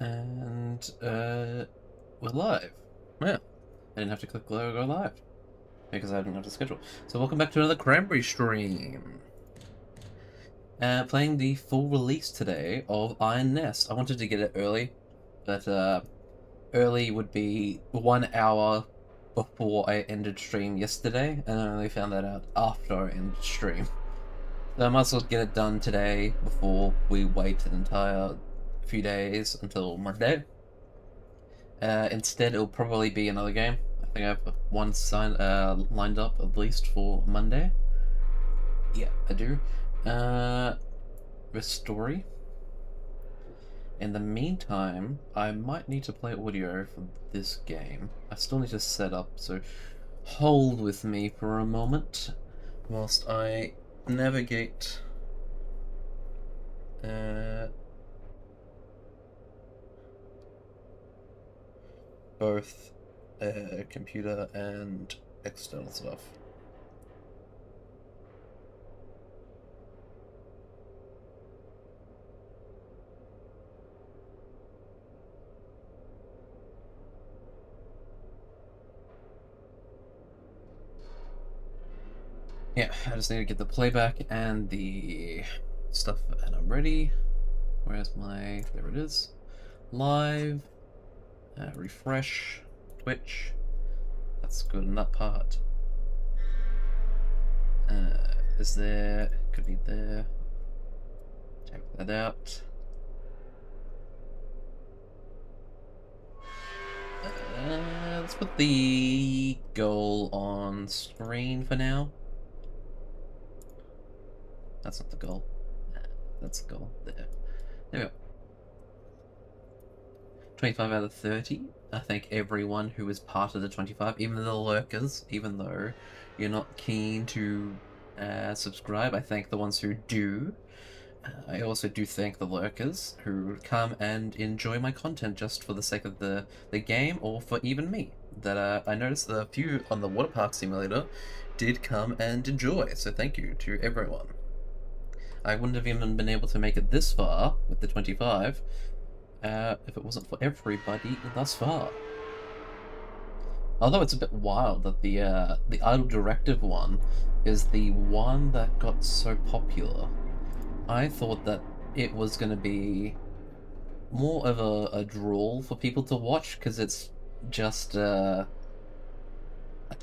And we're live. Yeah, I didn't have to click go live because I didn't have to schedule. So welcome back to another Cranberry stream. Playing the full release today of Iron Nest. I wanted to get it early, but early would be 1 hour before I ended stream yesterday, and I only found that out after I ended stream. So I might as well get it done today before we wait an entire few days until Monday. Instead, it'll probably be another game. I think I have one lined up at least for Monday. Yeah, I do. This story. In the meantime, I might need to play audio for this game. I still need to set up, so hold with me for a moment whilst I navigate both computer and external stuff. Yeah, I just need to get the playback and the stuff, and I'm ready. Where's my... there it is. Live. Refresh. Twitch. That's good in that part. Is there... could be there. Take that out. Let's put the goal on screen for now. That's not the goal. That's the goal. There. There we go. 25 out of 30. I thank everyone who is part of the 25, even the lurkers, even though you're not keen to subscribe. I thank the ones who do. I also do thank the lurkers who come and enjoy my content just for the sake of the game, or for even me. That I noticed that a few on the water park simulator did come and enjoy, so thank you to everyone. I wouldn't have even been able to make it this far with the 25 if it wasn't for everybody thus far. Although it's a bit wild that the Idle Directive one is the one that got so popular. I thought that it was going to be more of a drawl for people to watch because it's just a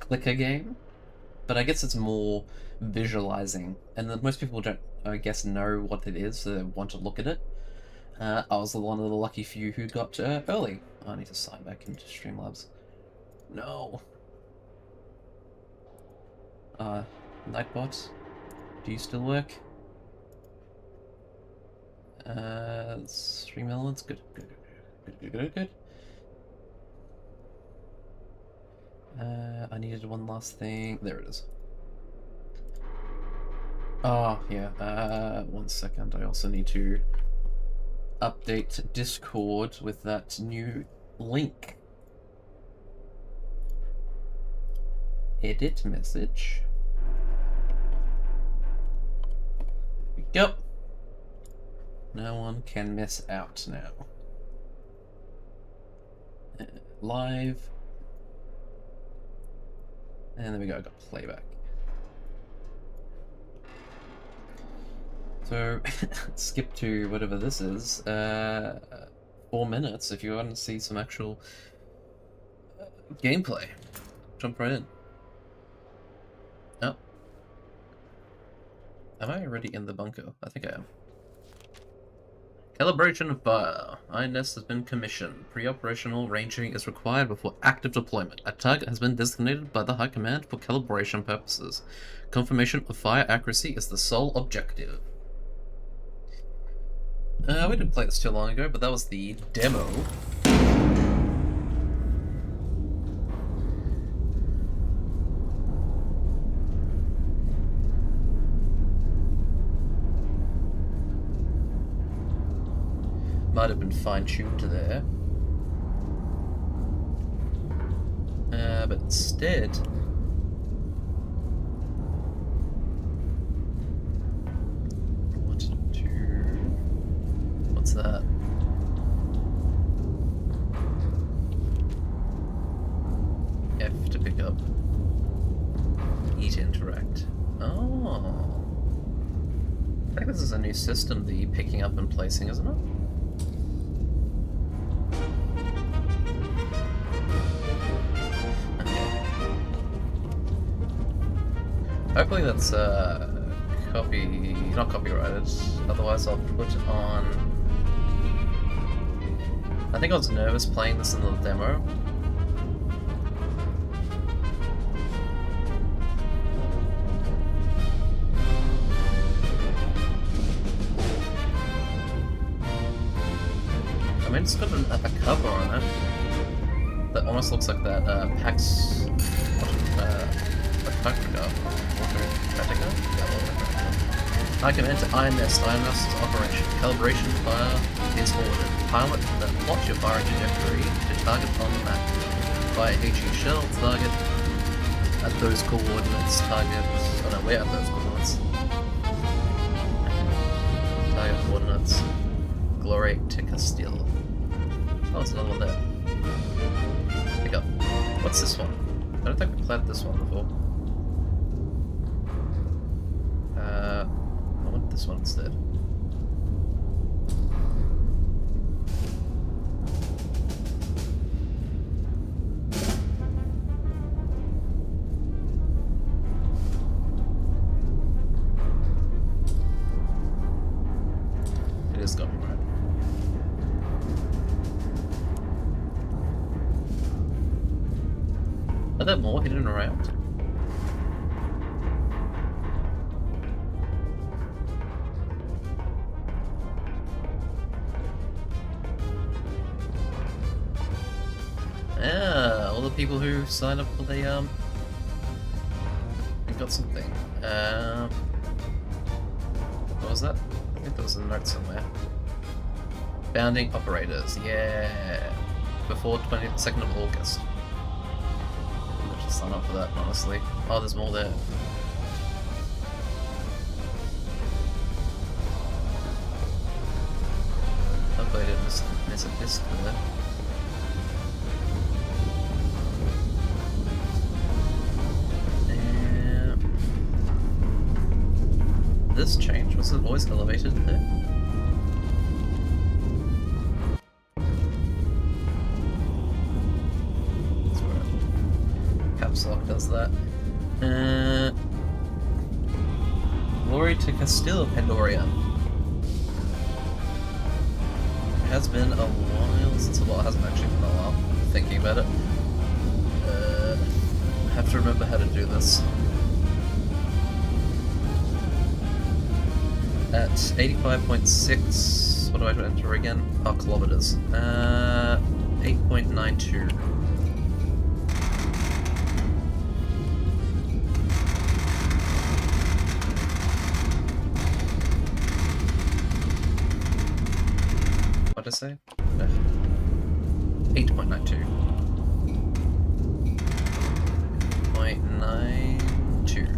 clicker game. But I guess it's more visualizing, and that most people don't, I guess, know what it is, so they want to look at it. I was one of the lucky few who got early. I need to sign back into Streamlabs. No. Nightbot, do you still work? Stream elements, good. I needed one last thing. There it is. Oh, yeah. 1 second. I also need to update Discord with that new link. Edit message. There we go. No one can miss out now. Live. And there we go, I got playback. So, skip to whatever this is. 4 minutes if you want to see some actual gameplay. Jump right in. Oh. Am I already in the bunker? I think I am. Calibration of fire. Iron Nest has been commissioned. Pre-operational ranging is required before active deployment. A target has been designated by the High Command for calibration purposes. Confirmation of fire accuracy is the sole objective. We didn't play this too long ago, but that was the demo. Might have been fine-tuned there. But instead... I wanted to... What's that? up. Eat, interact. Oh. I think this is a new system, the picking up and placing, isn't it? Okay. Hopefully that's not copyrighted, otherwise I'll put it on... I think I was nervous playing this in the demo. I mean, it's got a cover on it that almost looks like that Pax... Argument to Iron Nest. Iron Nest's operation. Calibration fire is ordered. Pilot then plot your firing trajectory to target on the map. Fire HE shell, target at those coordinates. Target... Oh no, we're at those coordinates. Target coordinates. Glory to Castile. Oh, there's another one there. Pick up. What's this one? I don't think we played this one before. I want this one instead. It is copyright. Are there more hidden around? Yeah, all the people who signed up for the and got something. What was that? I think there was a note somewhere. Founding operators, yeah. Before 22nd of August. I should sign up for that, honestly. Oh, there's more there. Hopefully I didn't miss a disc there. This change? Was it always elevated there? That's where Caps Lock does that. Glory to Castile, Pandoria. It has been a while since it hasn't actually been a while. Thinking about it. I have to remember how to do this. At 85.6, what do I have to enter again? Oh, kilometers. 8.92. What did I say? 8.92. 8.92.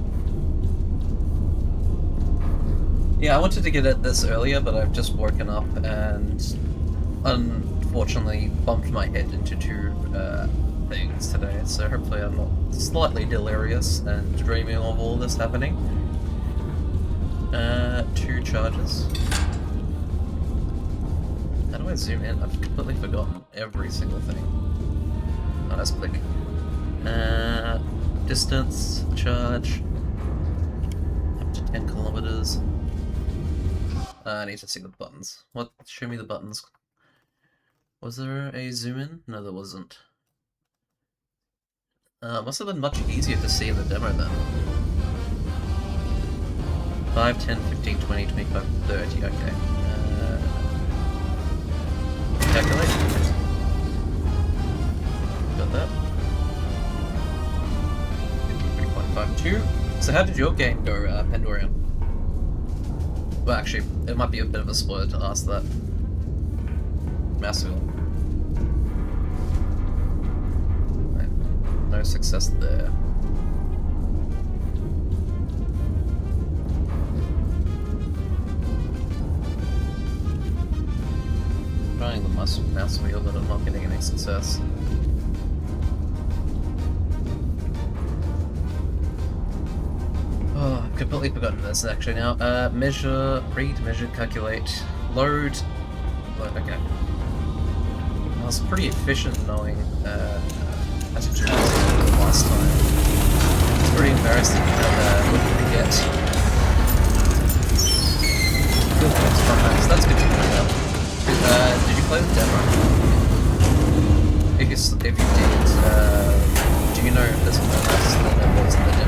Yeah, I wanted to get at this earlier, but I've just woken up and unfortunately bumped my head into two things today, so hopefully I'm not slightly delirious and dreaming of all this happening. 2 charges. How do I zoom in? I've completely forgotten every single thing. Oh, let's click. Distance, charge, up to 10 kilometers. I need to see the buttons. What? Show me the buttons. Was there a zoom in? No, there wasn't. Must have been much easier to see in the demo then. 5, 10, 15, 20, 25, 30, okay. Calculate. Got that. 3.52. So how did your game go, Pandorian? Well, actually, it might be a bit of a spoiler to ask that. Massively. No success there. Trying the mouse wheel, but I'm not getting any success. completely forgotten this actually now. Measure, read, measure, calculate, load. Okay. I was pretty efficient knowing how to do this last time. It's pretty embarrassing that we forget. Good things from that, so that's good to know now. Did you play the demo? If you did, do you know if there's more maps than there was in the demo?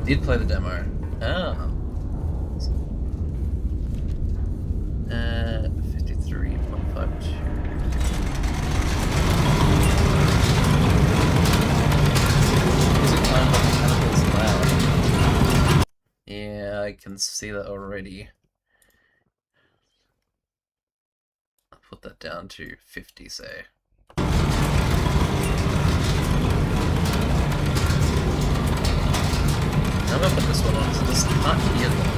Did play the demo. Oh. 53.52. Music time but mechanical is loud. Yeah, I can see that already. I'll put that down to 50, say. I'm gonna put this one on, so this can't hear them.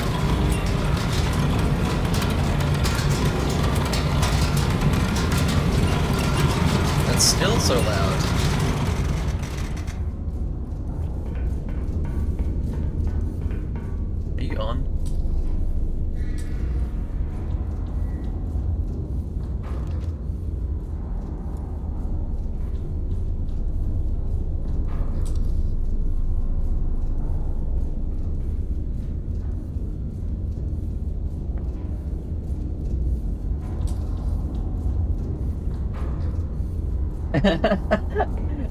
It's still so loud. Are you on?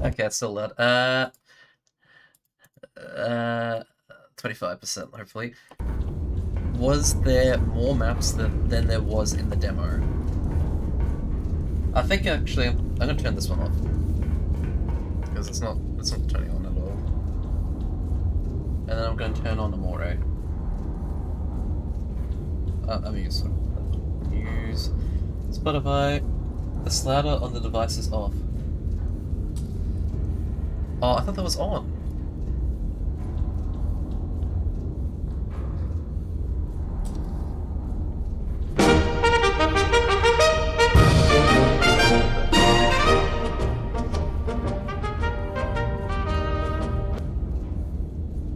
Okay, it's still loud. 25%, hopefully. Was there more maps than there was in the demo? I think actually I'm gonna turn this one off. Because it's not turning on at all. And then I'm gonna turn on Amore. Use Spotify. The slider on the device is off. Oh, I thought that was on.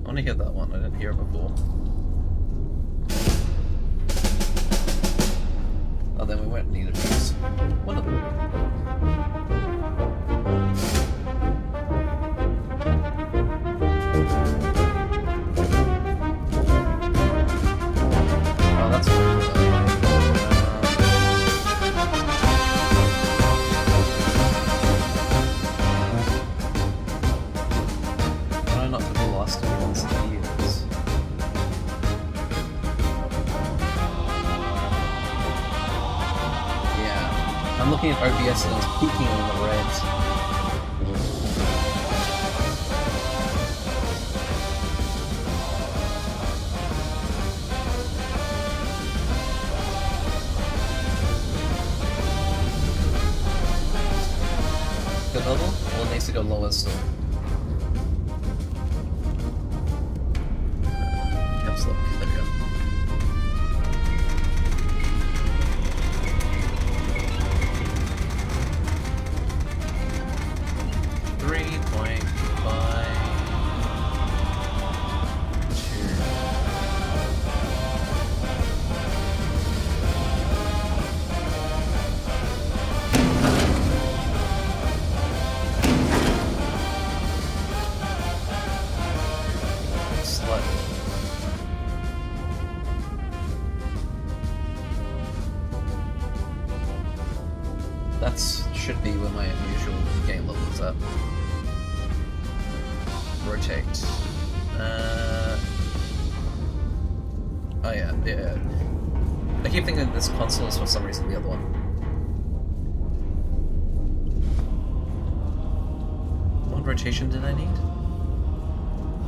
I want to hear that one. I didn't hear it before. Oh, then we won't need it. One of them. Oh, that's weird. Try not to be lost in one's ears. Yeah. I'm looking at OBS and it's peaking on the red. Good level? Well, it needs to go lower still. Caps lock. There we go. That should be where my usual game level is at. Rotate. Oh yeah. I keep thinking this console is for some reason the other one. What rotation did I need?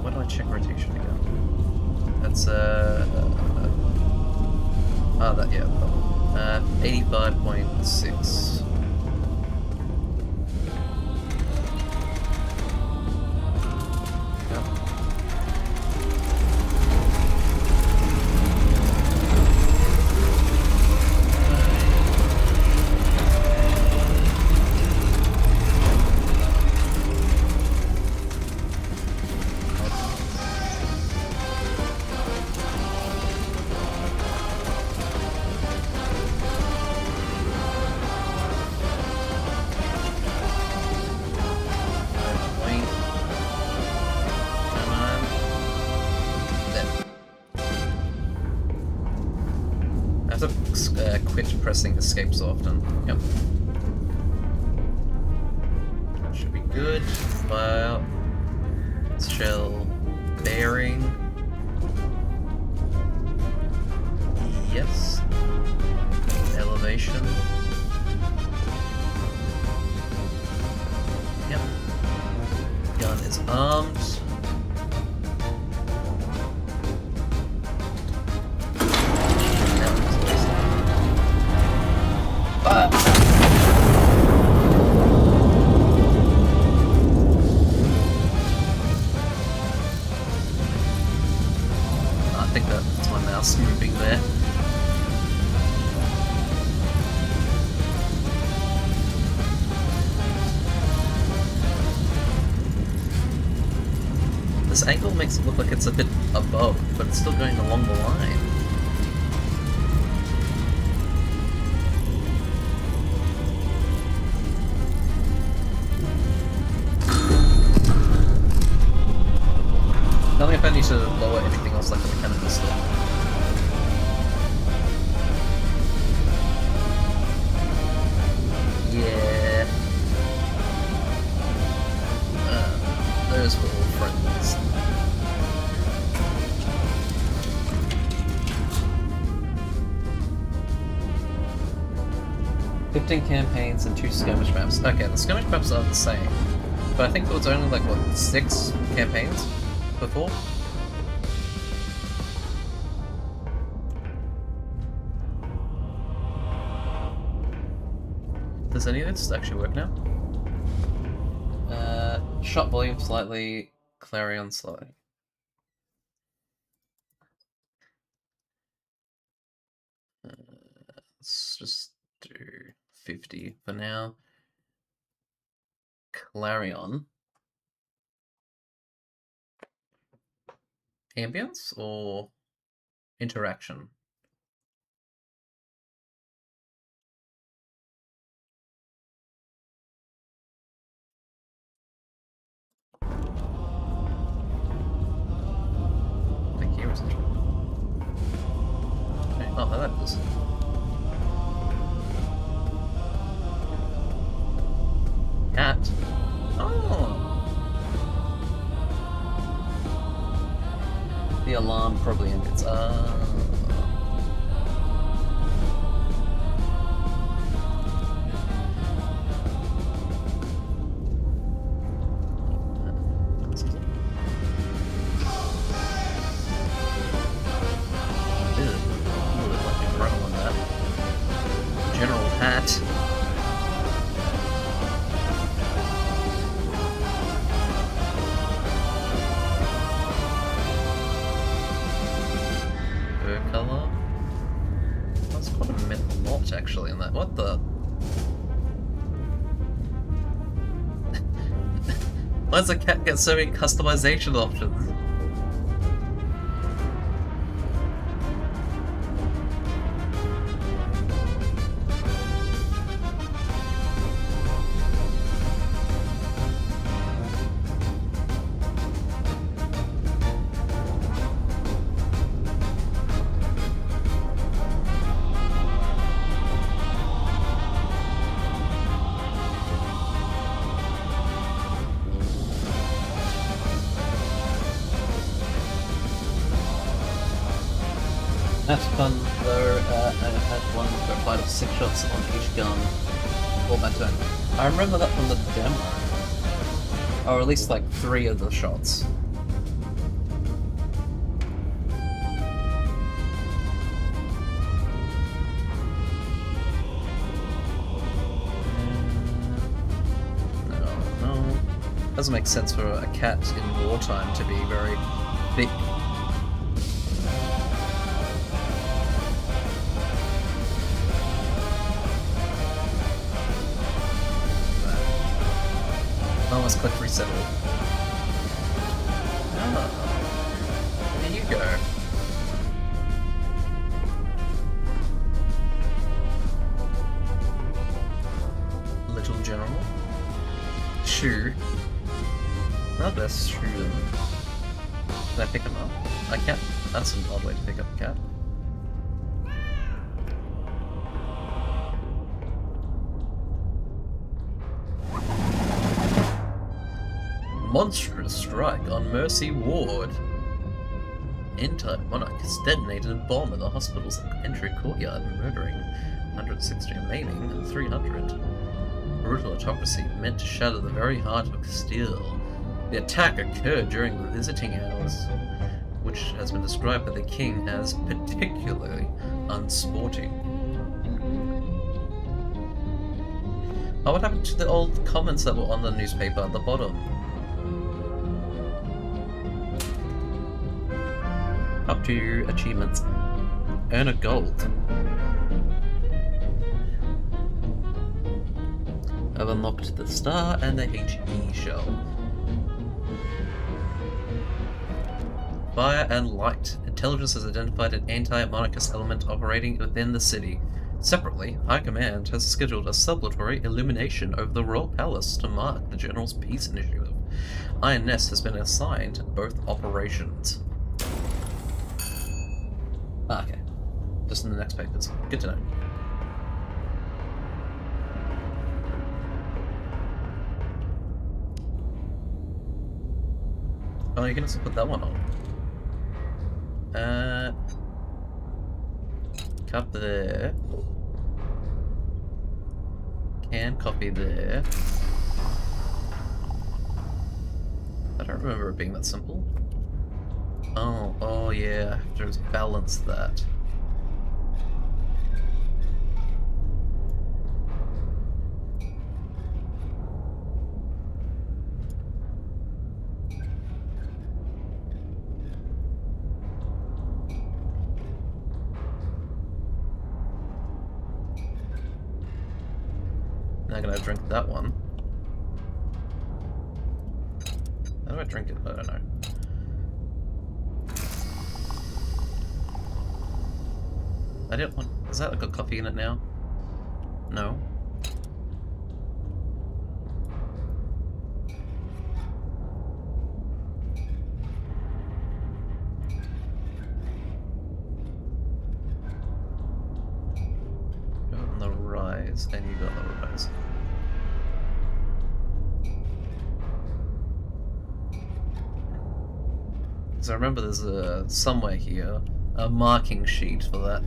Why do I check rotation again? That's that, yeah, 85.6. have to quit pressing escape so often. Yep. That should be good. Fire. Shell. Bearing. Yes. Elevation. Yep. Gun is armed. I think that's my mouse moving there. This angle makes it look like it's a bit above, but it's still going along the line. Tell me if I need to lower anything else like the mechanical stuff. Yeah. Those were all friends. "15 campaigns and 2 skirmish maps." Okay, the skirmish maps are the same, but I think there was only like, what, 6 campaigns before? Does any of this actually work now? Shot volume slightly, clarion slightly. Let's just do 50 for now. Clarion. Ambience or interaction? Thank you, isn't it? Okay. Oh, that is. Cat. Oh! The alarm probably ends. General hat. Color. That's quite a lot actually in that. What the? Why does a cat get so many customization options? That's fun though. I had one for a fight of 6 shots on each gun all my turn. I remember that from the demo. Or at least like 3 of the shots. No. Doesn't make sense for a cat in wartime to be very big. Almost click reset all. Ah, there you go. Little General. Shoe. I'll best shoot him. Can I pick him up? I can't. That's an odd way to pick up a cat. Monstrous strike on Mercy Ward. Anti-monarchists detonated a bomb in the hospital's entry courtyard, murdering 160 and maiming 300. Brutal autocracy meant to shatter the very heart of Castile. The attack occurred during the visiting hours, which has been described by the king as particularly unsporting. Oh, what happened to the old comments that were on the newspaper at the bottom? Up to achievements. Earn a gold. I've unlocked the star and the HE shell. Fire and light. Intelligence has identified an anti-monarchist element operating within the city. Separately, High Command has scheduled a celebratory illumination over the Royal Palace to mark the General's Peace Initiative. Iron Nest has been assigned to both operations. Ah, okay. Just in the next papers. Good to know. Oh, you can also put that one on. Cup there. Can copy there. I don't remember it being that simple. Oh yeah, I have to just balance that. Now I'm gonna drink that one. How do I drink it? I don't know. I didn't want... Is that like a coffee in it now? No. Go on the rise, and you go on the rise. Because I remember there's a somewhere here a marking sheet for that.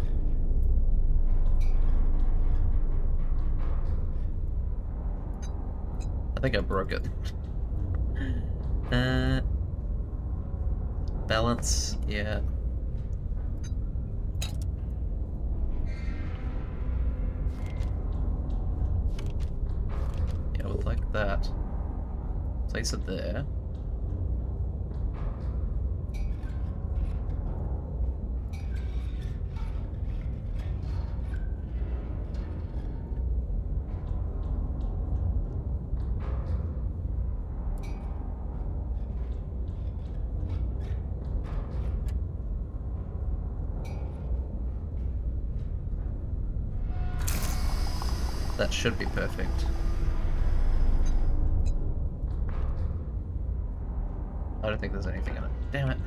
I think I broke it. Balance, yeah. Yeah, with like that. Place it there. That should be perfect. I don't think there's anything in it. Damn it.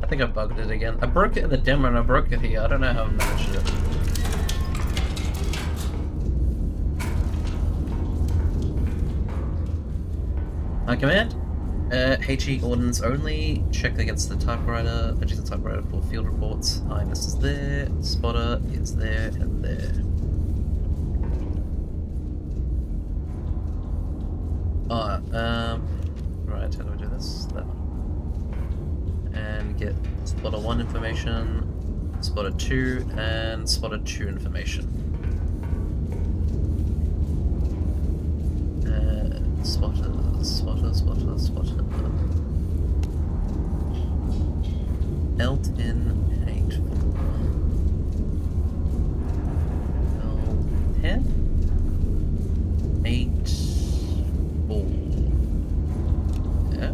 I think I bugged it again. I broke it in the demo and I broke it here. I don't know how I managed it. High Command? HE ordnance only. Check against the typewriter. Adjust the typewriter for field reports. Highness is there. Spotter is there and there. Right, how do I do this? That one. And get spotter 1 information, spotter 2, and spotter 2 information. Spotter. Elton 8. L10? 8. 4. Yeah.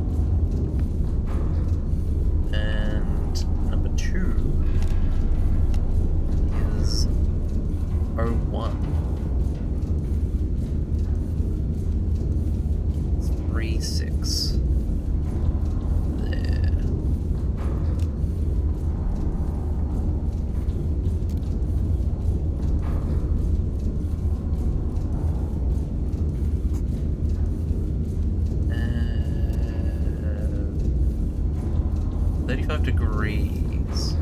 And number 2 is 01. 36. There. 35 degrees.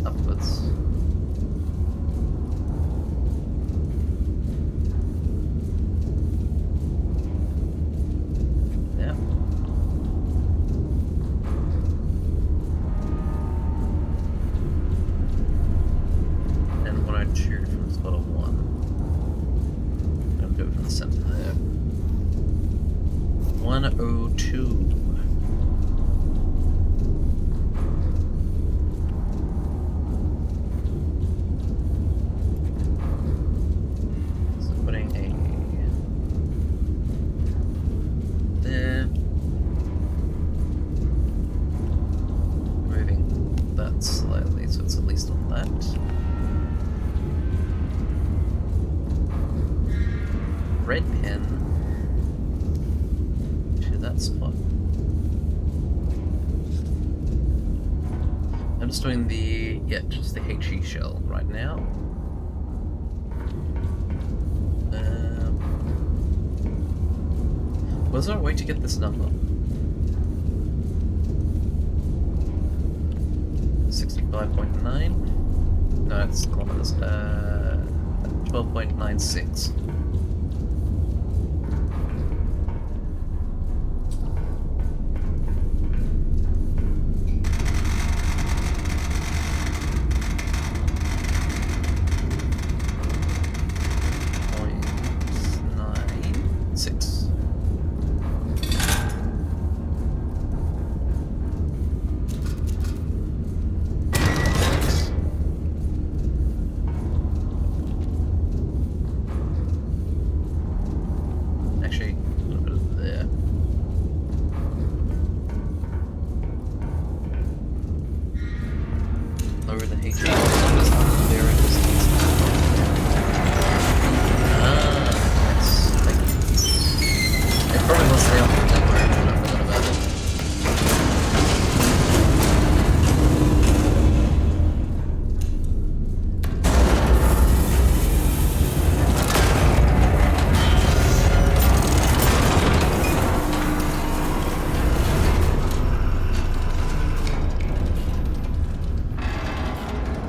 Upwards. Yeah. And 102 from spot of 1. I'm gonna do it from the center there. 102. Red pin to that spot. I'm just doing the, just the HE shell right now. Was there a way to get this number? 65.9? No, it's kilometers. 12.96.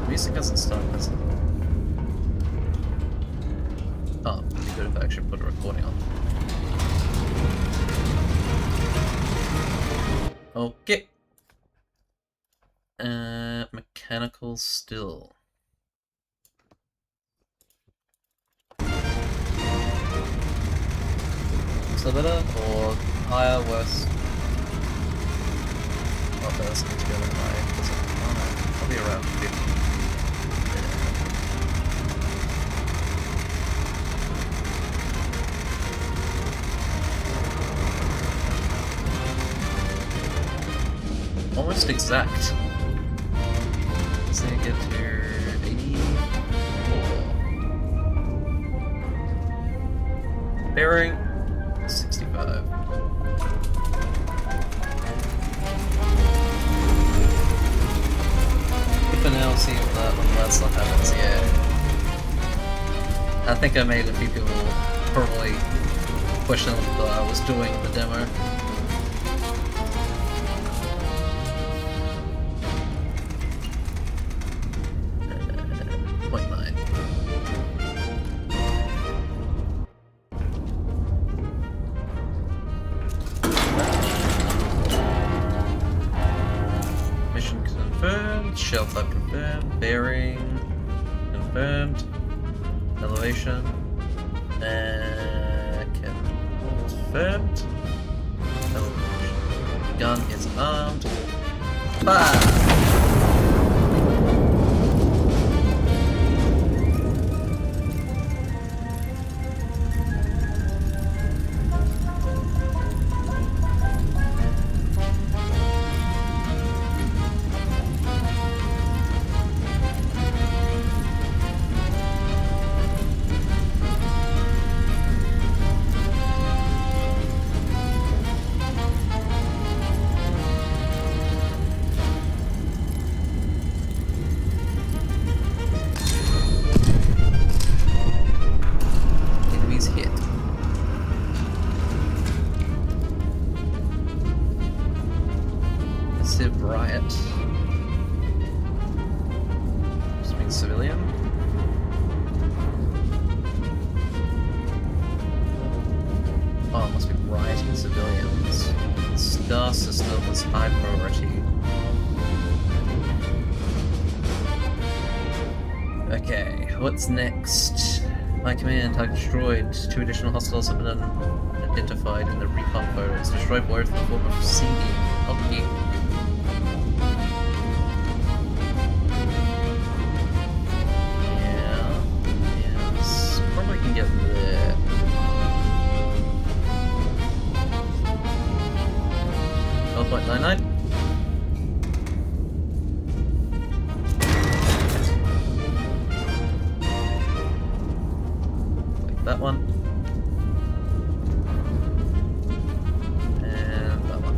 Music hasn't started, has it? Oh, it'd be good if I actually put a recording on. Okay. Mechanical still. So better or higher, worse? Oh, that's going to go in my... Probably around 50. Almost exact. So you get to 84. Bearing 65. For now, see if that stuff happens. Yeah. I think I made a few people probably question what I was doing in the demo. Shell type confirmed, bearing confirmed, elevation confirmed, elevation. Gun is armed. Fire! civilians. Star system was high priority. Okay, what's next? My command, target destroyed. 2 additional hostiles have been identified in the recon photos. Destroy both in the form of CD. Okay. Yes. Probably can get there. .99. Like that one. And that one.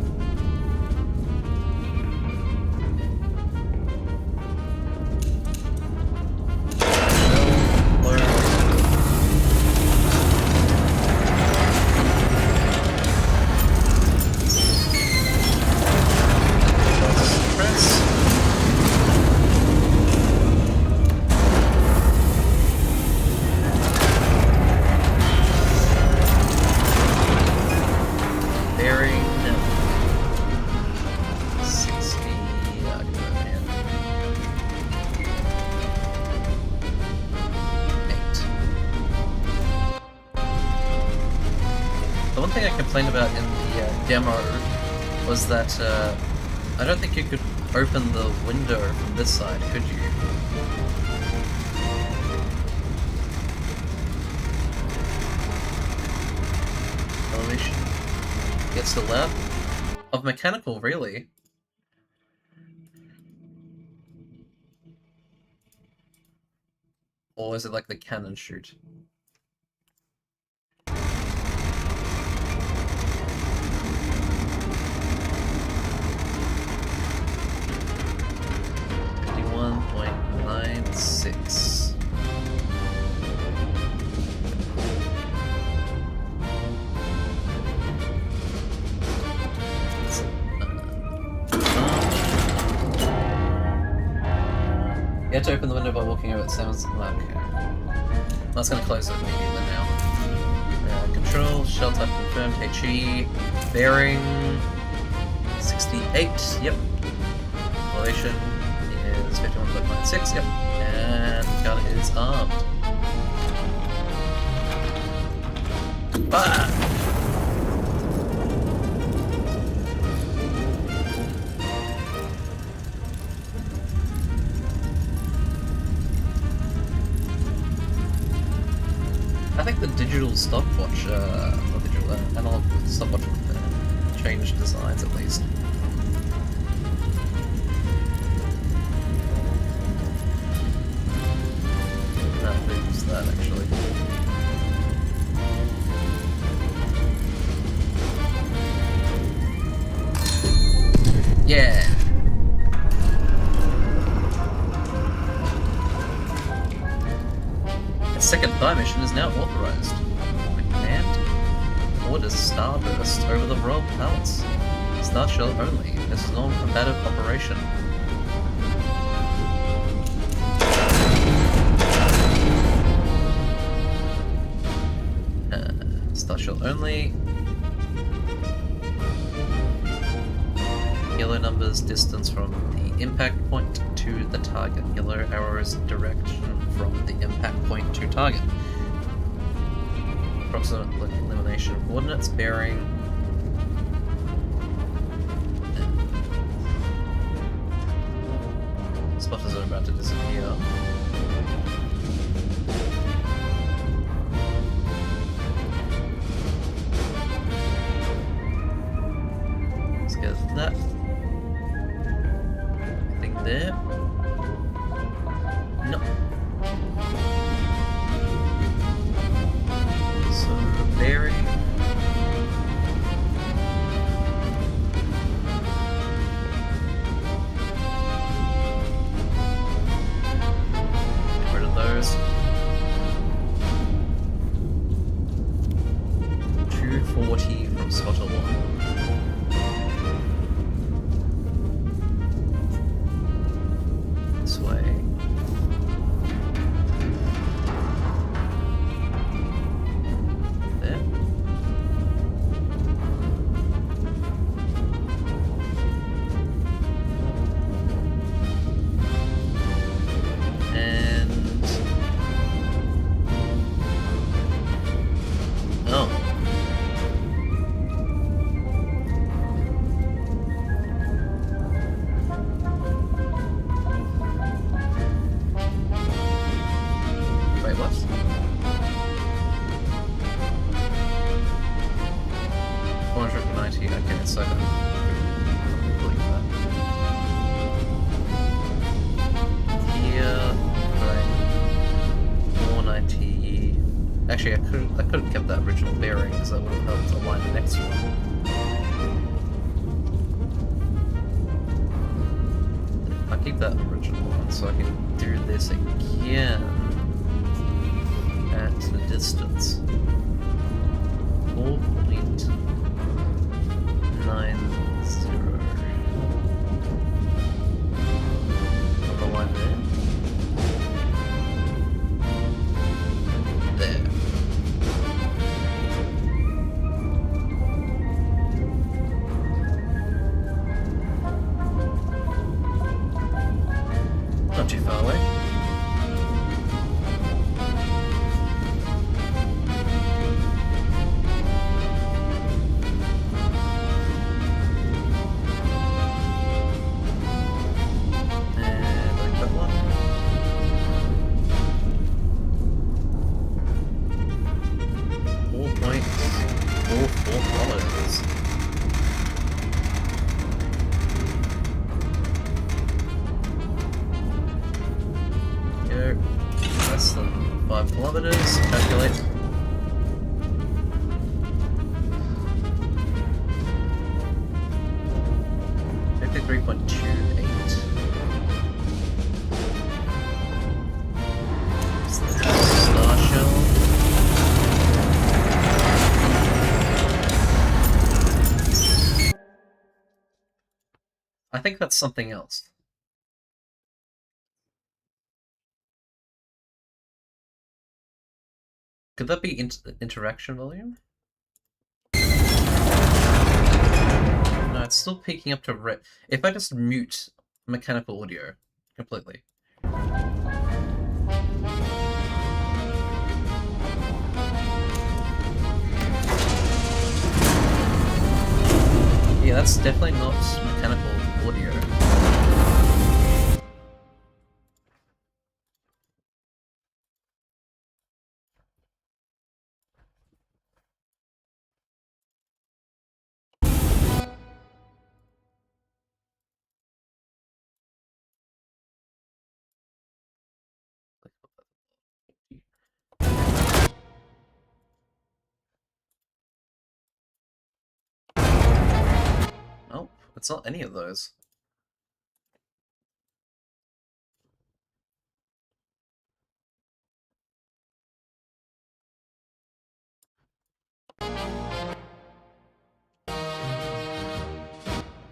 About in the demo was that I don't think you could open the window from this side, could you? Elevation gets the left of mechanical, really? Or is it like the cannon shoot? .96. You had to open the window by walking over at Sam's. Okay. That's going to close it immediately now. Control, shell type confirmed, HE, bearing 68, yep. Elevation is 51.96, yep. And gun is armed. Ah! I think the digital stopwatch, or digital analog stopwatch changed designs at least. That actually. Yeah. A second thigh mission is now authorized. Command orders Starburst over the Royal Palace. Star Shell only. This is a non-combative operation. Star Shell only. Yellow numbers distance from the impact point to the target. Yellow arrows direction from the impact point to target. Approximate elimination of coordinates, bearing. Spotters are about to disappear. That I think there. No. So bearing. Get rid of those. 240 from spotter 1. so I can believe that. Here, right, 490. Actually, I could have kept that original bearing because that would have helped align the next one. I'll keep that original one so I can do this again at the distance. 4.90. On the line there. There. Not too far away. Less than 5 kilometers. Calculate. .28. Star shell. I think that's something else. Could that be interaction volume? No, it's still peaking up to red. If I just mute mechanical audio completely. Yeah, that's definitely not mechanical audio. Nope, it's not any of those.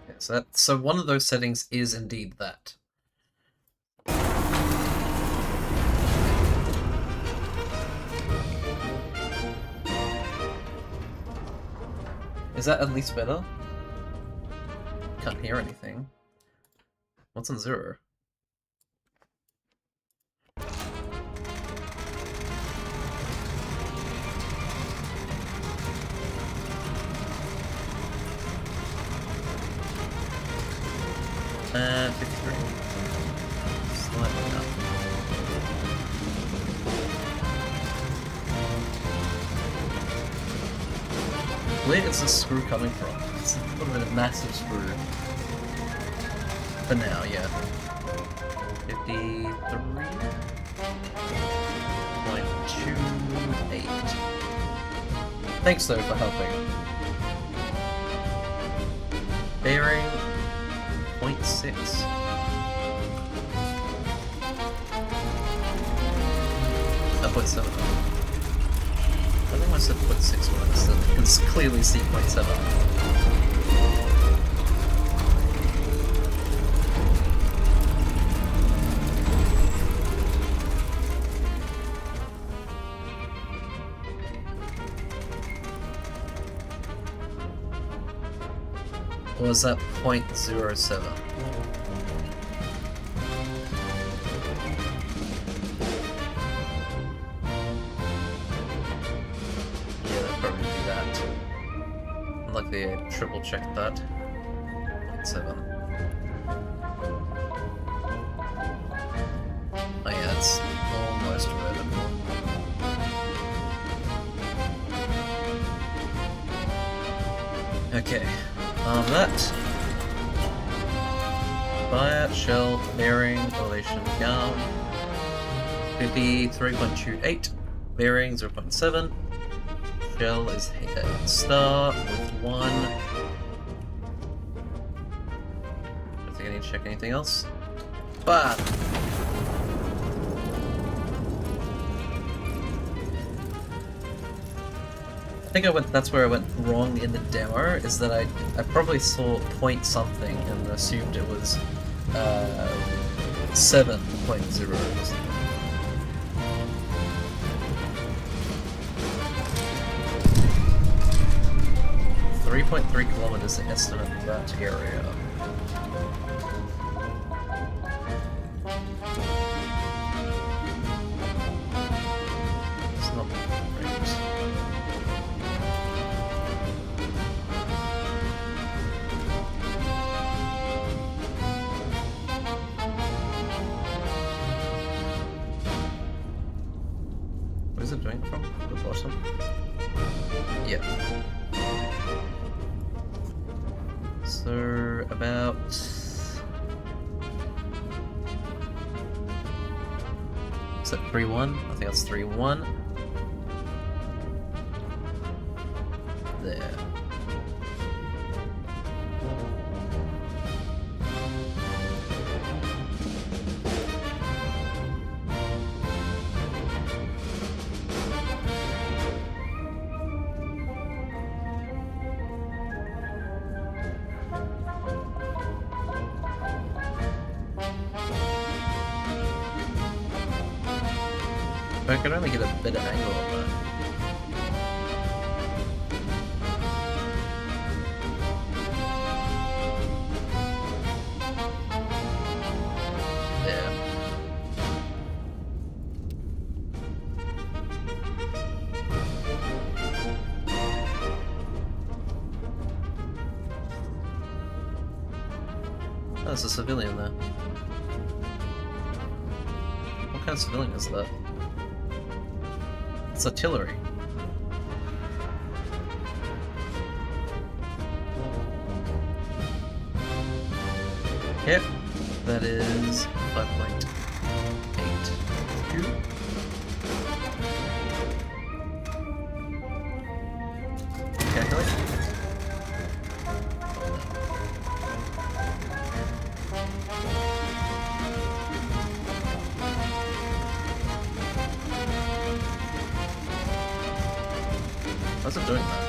Okay, so one of those settings is indeed that. Is that at least better? Can't hear anything. What's on 0? And 53. Slightly up. Where is this screw coming from? It's a little bit of massive screw. For now, yeah. 53.28. Thanks though for helping. Bearing 0.6. Oh, 0.7. I think I said 0.6 when I said you can clearly see 0.7. Or was that 0.07? Yeah, that'd probably be that. Luckily I triple checked that. 0.7. Oh yeah, it's almost vertical. Okay. That. Fire, shell, bearing, elevation down. 53.28. Bearing 0.7. Shell is star with 1. I think I need to check anything else. But I think that's where I went wrong in the demo, is that I probably saw point something and assumed it was 7.0 or something. 3.3 kilometers to estimate that area. It's not great. What is it doing from the bottom? Yeah. So about is that 3-1? I think that's 3-1. There. I could only get a better angle on that. There. Oh, there's a civilian there. What kind of civilian is that? It's artillery. Yep, that is 5.82. Calculate. What's it doing that?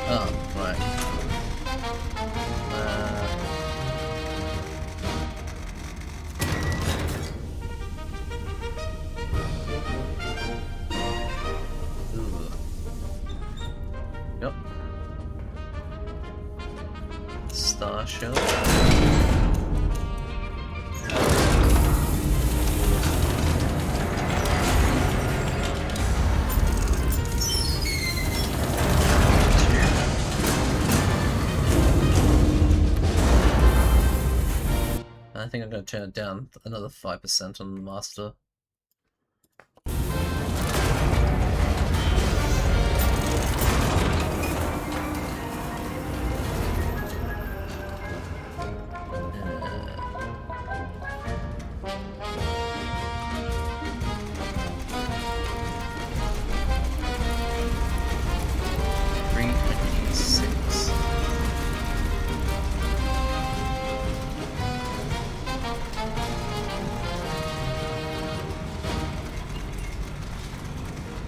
Oh, right. Yep. Star shell. I think I'm going to turn it down another 5% on the master.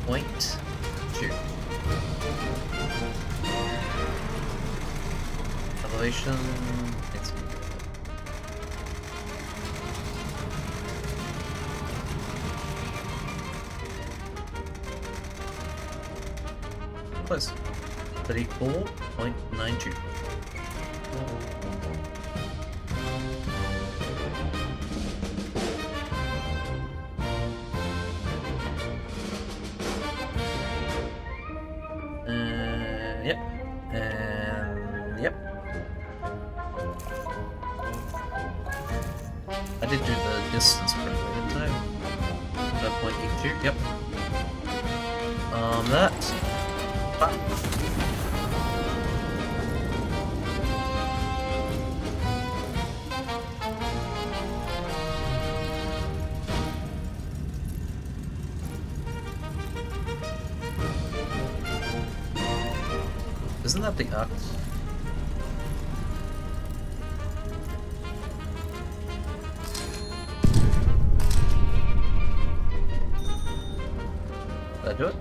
Point 2. Elevation. It's close. 34.92. Yep. And yep. I did do the distance correctly, didn't I? 5.82, yep. That. Isn't that the act? Did I do it?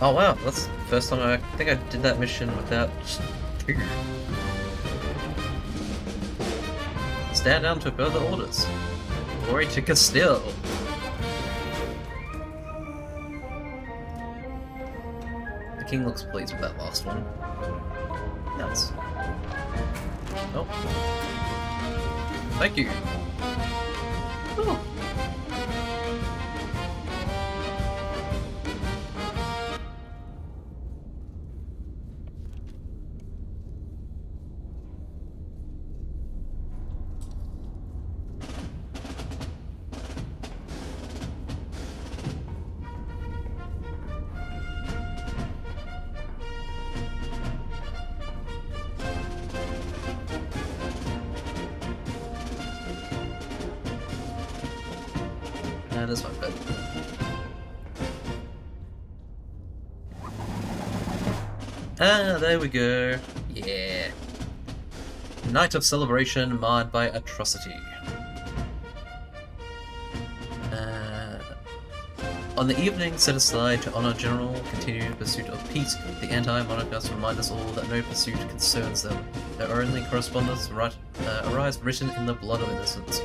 Oh wow, that's the first time I think I did that mission without just two. Stand down to further orders. Glory to Castile. The king looks pleased with that last one. Yes. Oh. Thank you. Oh. That is my bed. Ah, there we go. Yeah. Night of celebration marred by atrocity. On the evening set aside to honor general continued pursuit of peace, the anti-monarchists remind us all that no pursuit concerns them. Their only correspondence arise written in the blood of innocents.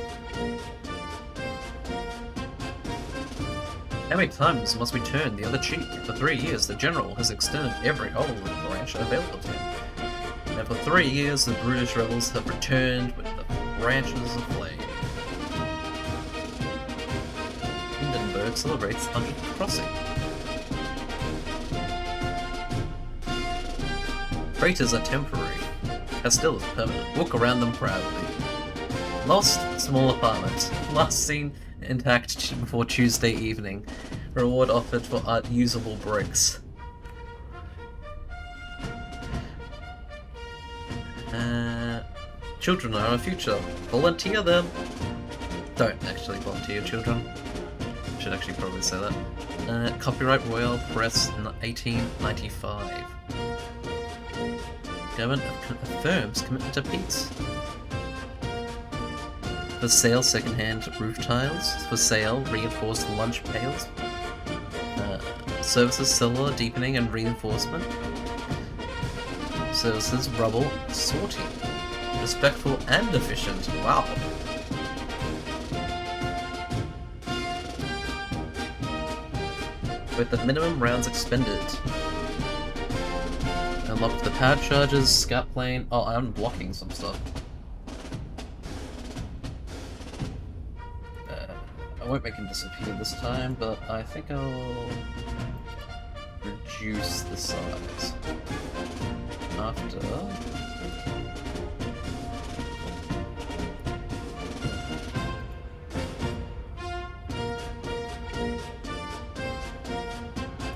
How many times must we turn the other cheek? For 3 years, the general has extended every olive branch available to him. And for 3 years, the brutish rebels have returned with the branches aflame. Hindenburg celebrates 100th crossing. Traitors are temporary. Castile is permanent. Walk around them proudly. Lost small apartment. Last seen intact before Tuesday evening. Reward offered for usable bricks. Children are our future. Volunteer them. Don't actually volunteer children. Should actually probably say that. Copyright Royal Press 1895. Government affirms commitment to peace. For sale, second-hand roof tiles. For sale, reinforced lunch pails. Services, cellular deepening and reinforcement. Services, rubble, sorting. Respectful and efficient. Wow. With the minimum rounds expended. Unlock the pad charges, scout plane. Oh, I'm blocking some stuff. I won't make him disappear this time, but I think I'll reduce the size after.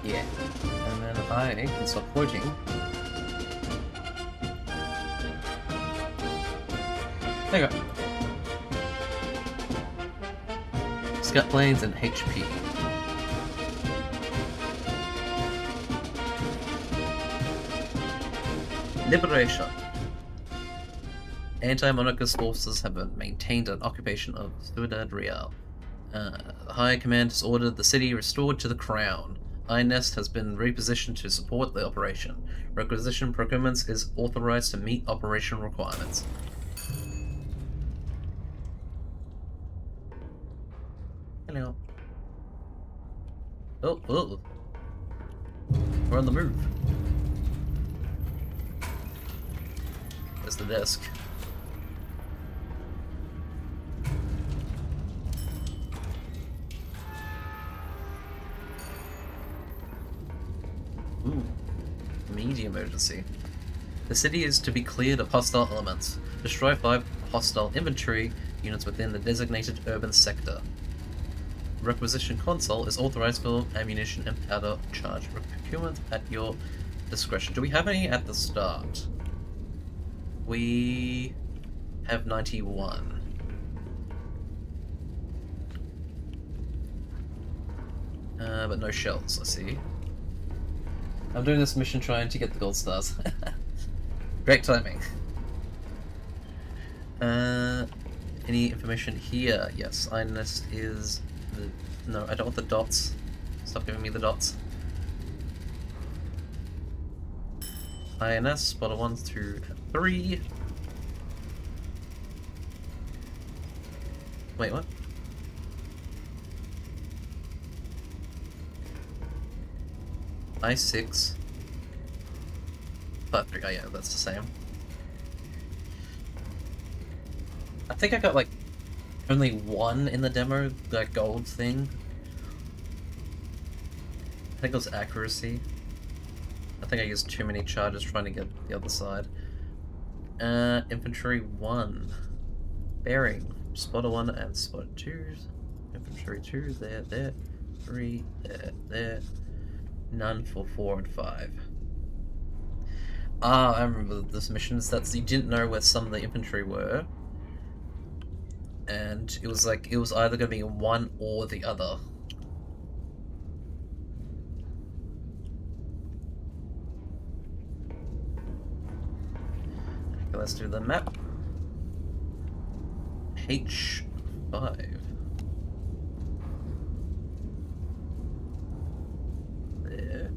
Yeah, and then I can stop quoting. There you go. Scout planes and HP. Liberation. Anti-monarchist forces have maintained an occupation of Ciudad Real. The High Command has ordered the city restored to the Crown. Iron Nest has been repositioned to support the operation. Requisition procurements is authorized to meet operation requirements. Hello. Oh. We're on the move. There's the desk. Ooh. Media emergency. The city is to be cleared of hostile elements. Destroy 5 hostile infantry units within the designated urban sector. Requisition console is authorized for ammunition and powder charge procurement at your discretion. Do we have any at the start? We have 91. But no shells, I see. I'm doing this mission trying to get the gold stars. Great timing. Any information here? Yes, INS is the... No, I don't want the dots. Stop giving me the dots. INS, spotter 1 through 3. Wait, what? I6. 5-3. Oh yeah, that's the same. I think I got like only one in the demo, that gold thing. I think it was accuracy. I think I used too many charges trying to get the other side. Infantry 1. Bearing. Spotter 1 and spotter 2. Infantry 2, there. 3, there. None for 4 and 5. Ah, I remember this mission. That's you didn't know where some of the infantry were. And it was like, it was either going to be one or the other. Okay, let's do the map. H5. There.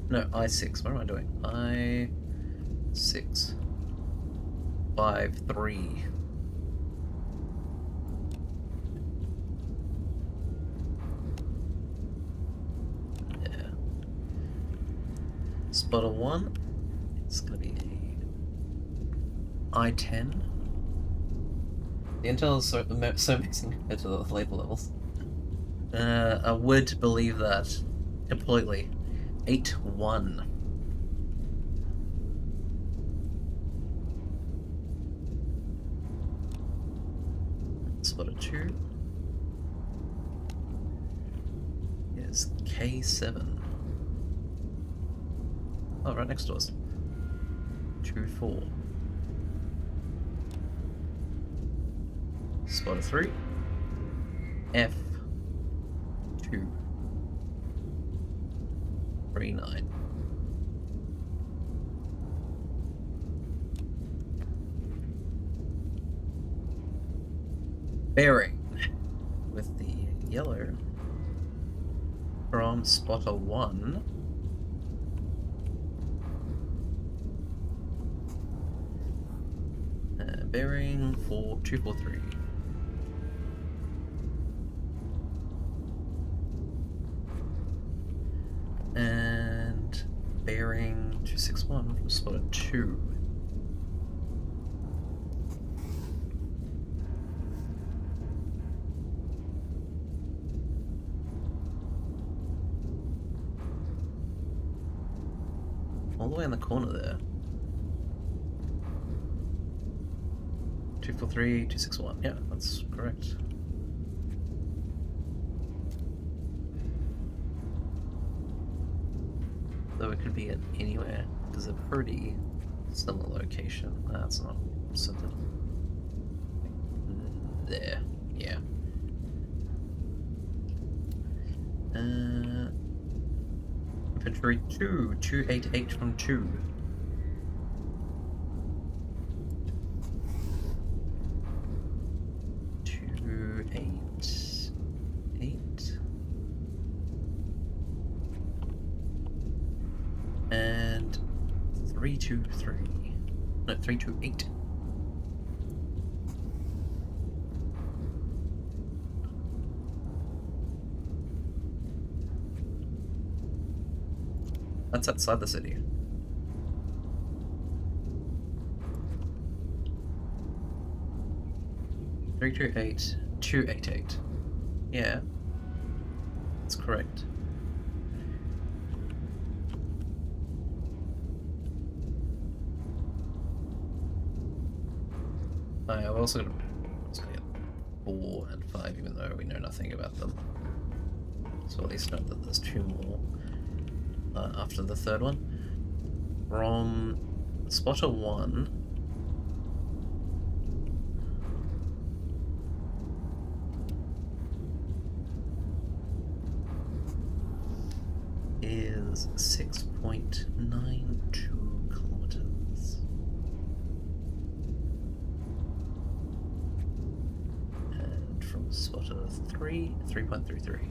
No, I6. What am I doing? I6. 5-3. Yeah. Spotter 1. It's gonna be I10. The intel is so amazing compared to the later levels. I would believe that completely. 8-1. Spotter 2 is K7. Oh, right next to us. 2-4. Spotter 3. F2. 3-9. Bearing with the yellow from spotter 1. Bearing for 243. And bearing 261 from spotter 2. All the way in the corner there. 243, 261. Yeah, that's correct. Though it could be at anywhere, because they're pretty similar location. That's not something. There, yeah. Infantry 2, 288 from 2. And 323. No, 328. That's outside the city. 328, 288. Yeah, that's correct. I've also got to get 4 and 5, even though we know nothing about them. So at least know that there's 2 more after the third one. From spotter 1. is 6.92 kilometers. And from spotter 3.33.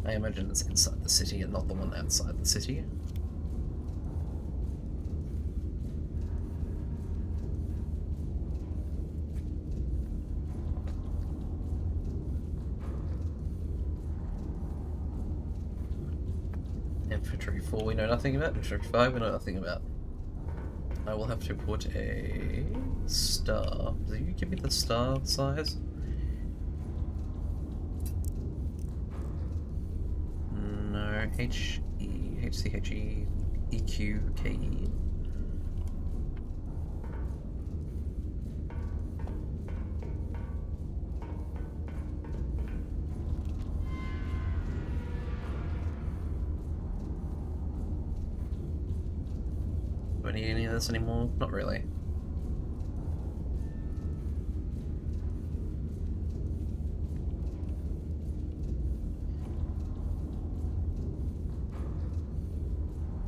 I imagine it's inside the city and not the one outside the city. Infantry 4 we know nothing about, Infantry 5 we know nothing about. I will have to put a star. Do you give me the star size? No, HCHE, EQ, KE. Do I need any of this anymore? Not really.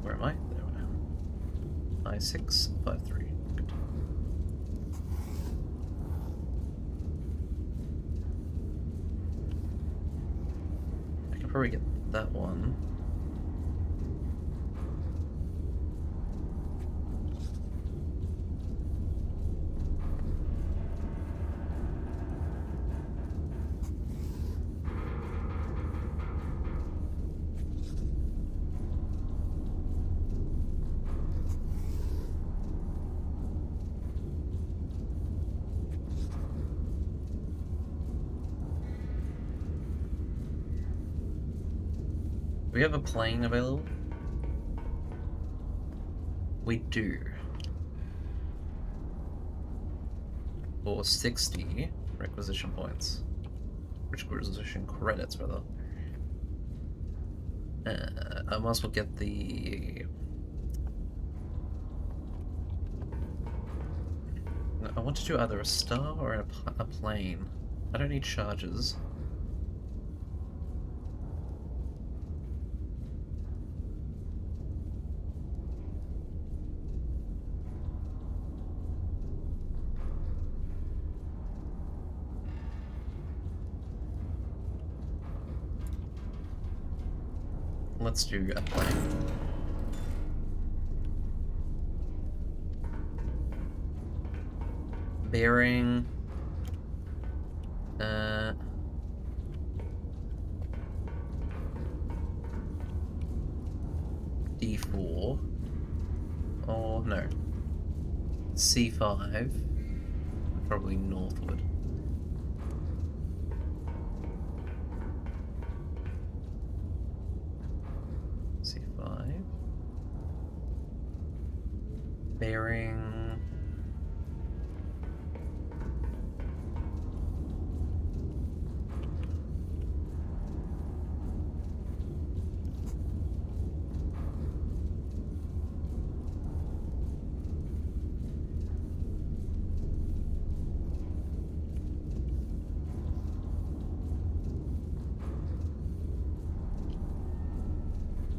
Where am I? There I am. I653. Good. I can probably get that one. Do we have a plane available? We do. For 60 requisition points. Requisition credits, rather. I might as well get the... I want to do either a star or a plane. I don't need charges. Let's do a plane. Bearing. D4. Oh no. C5. Probably northward. C5. Bearing.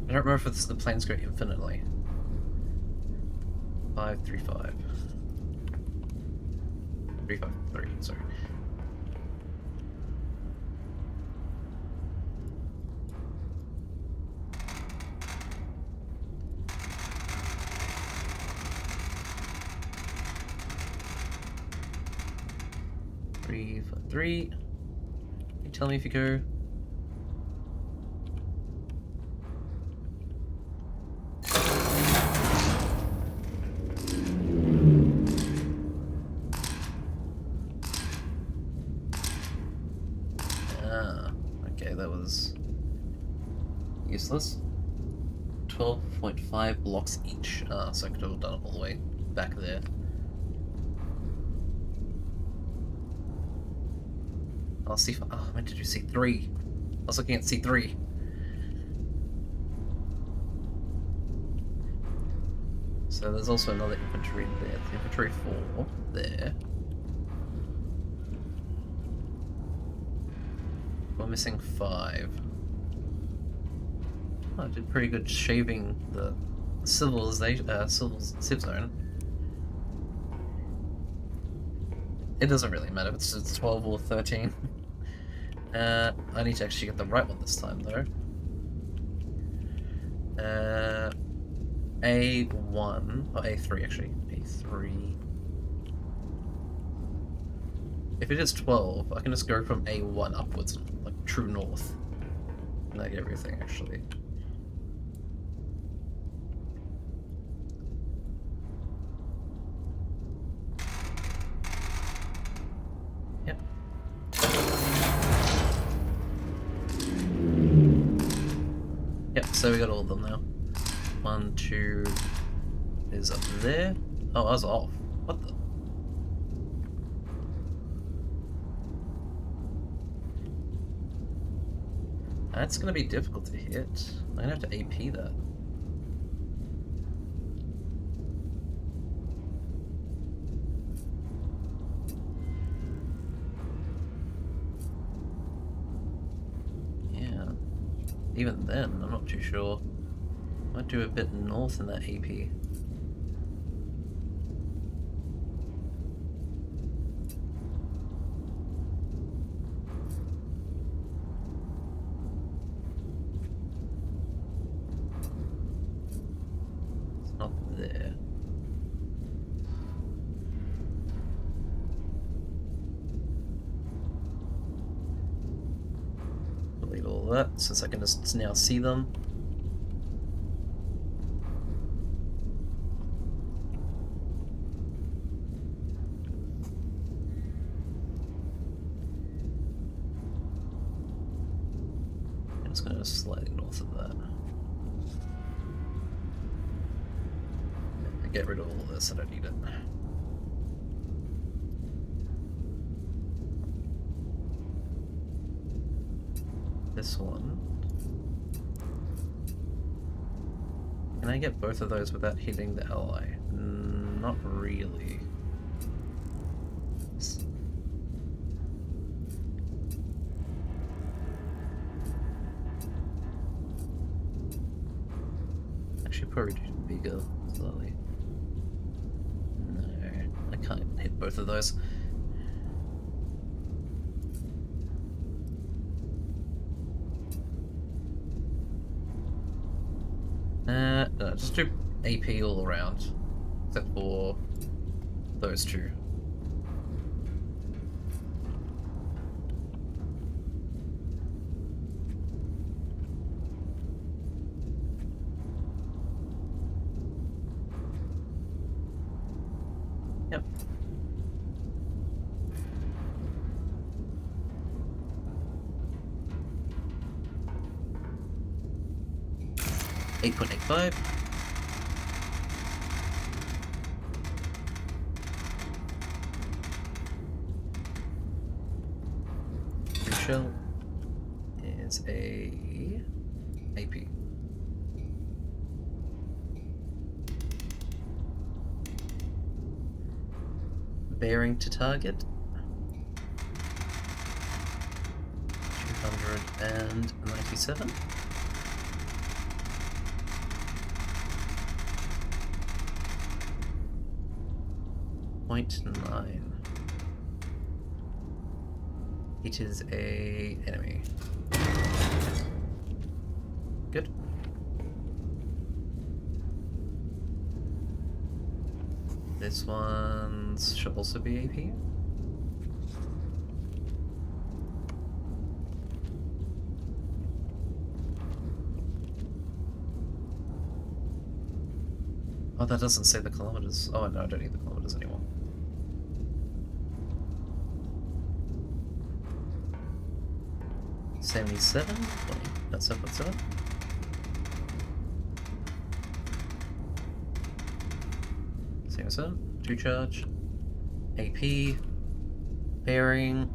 I don't remember if the planes go infinitely. 535. 353, sorry. Three. You tell me if you go. Okay, that was useless. 12.5 blocks each. So I could have done it all the way back there. I'll see if I meant to do C3. I was looking at C3. So there's also another infantry there. Infantry 4 there. We're missing 5. Oh, I did pretty good shaving the civ zone. It doesn't really matter if it's 12 or 13. I need to actually get the right one this time, though. A1, or A3 actually. A3. If it is 12, I can just go from A1 upwards, like true north. And I get everything, actually. Yep. Yep, so we got all of them now. 1, 2 is up there. Oh, I was off. What the? That's gonna be difficult to hit. I'm gonna have to AP that. Yeah. Even then, I'm not too sure. Might do a bit north in that AP. It's not there. Delete all that since I can just now see them. It's going to slightly north of that. Get rid of all of this, I don't need it. This one. Can I get both of those without hitting the ally? Not really. Actually, probably do bigger slowly. No, I can't hit both of those. No, just do AP all around, except for those two. Yep. .85. Shell is a AP. Bearing to target. 297. .9. It is a enemy. Good. This one should also be AP. Oh, that doesn't say the kilometers. Oh no, I don't need the kilometers anymore. $77? That's 7.7. $77. 2 charge. AP. Bearing.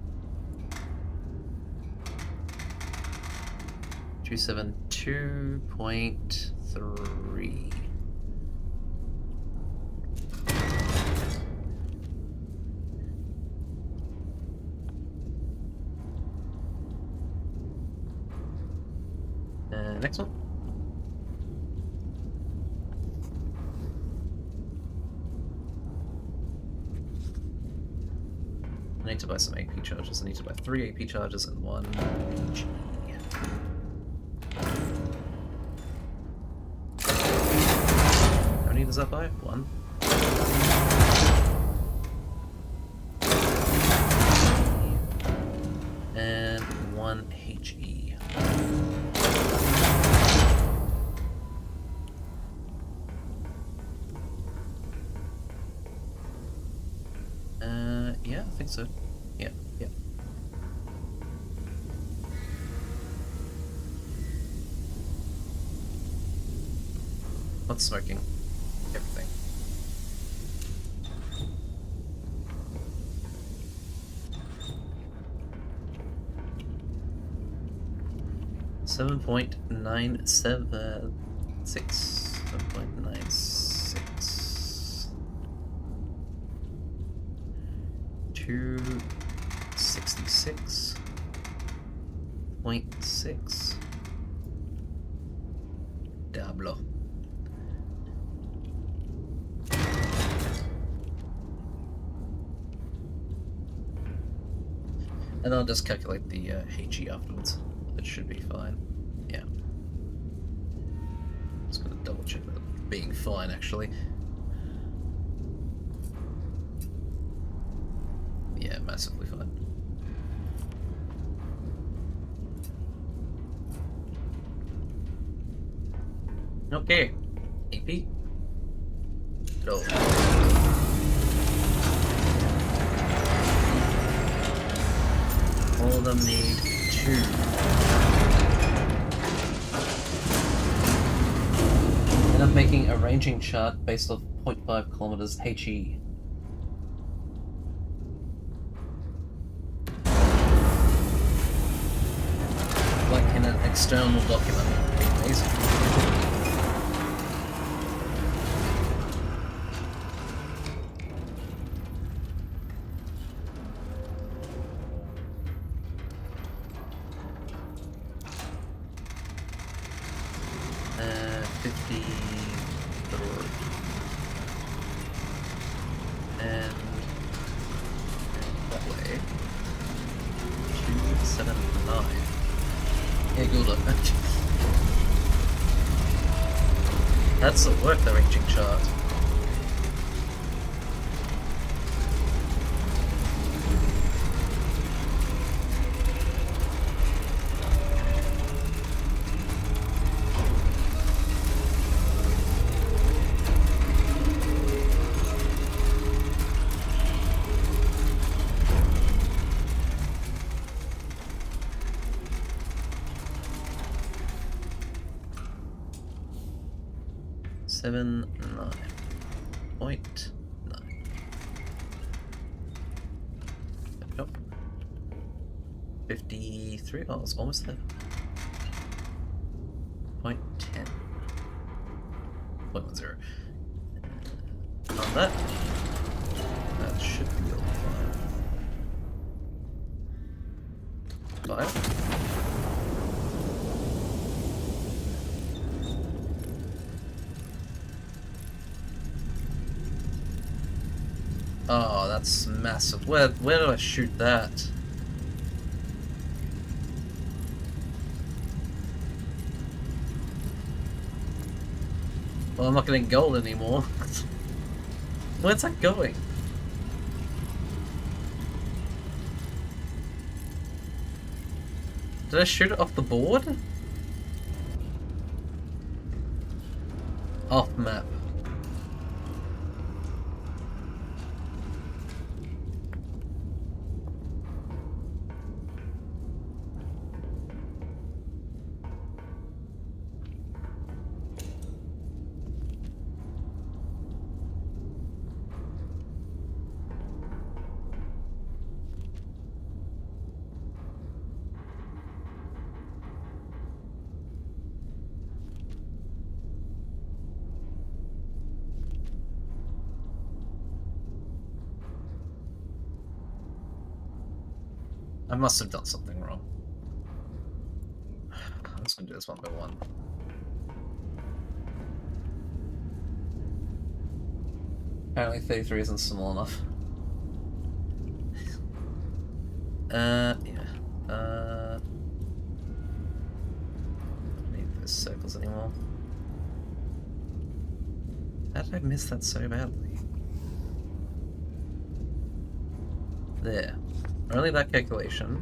272.3. next one. I need to buy some AP charges. I need to buy 3 AP charges and 1 PG. How many does that buy? 1. And 1 HE. Yeah, I think so. Yeah. What's smoking? Everything. $7.976. 266.6. Diablo. And I'll just calculate the HE afterwards. That should be fine. Yeah. Just gonna double check that being fine actually. Yeah, massively fine. Okay. AP. Low. All of them need 2. And I'm making a ranging chart based off 0.5 kilometers HE. Like in an external document. It'd be amazing. And that way. 279. Yeah, good luck. That's the work, the ranging chart. $7.9.9. 53. Oh, it's almost there. 0.10. 0.10. On that. That should be all fine. 5. Oh, that's massive. Where do I shoot that? Well, I'm not getting gold anymore. Where's that going? Did I shoot it off the board? Off map. I must have done something wrong. just gonna do this one by one. Apparently 33 isn't small enough. Yeah. Don't need those circles anymore. How did I miss that so badly? There. Only that calculation.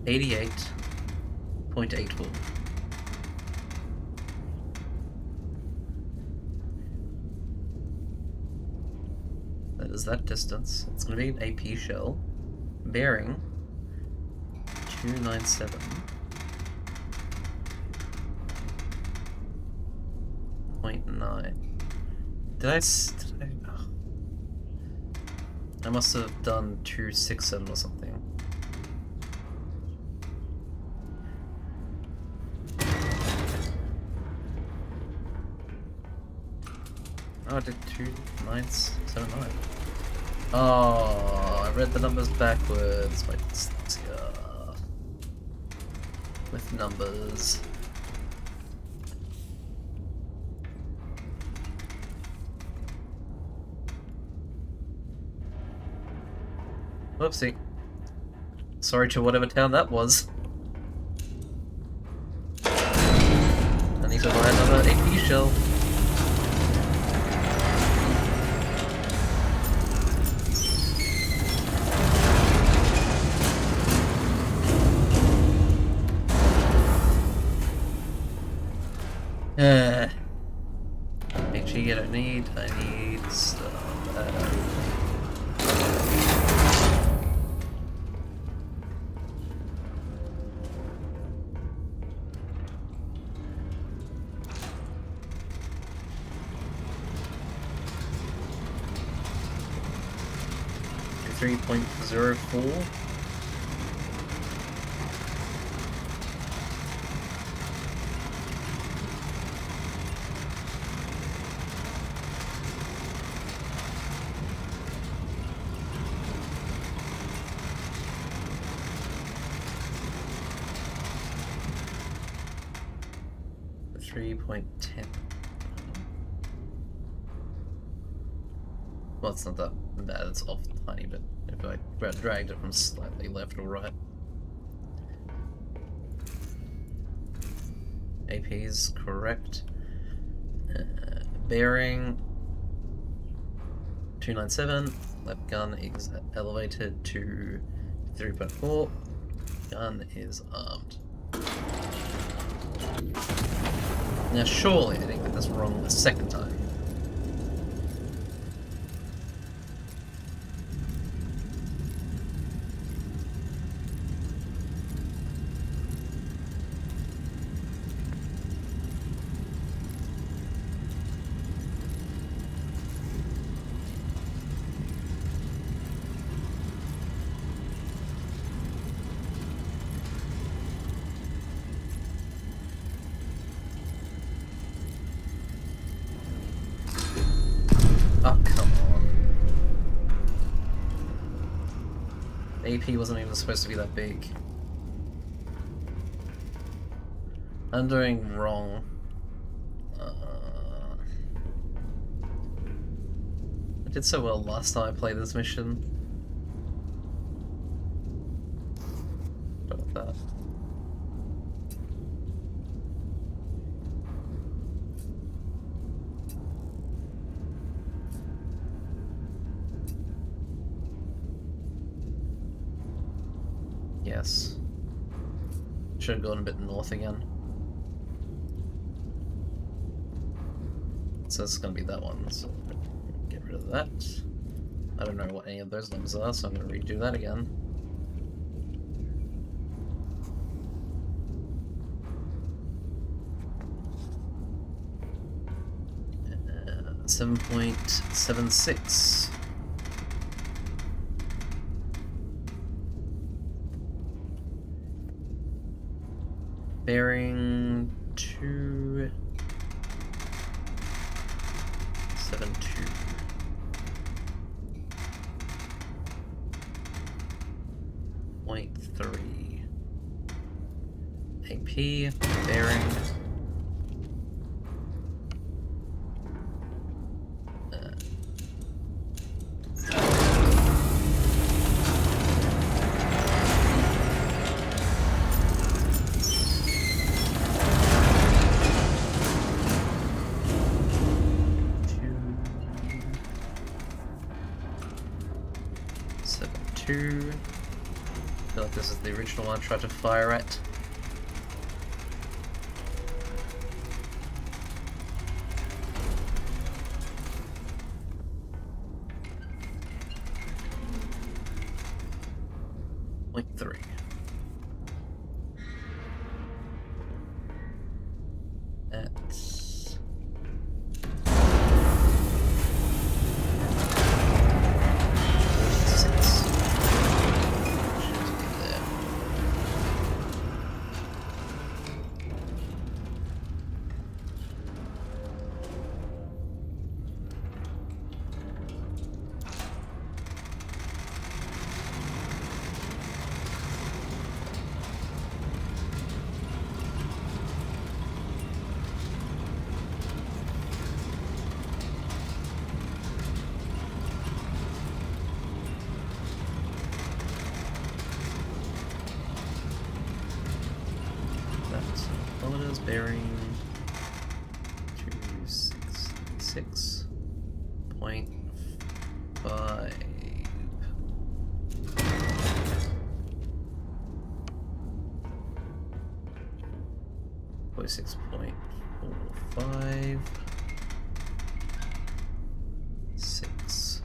88.84. That is that distance. It's going to be an AP shell. Bearing 297.9. Did I oh. I must have done 267 or something. Oh, I did 2.979. Oh, I read the numbers backwards. My dyslexia with numbers. Whoopsie. Sorry to whatever town that was. I need to buy another AP shell. Actually, I don't need. I need stuff. 3.04. .10. Well, it's not that bad, it's off a tiny bit if I dragged it from slightly left or right. AP is correct. Bearing 297. Left gun is elevated to 3.4. Gun is armed. Now surely I didn't get this wrong the second time. Oh, come on. AP wasn't even supposed to be that big. I'm doing wrong. I did so well last time I played this mission. Go with that. Yes. Should have gone a bit north again. So it's going to be that one, so get rid of that. I don't know what any of those numbers are, so I'm going to redo that again. Uh, 7.76. Bearing 272. .3. AP, bearing. I feel like this is the original one I tried to fire at. Point 3. That's... bearing 266.5. 46.45. 6.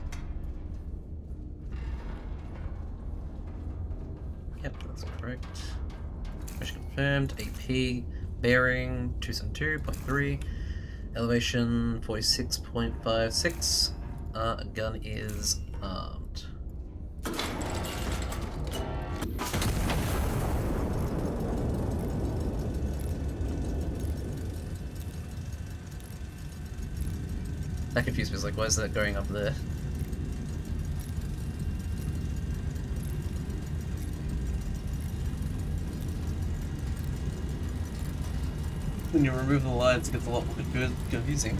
Yep, that's correct. Mission confirmed. AP. Bearing 272.3, elevation 46.56. Gun is armed. That confused me. I was like, why is that going up there? When you remove the lines, it gets a lot more confusing.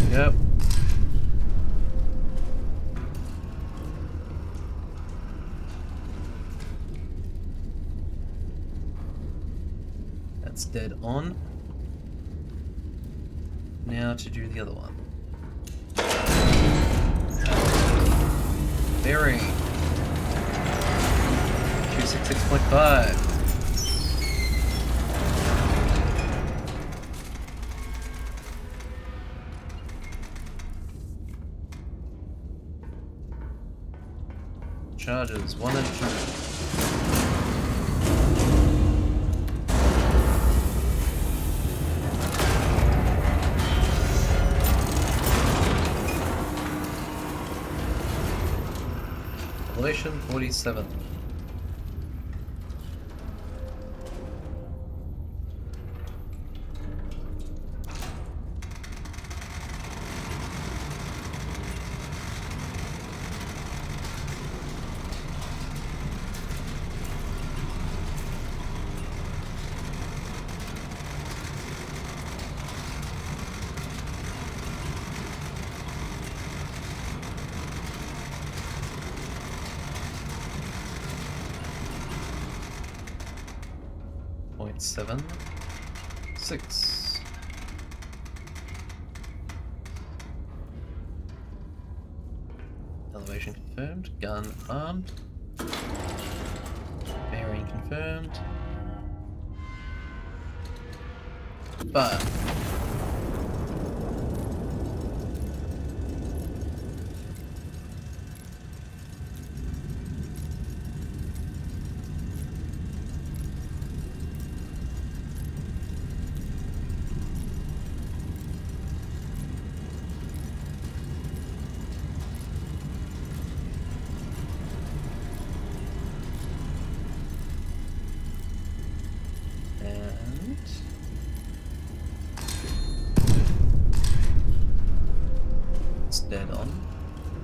Yep. That's dead on. Now to do the other one. Bearing 266.5. Charges 1 and 2. Elevation 47. .7 6. Elevation confirmed. Gun armed. Bearing confirmed. But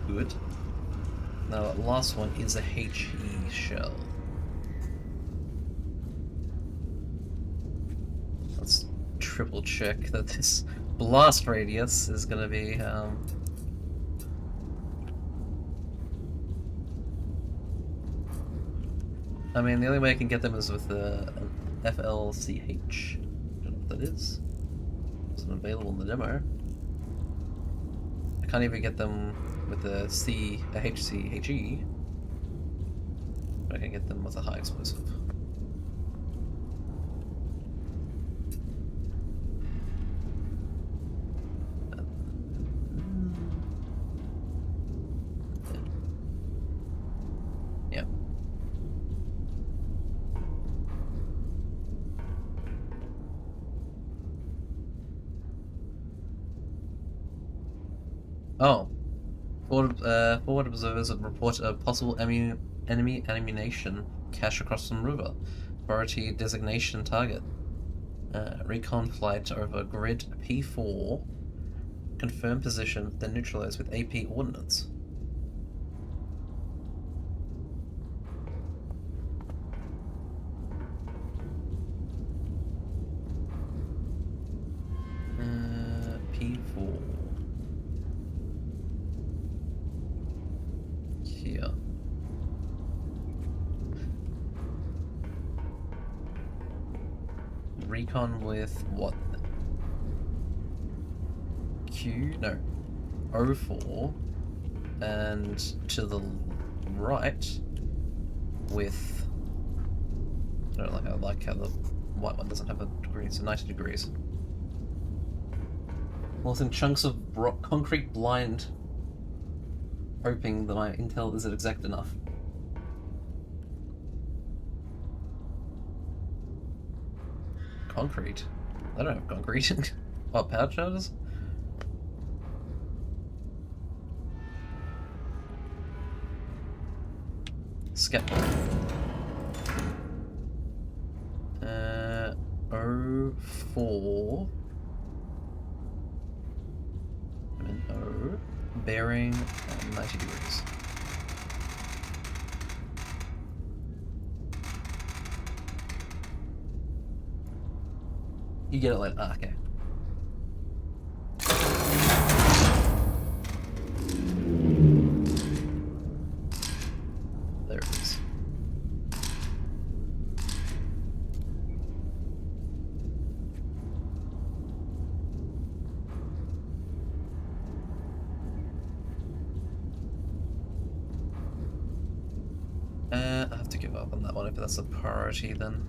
good. Now, the last one is a HE shell. Let's triple check that this blast radius is gonna be, I mean, the only way I can get them is with an FLCH. Don't know what that is. Wasn't available in the demo. I can't even get them with a HCHE. But I can get them with a high explosive. Yeah. Oh. Forward observers have reported a possible enemy ammunition cache across some river. Priority designation target. Recon flight over grid P4. Confirm position, then neutralize with AP ordnance. P4. Here. Recon with what? Q? No. O4. And to the right with... I like how the white one doesn't have a degree, so 90 degrees. Well, chunks of rock, concrete blind, hoping that my intel is exact enough. Concrete? I don't have concrete. Oh, power charges? Skip. O4. And O. Bearing 90 degrees. You get it like, okay. There it is. I have to give up on that one if that's a priority then.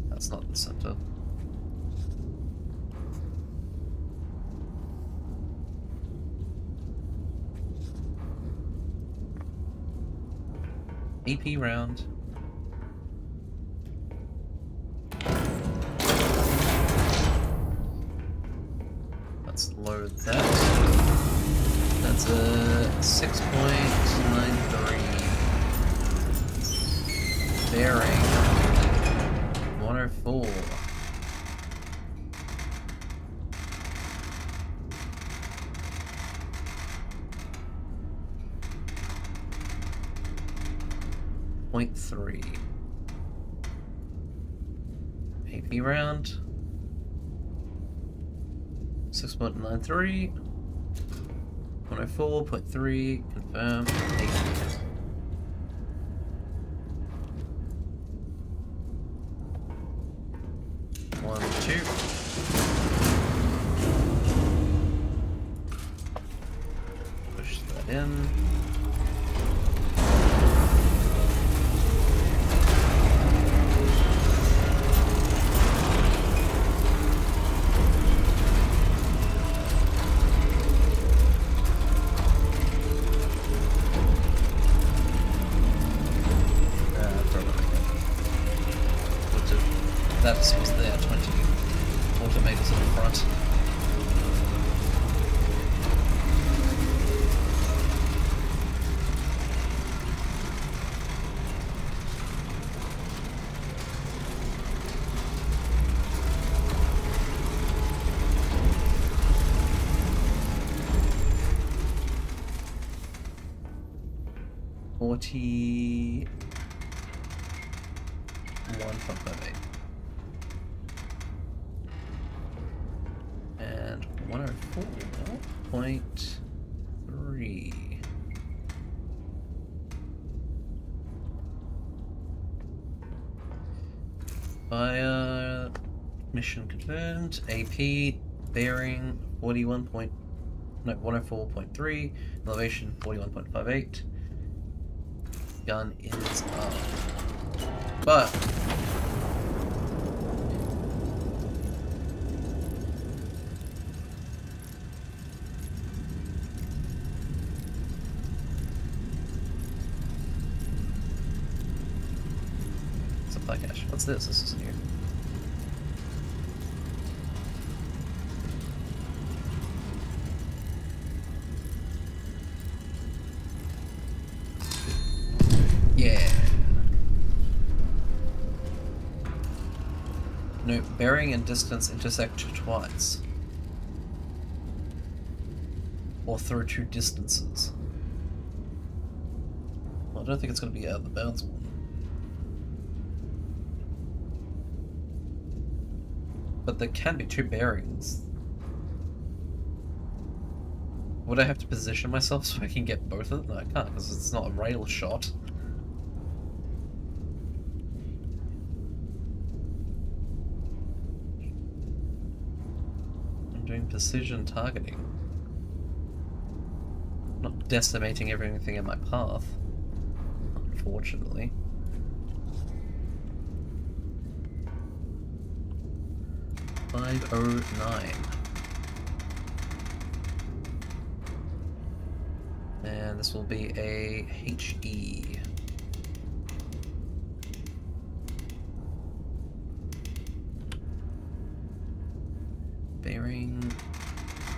That's not the center. EP round. Let's load that. That's a 6.93 bearing 104. .3 AP round 6.93 104.3 confirm AP. One, two. Push that in. That was there, 20 automators in the front. 41.58. And 104.3. Fire mission confirmed. AP bearing 104.3. Elevation 41.58. Gun is up. But supply cache. What's this? This is new. Yeah. No, bearing and distance intersect twice. Or through two distances. Well, I don't think it's going to be out of the bounds one. But there can be two bearings. Would I have to position myself so I can get both of them? No, I can't, because it's not a rail shot. I'm doing precision targeting. Not decimating everything in my path, unfortunately. .509. And this will be a HE. Bearing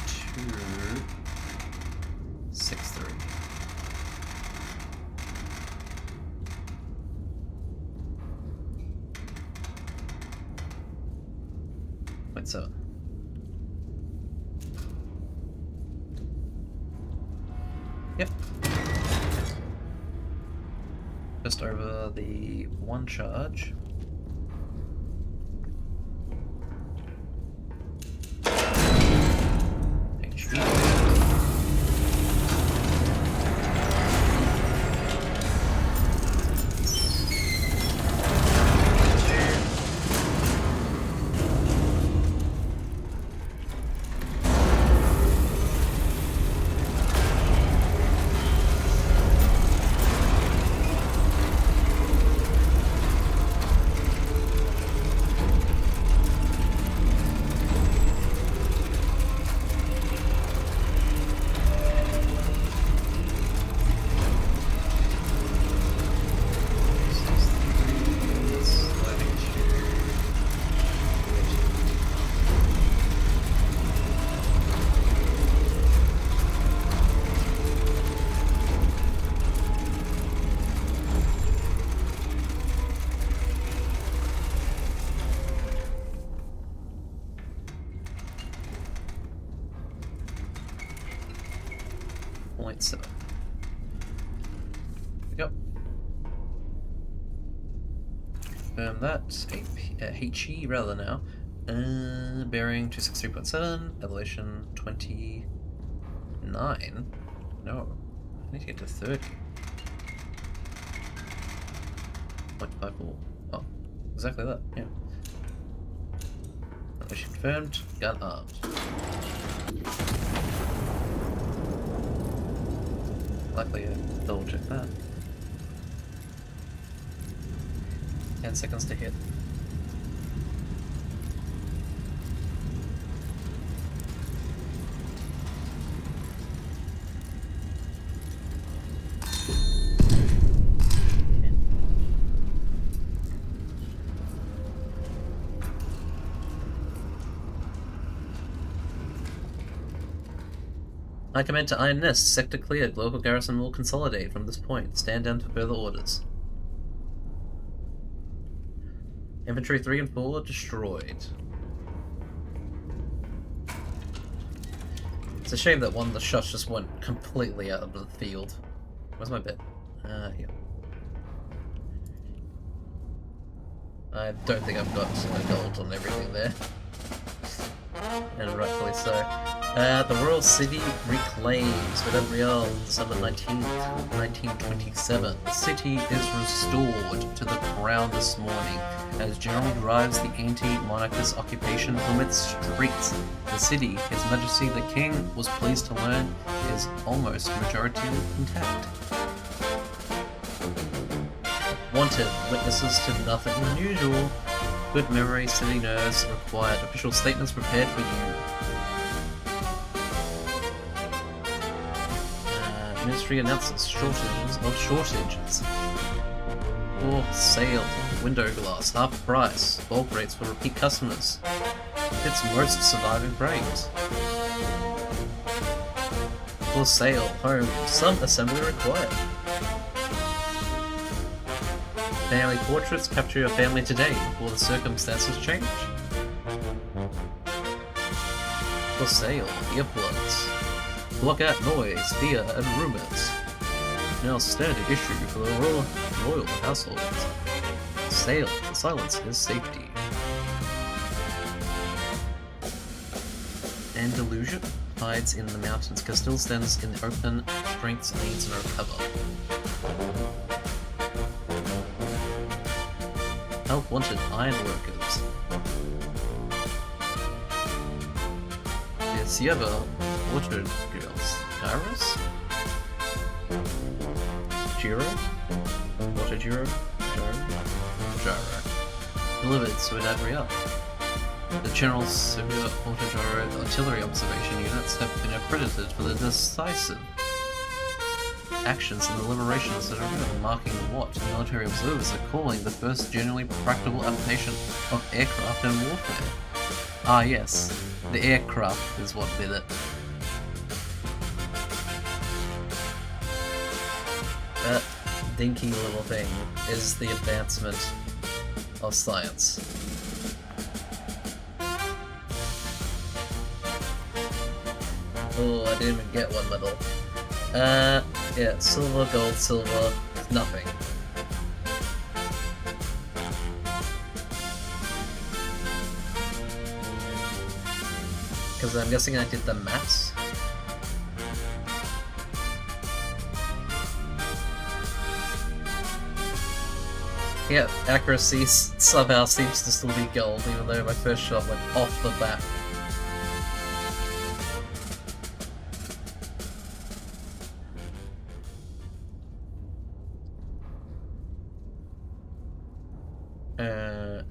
263. Wait, so yep. Just over the one charge. HE. .7. Yep. That's a HE rather now. Bearing 263.7, elevation 29. No, I need to get to 30. 0.54. Oh, exactly that, yeah. Elevation confirmed, gun armed. Likely double check that. 10 seconds to hit. I command to Iron Nest. Sector cleared. Local garrison will consolidate from this point. Stand down for further orders. Infantry 3 and 4 destroyed. It's a shame that one of the shots just went completely out of the field. Where's my bed? Yeah. I don't think I've got gold on everything there. And rightfully so. The royal city reclaims Madame Rial, December 19th, 1927. The city is restored to the crown this morning as General drives the anti-monarchist occupation from its streets. The city, His Majesty the King was pleased to learn, is almost majority intact. Wanted, witnesses to nothing unusual. Good memory, steady nerves required. Official statements prepared for you. Ministry announces shortages. For sale, window glass, half price. Bulk rates for repeat customers. Its most surviving frames. For sale, home, some assembly required. Family portraits, capture your family today before the circumstances change. For sale, earplugs. Block out noise, fear, and rumors. Now standard issue for the royal household. Sale, silence is safety. And delusion hides in the mountains, Castile stands in the open, strength needs no cover. Help wanted, iron workers. The Sierra water girls. Gyros? Giro? Water Giro? Gyro. Delivered to Adriel. The General Severe Water Gyro artillery observation units have been accredited for the decisive actions in the liberations that are marking what military observers are calling the first genuinely practical application of aircraft in warfare. Ah yes, the aircraft is what did it. That dinky little thing is the advancement of science. Oh, I didn't even get one medal. Yeah, silver, gold, silver, nothing. Because I'm guessing I did the maths. Yeah, accuracy somehow seems to still be gold, even though my first shot went off the bat. Uh,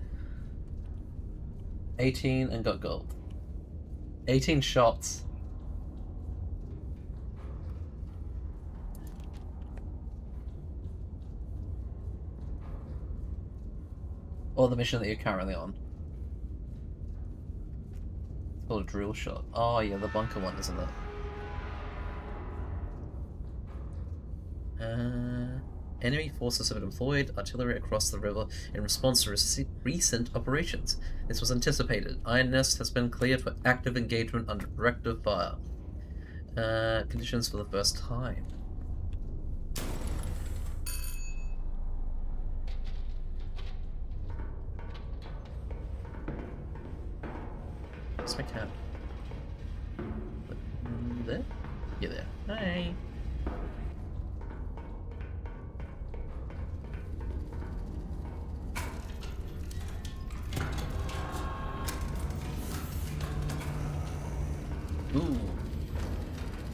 18 and got gold. 18 shots. Or the mission that you're currently on. It's called a drill shot. Oh yeah, the bunker one, isn't it? Enemy forces have employed artillery across the river in response to recent operations. This was anticipated. Iron Nest has been cleared for active engagement under directive fire. Conditions for the first time. Where's my cat? There? Yeah, there. Hi! Ooh.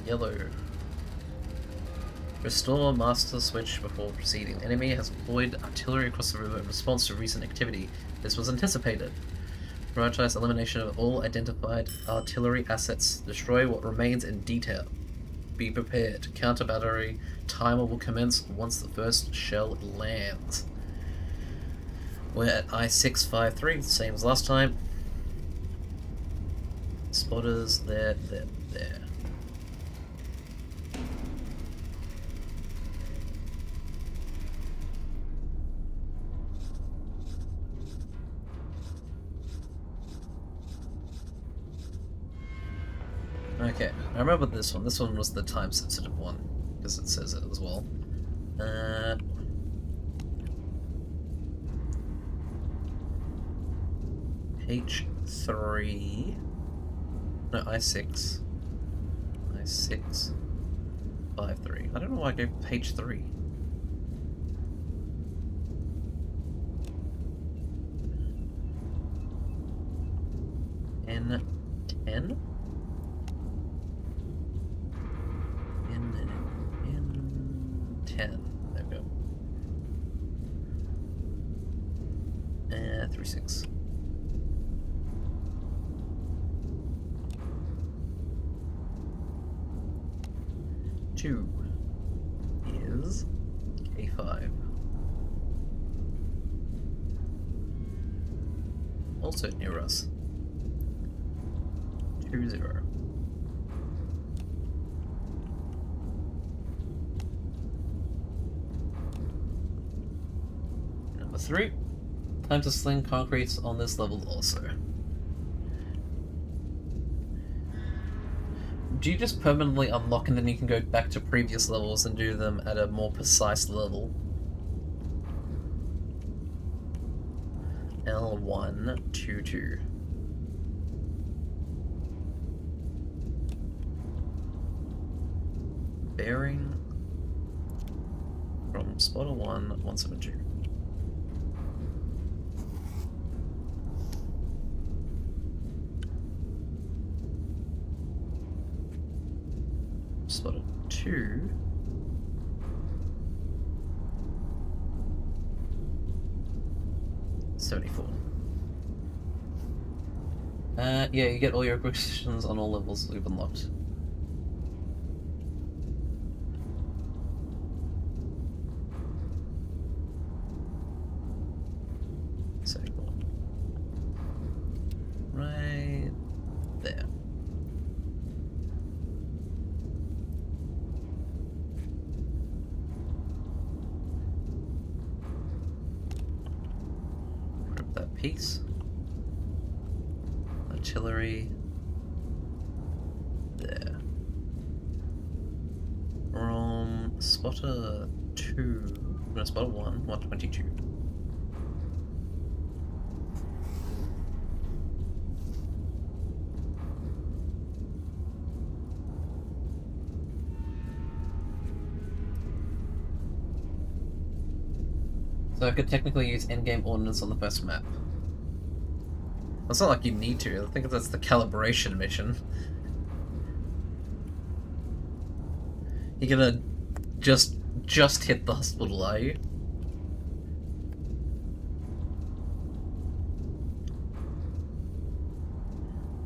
Yellow. Restore master switch before proceeding. Enemy has deployed artillery across the river in response to recent activity. This was anticipated. Prioritize elimination of all identified artillery assets. Destroy what remains in detail. Be prepared. Counter battery timer will commence once the first shell lands. We're at I-653, same as last time. Spotters, there. Okay, I remember this one. This one was the time-sensitive one, because it says it as well. H3. No, I6. I6. 5-3. I don't know why I gave H3. N10? N10. There we go. 3-6. Two is K5. Also near us. 2-0. Number 3. Time to sling concrete on this level also. Do you just permanently unlock and then you can go back to previous levels and do them at a more precise level? L122. Bearing from spotter 172. Spotter 2. Yeah, you get all your acquisitions on all levels we've unlocked. Right there. Grab that piece. Artillery. There. From spotter 2. No, spotter 1, 122. So I could technically use endgame ordnance on the first map. It's not like you need to. I think that's the calibration mission. You're gonna just hit the hospital, are you?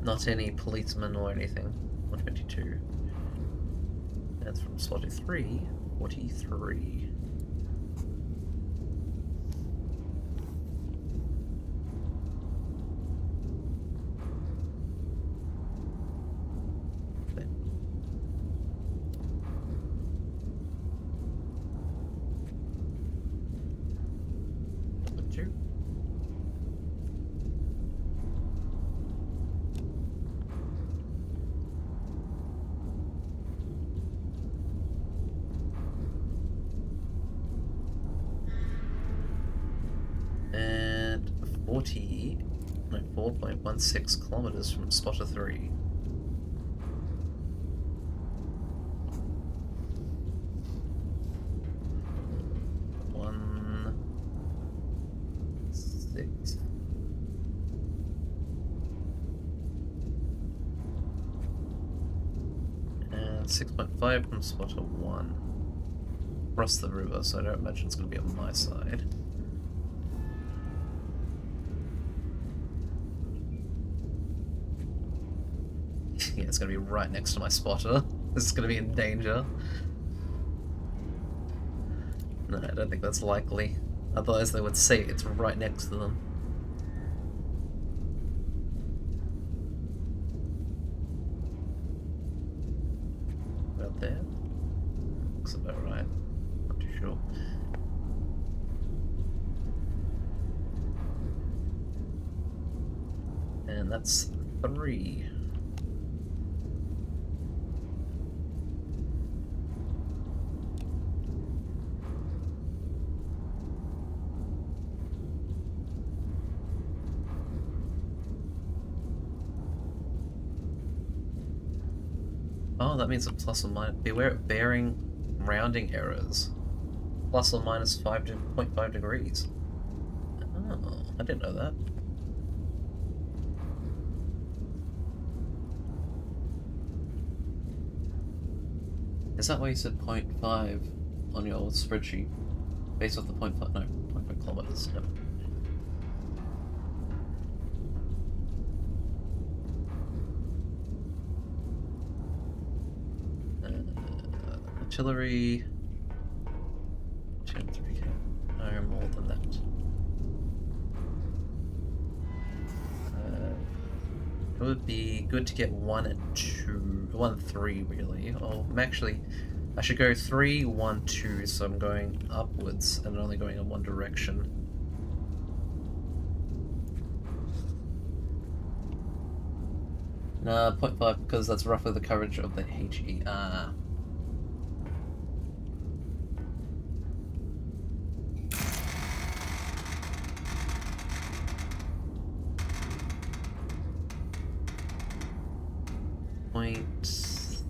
Not any policemen or anything. 122. That's from spotter 3, 43. And 4.16 kilometers from spotter 3. And 6.5 from spotter 1. Across the river, so I don't imagine it's going to be on my side. Yeah, it's going to be right next to my spotter. This is going to be in danger. No, I don't think that's likely. Otherwise they would see it's right next to them. About there? Looks about right. Not too sure. And that's 3. Oh, that means a plus or minus. Beware of bearing rounding errors. Plus or minus 5.5 degrees. Oh, I didn't know that. Is that why you said 0.5 on your spreadsheet? Based off the 0.5, no, 0.5 kilometers. Yep. Artillery. 203k. No more than that. It would be good to get 1 and 2. 1, 3 really. Oh, actually, I should go 3, 1, 2, so I'm going upwards and only going in one direction. Nah, 0.5 because that's roughly the coverage of the HE.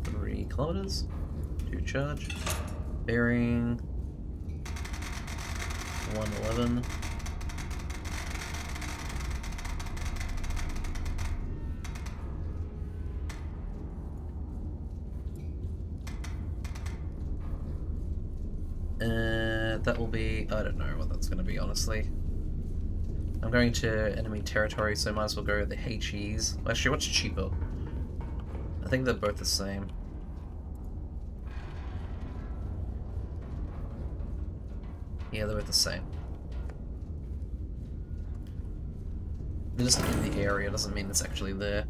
.3 kilometers to charge. Bearing 111. That will be, I don't know what that's going to be, honestly. I'm going to enemy territory, so might as well go with the HEs. Actually, what's cheaper? I think they're both the same. Yeah, they're both the same. They're just in the area, doesn't mean it's actually there.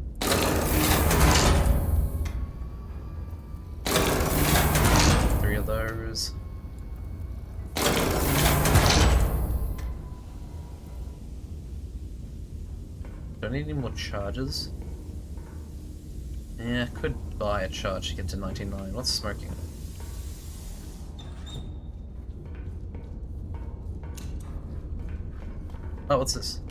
Three of those. Do I need any more charges? Yeah, I could buy a charge to get to 99. What's smoking? Oh, what's this?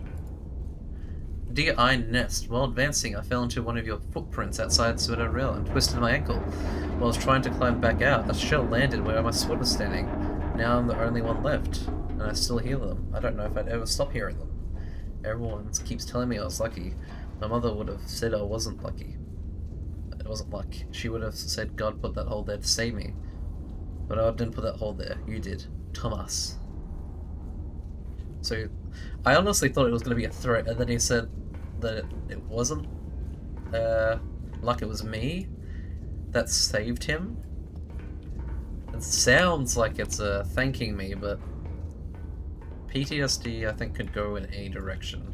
Dear Iron Nest, while advancing, I fell into one of your footprints outside Sweater Rail and twisted my ankle. While I was trying to climb back out, a shell landed where my sword was standing. Now I'm the only one left, and I still hear them. I don't know if I'd ever stop hearing them. Everyone keeps telling me I was lucky. My mother would have said I wasn't lucky. It wasn't luck. She would have said God put that hole there to save me. But I didn't put that hole there. You did. Thomas. So, I honestly thought it was going to be a threat, and then he said that it wasn't. Like it was me that saved him. It sounds like it's thanking me, but PTSD I think could go in any direction.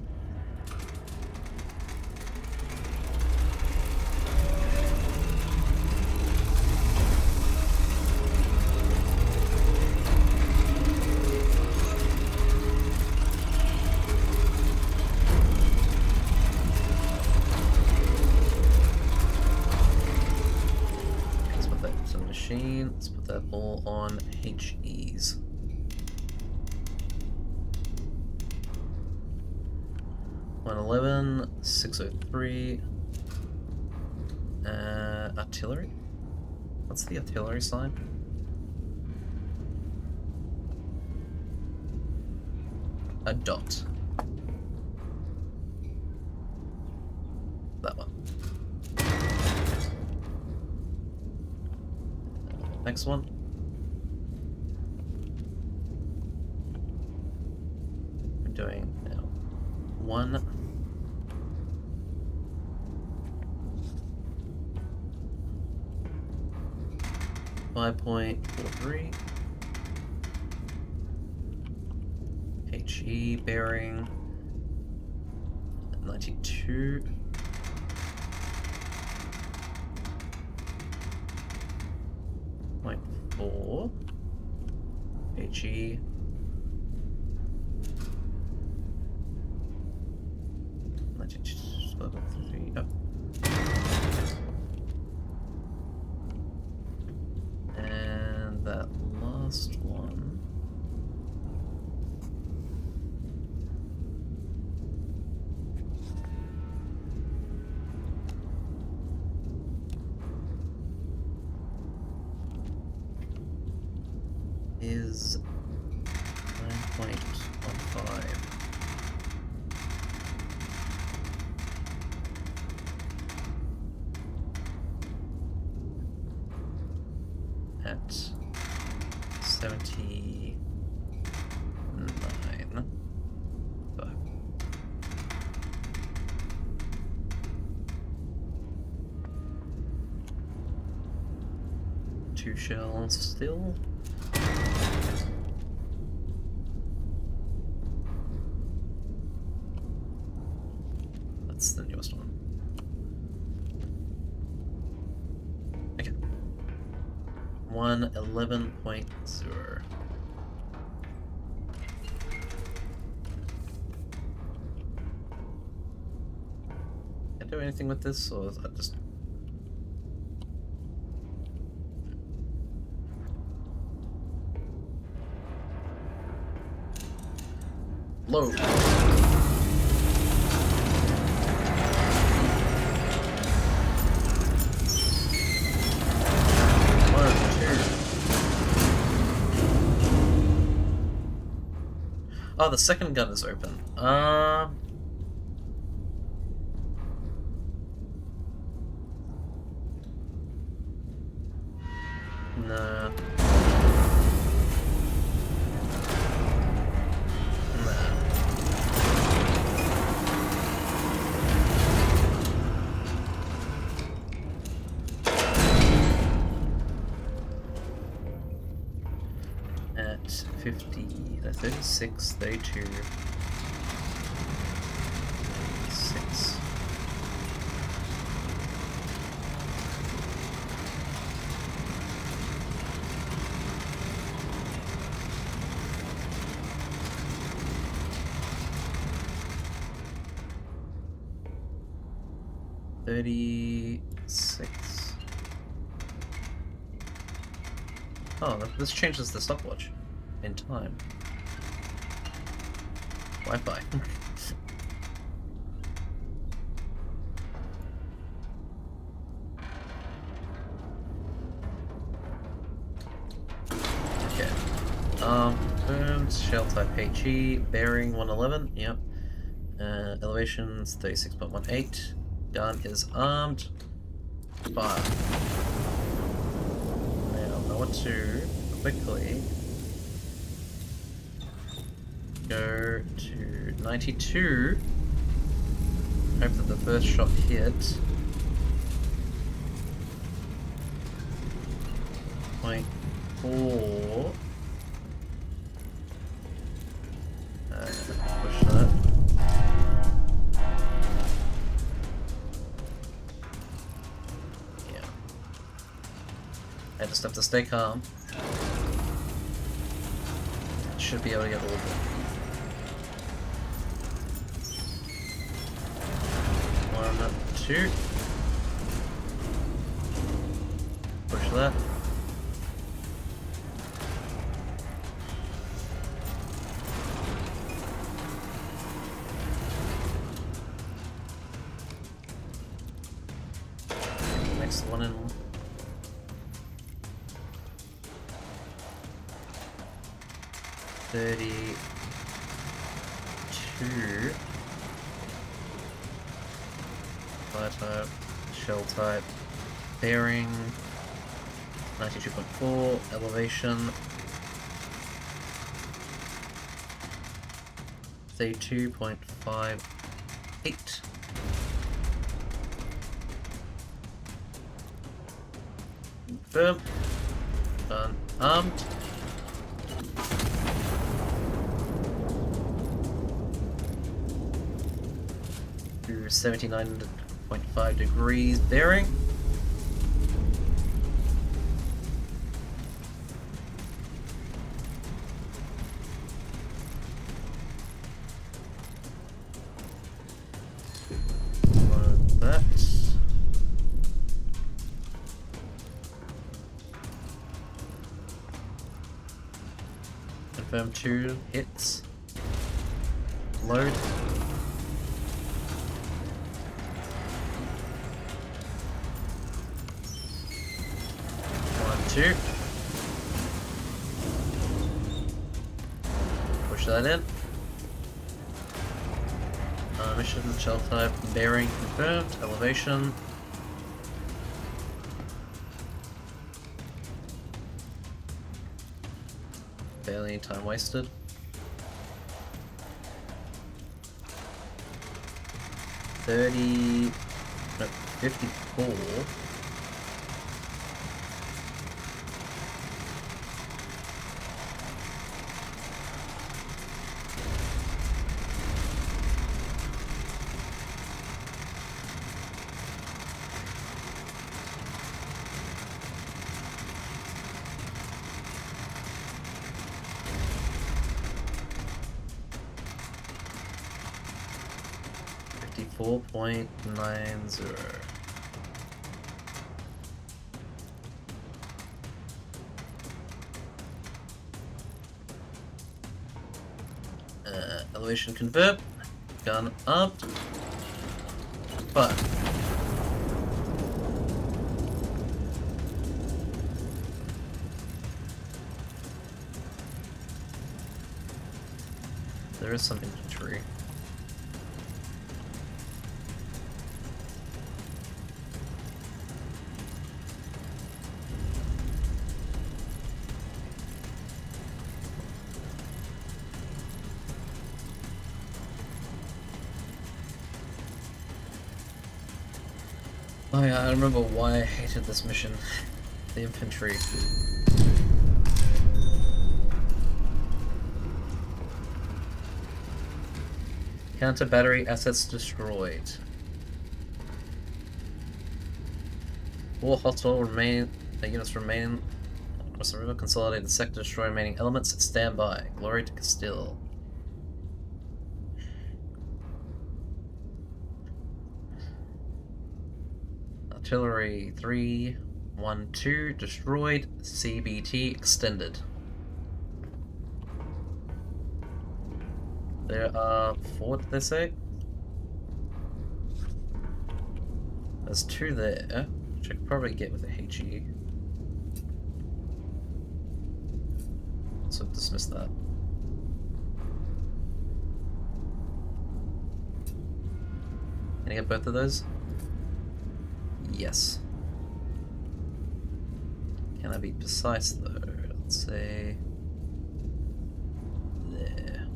Let's put that all on HEs. .111, 603. Artillery? What's the artillery sign? A dot. That one. Next one. We're doing now 1. .43. HE bearing 92. .4 HE 92. Oh. And that last one. is 9.15. At 79. Fuck. Two shells still. That's the newest one. Okay. 111.0. Can I do anything with this, or is that just... Low. Oh, the second gun is open. No. No. At 50, 36, 32, 6. $36. Oh, this changes the stopwatch in time. Wi-Fi. Okay. Confirmed. Shell type HE. Bearing 111. Yep. Elevations 36.18. Gun is armed. Fire. Now I want to quickly go to 92. Hope that the first shot hit. 0.4. Push that. Yeah. I just have to stay calm. Should be able to get a little bit. 1, 2. Push that. Next one in. $32. Fire type, shell type, bearing 92.4, elevation 32.58. Confirm. Done. Armed. To 79.5 degrees bearing. Like that. Confirm 2 hits. Load. 1, 2. that in. Mission, shell type, bearing confirmed, elevation. Barely any time wasted. No, 54. .90. Elevation confirmed. Gun up. Fire. There is some infantry. Oh yeah, I remember why I hated this mission. The infantry. Counter battery assets destroyed. All hostile units remain across the river. Consolidated sector. Destroy remaining elements. Stand by. Glory to Castile. Artillery 3-1-2 destroyed. CBT extended. There are 4, did they say? There's 2 there, which I could probably get with a HE. So dismiss that. Can I get both of those? Yes. Can I be precise though? Let's say there.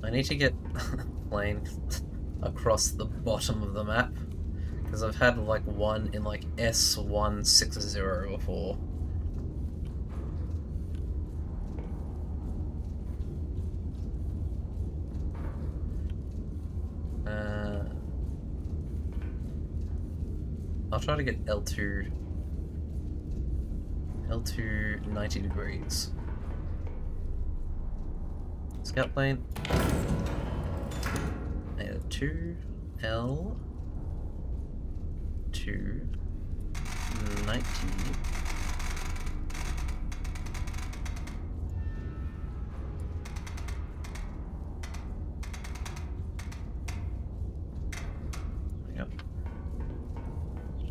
I need to get plane across the bottom of the map because I've had like one in like S160 before. I'll try to get L2 90 degrees. Scout plane. And 2 L 2 90.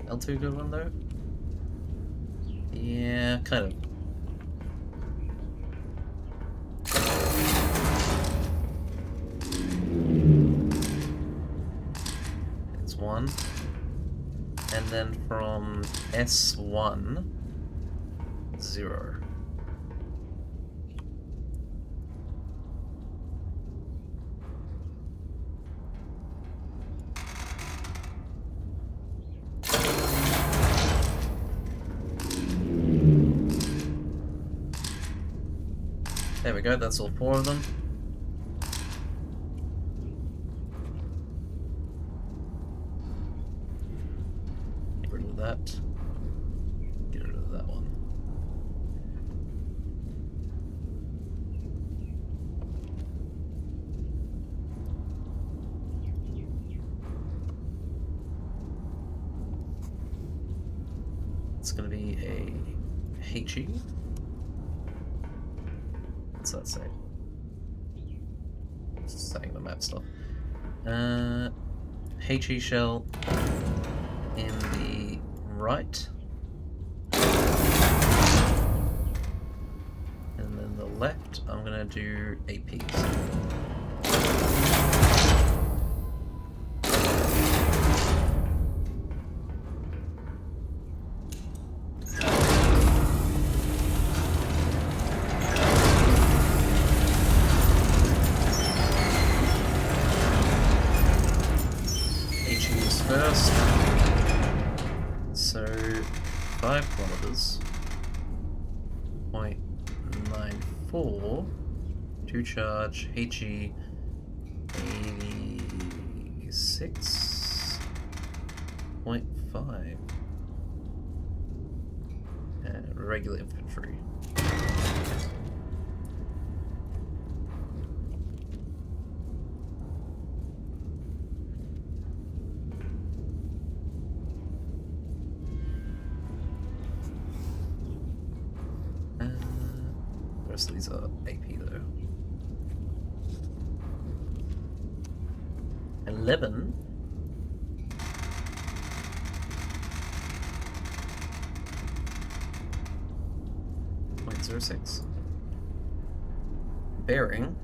L2 a good one though? Yeah, kind of. It's 1. And then from S1, 0. There we go, that's all 4 of them. Get rid of that. Get rid of that one. It's gonna be a HE. What's that say? It's saying the map stuff. HE shell in the right. left, I'm gonna do APs. HEs first. So 5 kilometers. 0.94 to charge HE 86.5 and regular infantry. The rest of these are AP though. 11. .06. Bearing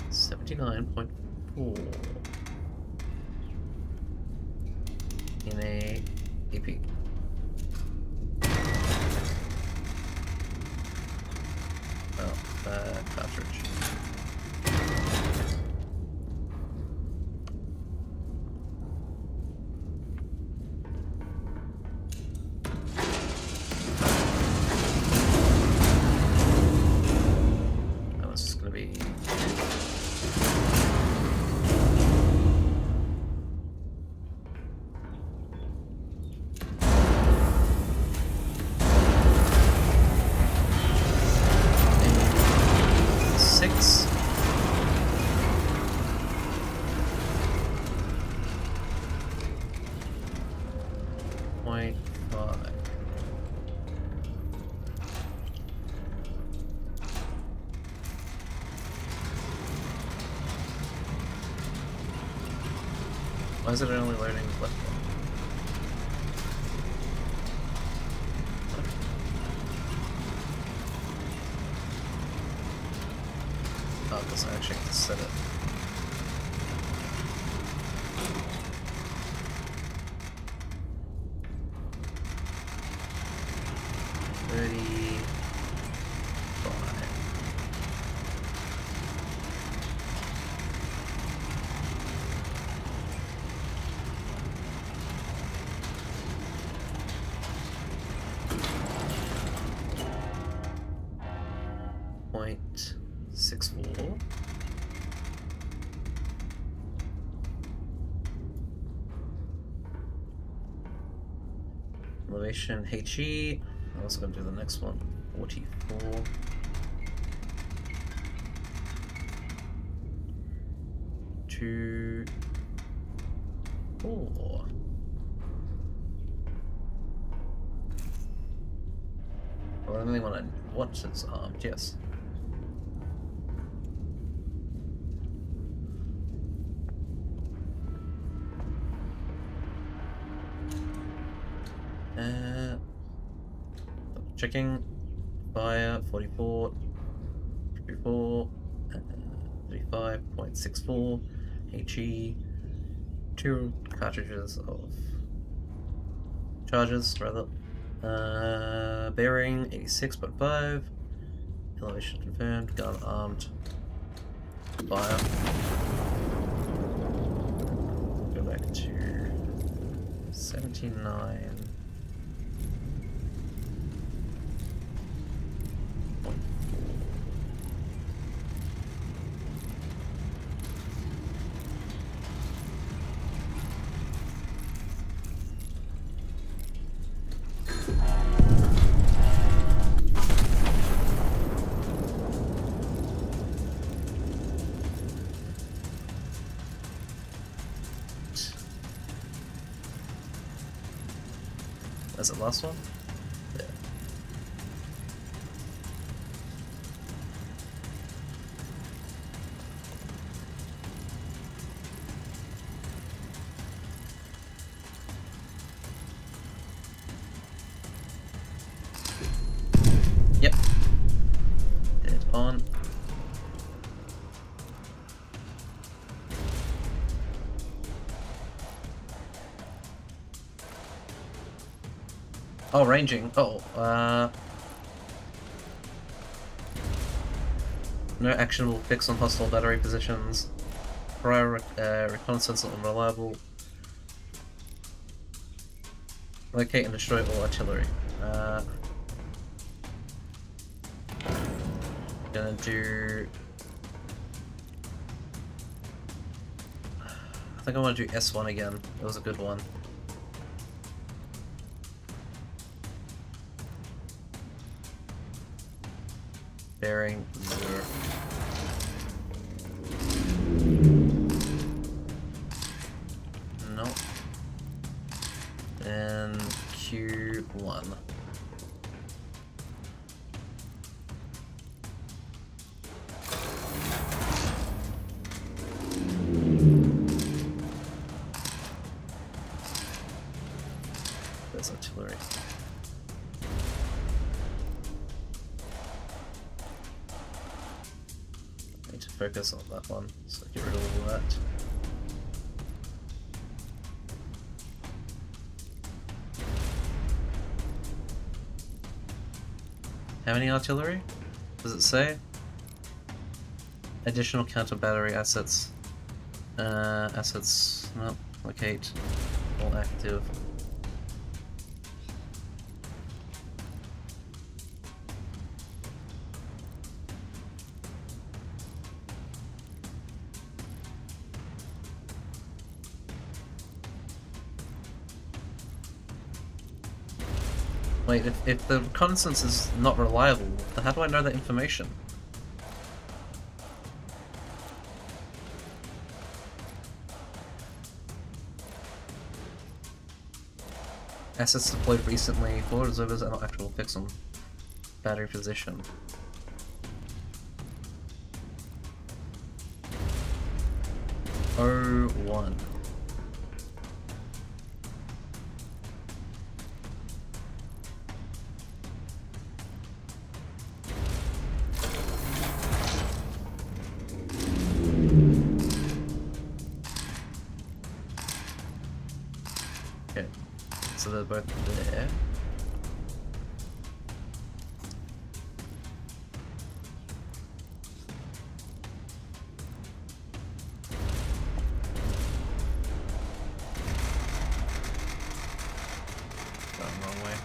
79.4 in a AP. Cartridge. That was just gonna be why is it only loading the left one? Oh, because I actually have to set it. .64. Elevation HE. I'm also going to do the next one. 44. Two. 4. Well, the only one I want is armed, yes. Checking. Fire 44, 54, 35.64, HE, 2 cartridges of charges, rather. Bearing 86.5, elevation confirmed, gun armed, fire. Go back to 79. That's the last one? Yeah. Yep. Oh, ranging. Oh, no actionable fix on hostile battery positions. Prior reconnaissance unreliable. Locate and destroy all artillery. Gonna do... I think I want to do S1 again. It was a good one. Bearing 0. Nope. And Q1. There's artillery. I need to focus on that one, so get rid of all that. How many artillery? Does it say? Additional counter battery assets. Assets. No, locate. All active. Wait, if the reconnaissance is not reliable, then how do I know that information? Assets deployed recently. Forward observers are not actual fix on battery position. O1. Okay, so they're both there. Going wrong way.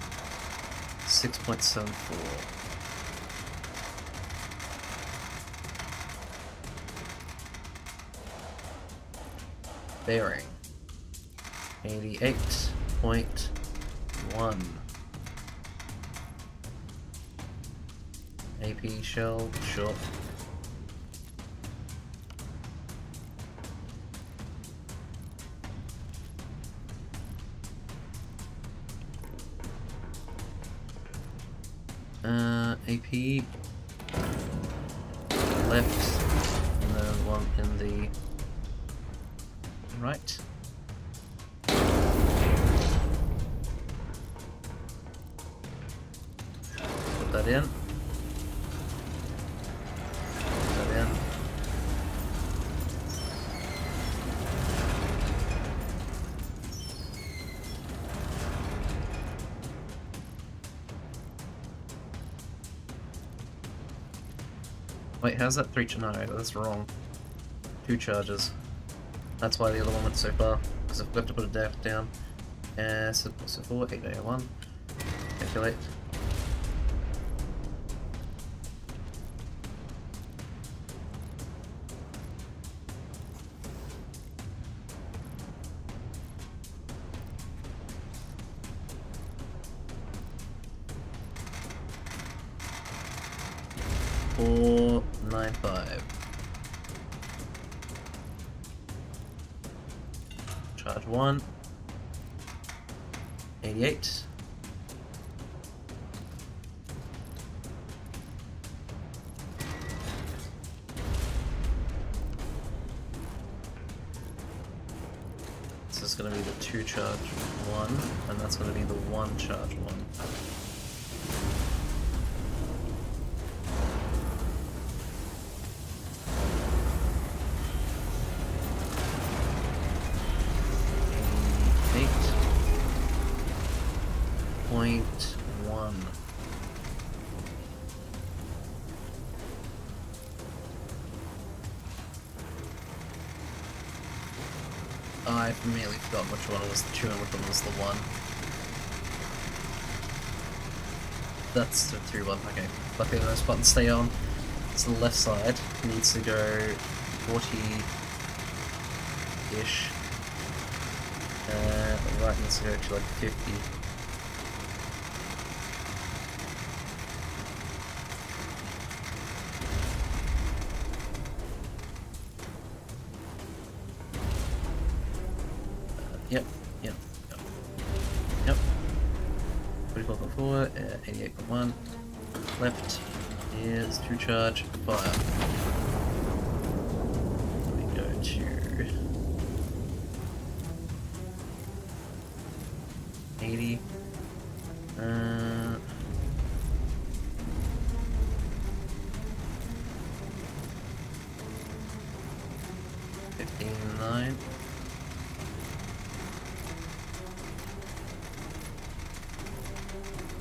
6.74. Bearing 88.1. AP shell, sure. AP left, and then one in the right. Put that in. Put that in. Wait, how's that 3 no, that's wrong. 2 charges. That's why the other one went so far, because I forgot to put a def down. So 4, 801. Calculate. Four, 9.5. Charge 1. 88. This is going to be the 2 charge 1, and that's going to be the 1 charge 1. 0.1. I immediately forgot which one was the 2 and which one was the 1. That's the 3-1, okay. Luckily those buttons stay on. So the left side needs to go 40-ish. The right needs to go to like 50. Yep. 44.4, 88.1. Left is to charge fire. We go to 80. 15.9.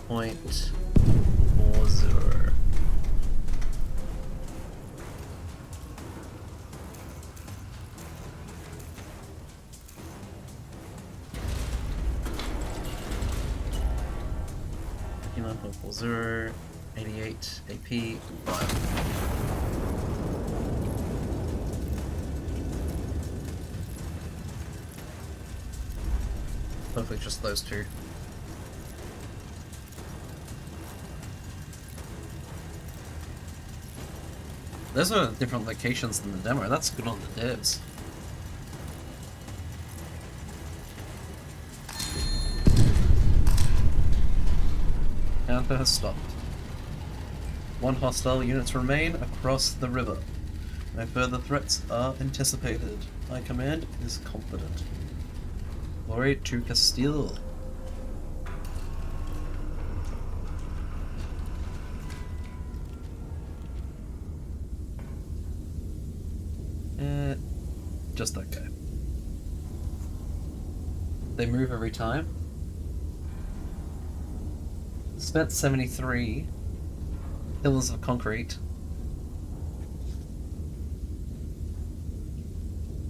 .40. .40, 88 AP, 5. Hopefully just those two. Those are different locations than the demo. That's good on the devs. Counter has stopped. 1 hostile units remain across the river. No further threats are anticipated. My command is confident. Glory to Castile. Just that guy. They move every time. Spent 73 pillars of concrete.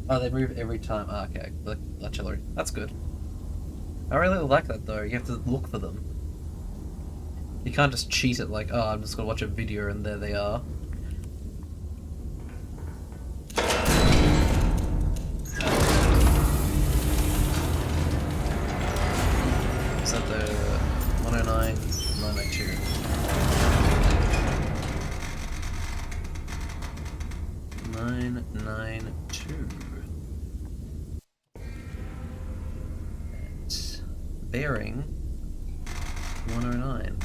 Oh, they move every time. Ah, okay, the artillery. That's good. I really like that though. You have to look for them. You can't just cheat it like, oh, I'm just gonna watch a video and there they are. Is that the 109, 992? 992. And bearing 109.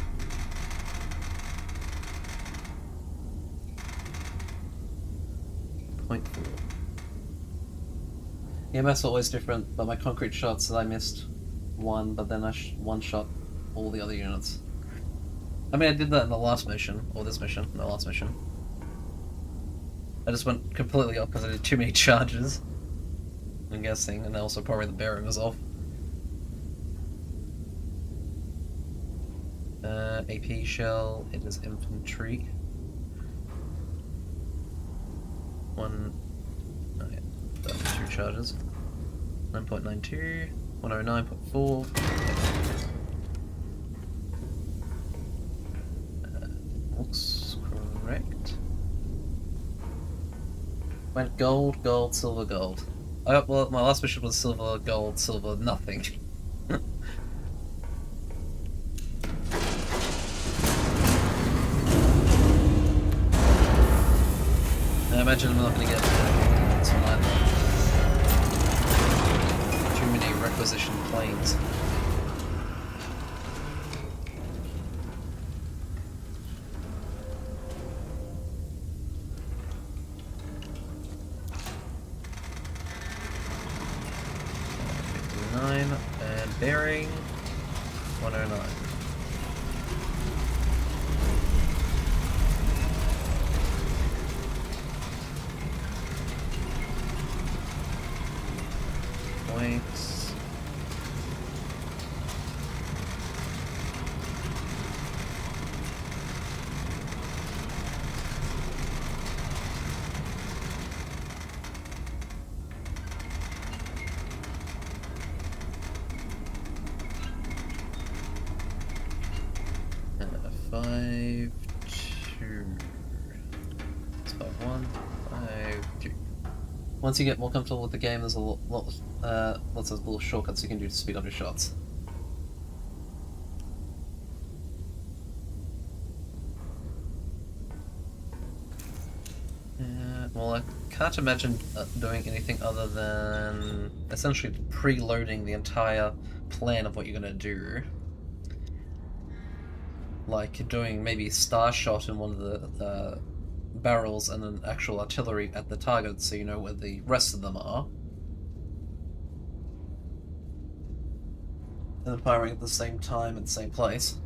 .4. EMS always different, but my concrete shots I missed one, but then I one-shot all the other units. I mean, I did that in the last mission, or this mission, the last mission. I just went completely off because I did too many charges, I'm guessing, and also probably the bearing was off. AP shell, it is infantry. Oh yeah, 2 charges. 9.92, 109.4. Looks correct. Went gold, gold, silver, gold. Well, my last mission was silver, gold, silver, nothing. I imagine I'm not going to get this one either. Too many requisition planes. And bearing 109. Points. Once you get more comfortable with the game, there's lots of little shortcuts you can do to speed up your shots. Well, I can't imagine doing anything other than essentially preloading the entire plan of what you're going to do. Like doing maybe star shot in one of the barrels and then actual artillery at the target so you know where the rest of them are. And then firing at the same time in the same place.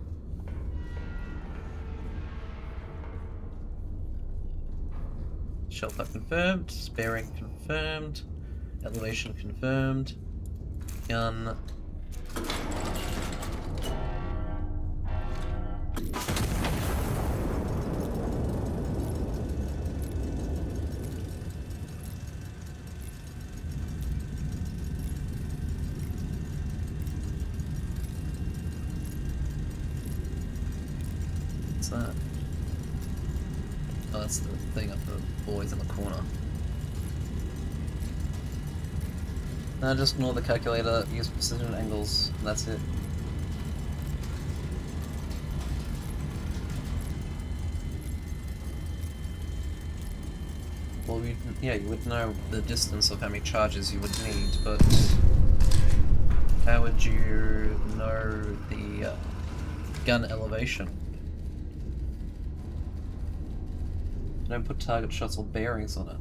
Shell type confirmed, bearing confirmed, elevation confirmed, gun. What's that? Oh, that's the thing up the boys in the corner. Now just ignore the calculator, use precision angles, and that's it. Well, yeah, you would know the distance of how many charges you would need, but how would you know the gun elevation? Don't put target shots or bearings on it.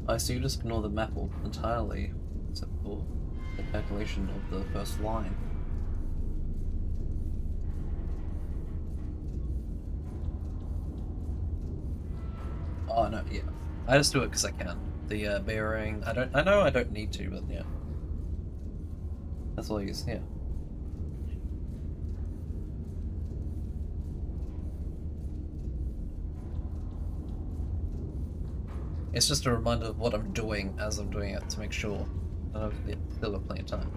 Oh, so you just ignore the map entirely, except for the calculation of the first line. Oh no, yeah. I just do it because I can. The bearing, I know I don't need to, but yeah. That's all I use, yeah. It's just a reminder of what I'm doing as I'm doing it to make sure that I've still got plenty of time.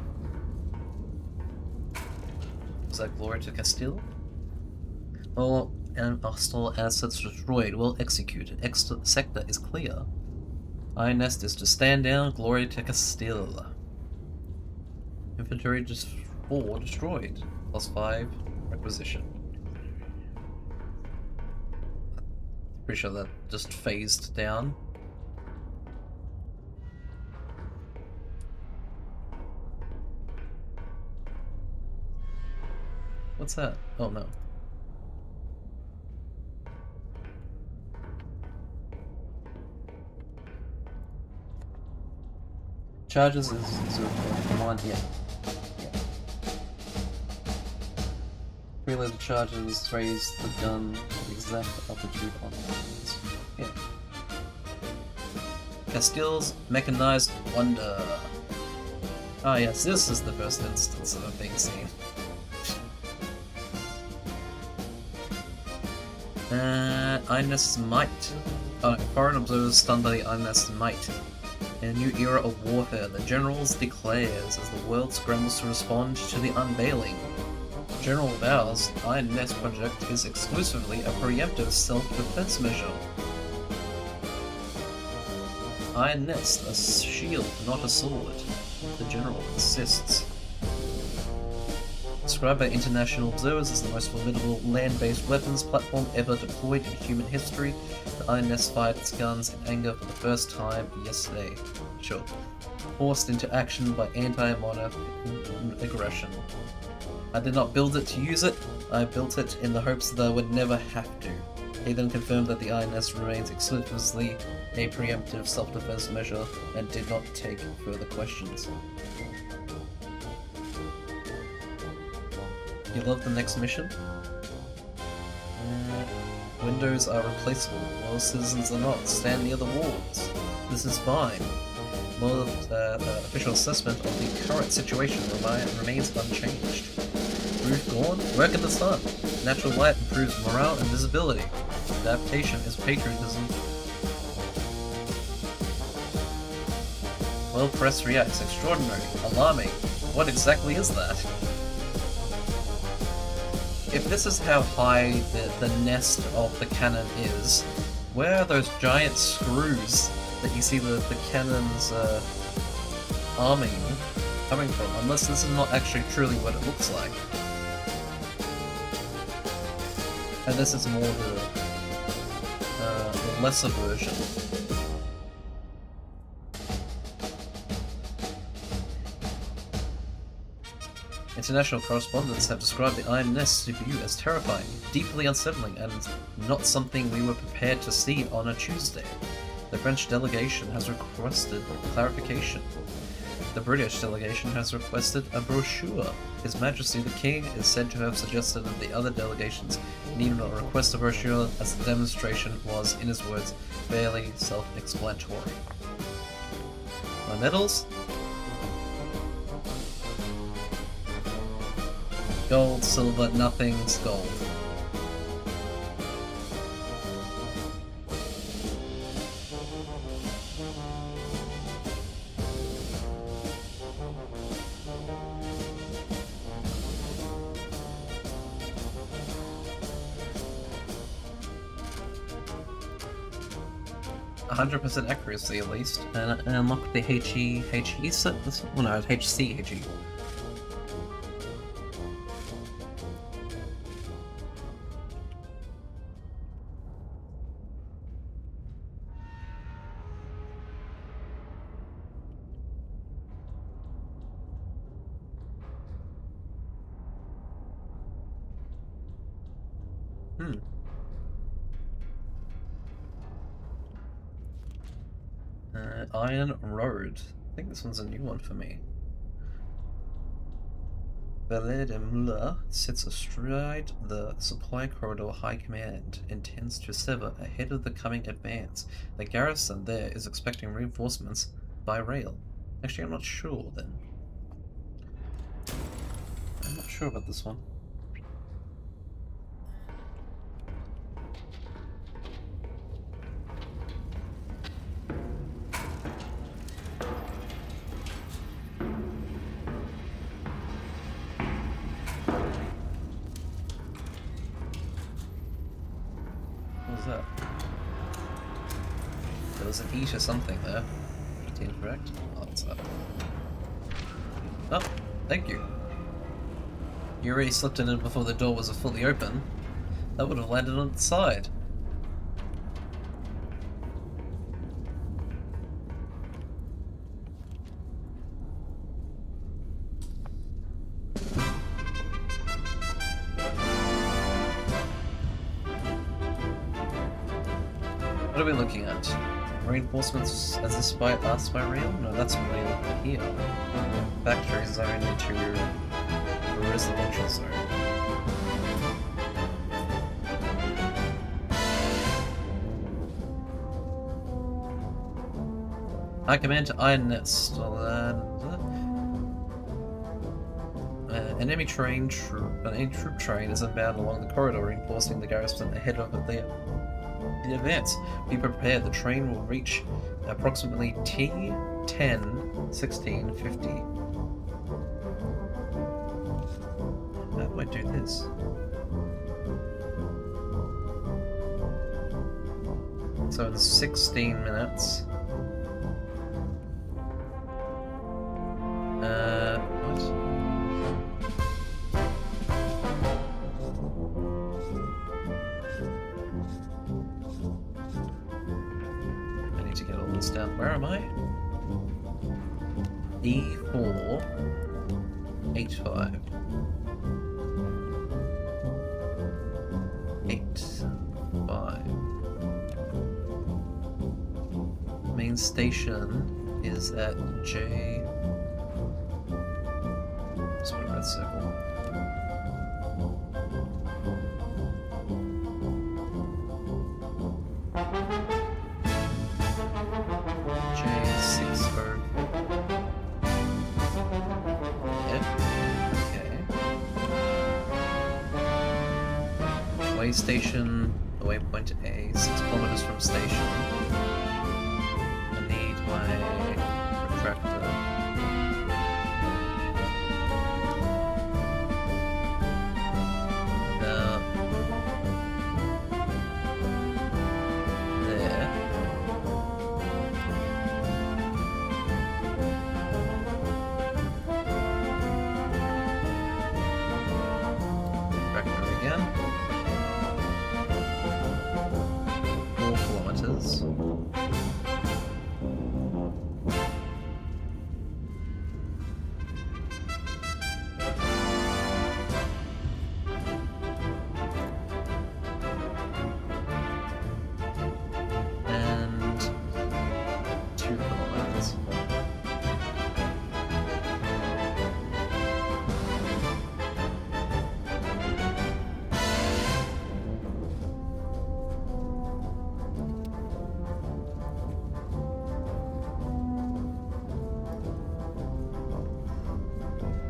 Is that glory to Castile? All hostile assets destroyed, well executed. Sector is clear. Iron Nest is to stand down, glory to Castile. Infantry just 4 destroyed. +5 requisition. Pretty sure that just phased down. What's that? Oh no. Charges is 0.1, yeah. Preloaded charges raise the gun to the exact altitude on lines. Yeah. Castile's mechanized wonder. Ah yes, this is the first instance of it being seen. Iron Nest's might. Foreign observers stunned by the Iron Nest's might. In a new era of warfare, the Generals declares as the world scrambles to respond to the unveiling. General vows Iron Nest project is exclusively a preemptive self-defense measure. Iron Nest, a shield, not a sword. The General insists. Described by international observers as the most formidable land-based weapons platform ever deployed in human history, the Iron Nest fired its guns in anger for the first time yesterday. Sure. Forced into action by anti-monarch aggression. I did not build it to use it, I built it in the hopes that I would never have to. He then confirmed that the Iron Nest remains exclusively a preemptive self-defense measure and did not take further questions. You love the next mission? Windows are replaceable, while citizens are not. Stand near the walls. This is fine. More official assessment of the current situation remains unchanged. Roof gone? Work in the sun. Natural light improves morale and visibility. Adaptation is patriotism. Well, press reacts. Extraordinary. Alarming. What exactly is that? If this is how high the nest of the cannon is, Where are those giant screws that you see the cannons arming coming from? Unless this is not actually truly what it looks like. And this is more the lesser version. International correspondents have described the Iron Nest to view as terrifying, deeply unsettling, and not something we were prepared to see on a Tuesday. The French delegation has requested clarification. The British delegation has requested a brochure. His Majesty the King is said to have suggested that the other delegations need not request a brochure, as the demonstration was, in his words, fairly self-explanatory. My medals? Gold, silver, nothing's gold. %100% accuracy at least, and unlock the HE set. Well, no, HC. Iron Road. I think this one's a new one for me. Valet de Muller sits astride the supply corridor High Command intends to sever ahead of the coming advance. The garrison there is expecting reinforcements by rail. Actually, I'm not sure then. I'm not sure about this one. There was an E to something there. Is that incorrect? Oh, what's that? Oh, thank you. You already slipped it in before the door was fully open. That would have landed on its side. What are we looking at? Reinforcements as this by rail? No, that's rail here. Factory zone into a residential zone. High Command to Iron Nest. An enemy troop train is inbound along the corridor, reinforcing the garrison ahead of the advance. Be prepared, the train will reach approximately T10 1650. How do I do this? So in 16 minutes. What? Down. Where am I? E4 85 85. Main station is at J. Just put a red circle. Station, the waypoint A, 6 kilometers from station. I need my retractor.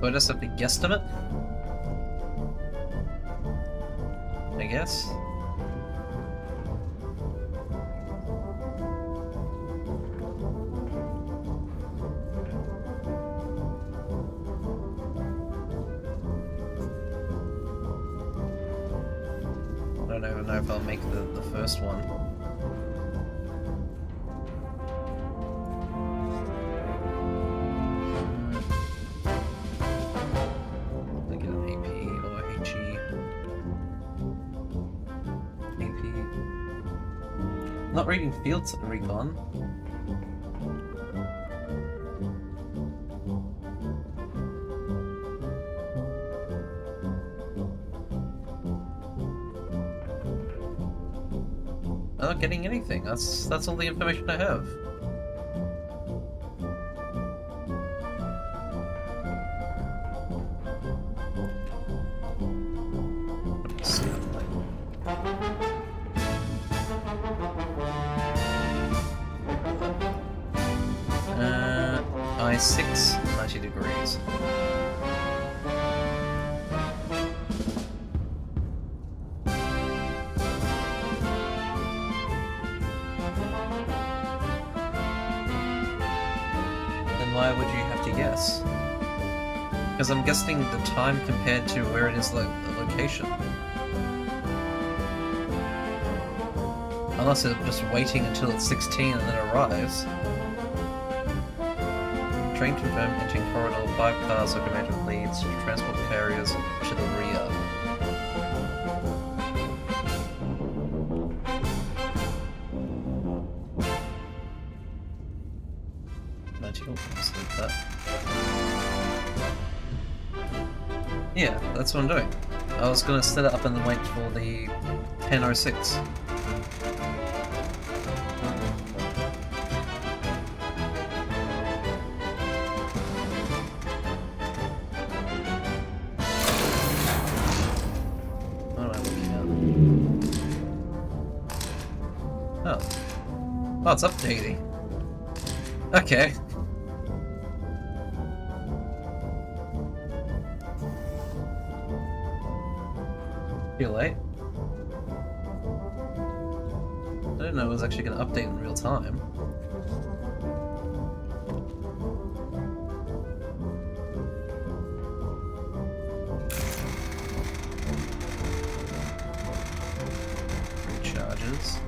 Do I just have to guesstimate? I guess. I don't even know if I'll make the first one. I get an AP or HE. AP. Not reading fields recon. I'm not getting anything. That's all the information I have. I6, 90 degrees. Why would you have to guess? Because I'm guessing the time compared to where it is, like, the location. Unless I'm just waiting until it's 16 and then it arrives. Train confirmed, entering corridor, 5 cars locomotive leads, transport carriers to the rear. That. Yeah, that's what I'm doing. I was gonna set it up and then wait for the 10:06. What am I looking at? Oh. Oh, it's updating. Okay. Too late. I didn't know it was actually going to update in real time. Recharges.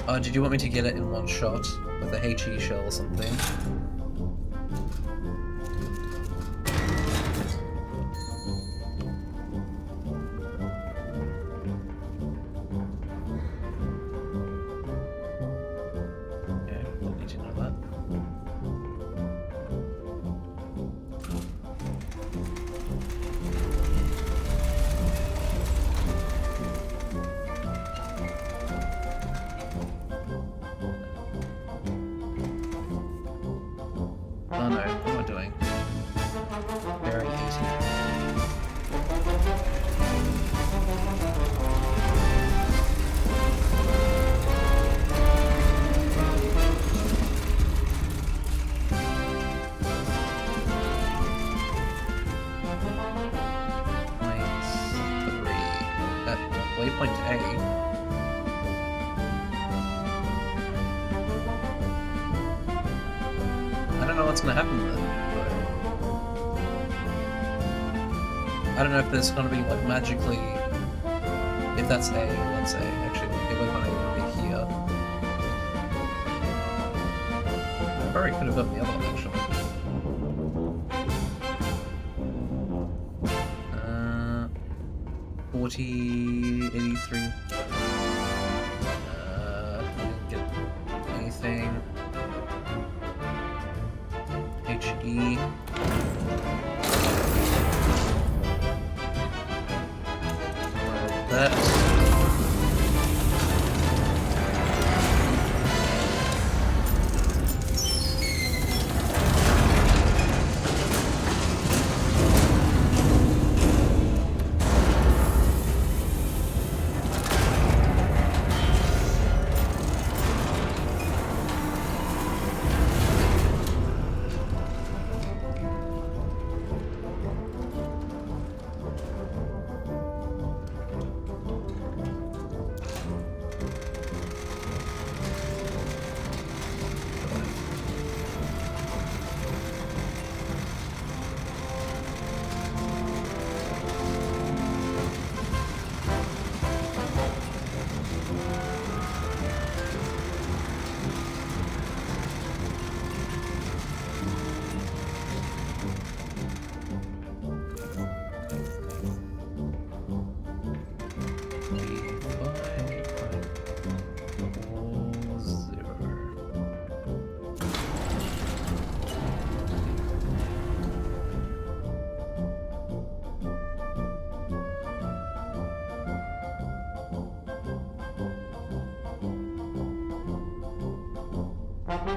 Oh, did you want me to get it in one shot with a HE shell or something? Oh no, what am I doing? Very easy. -3 at waypoint A. I don't know what's gonna happen then. I don't know if there's gonna be like magically, if that's A, let's say, actually, if we're gonna be here. I probably could have done the other one actually. 40, 83. Didn't get anything. HE. That. Oh,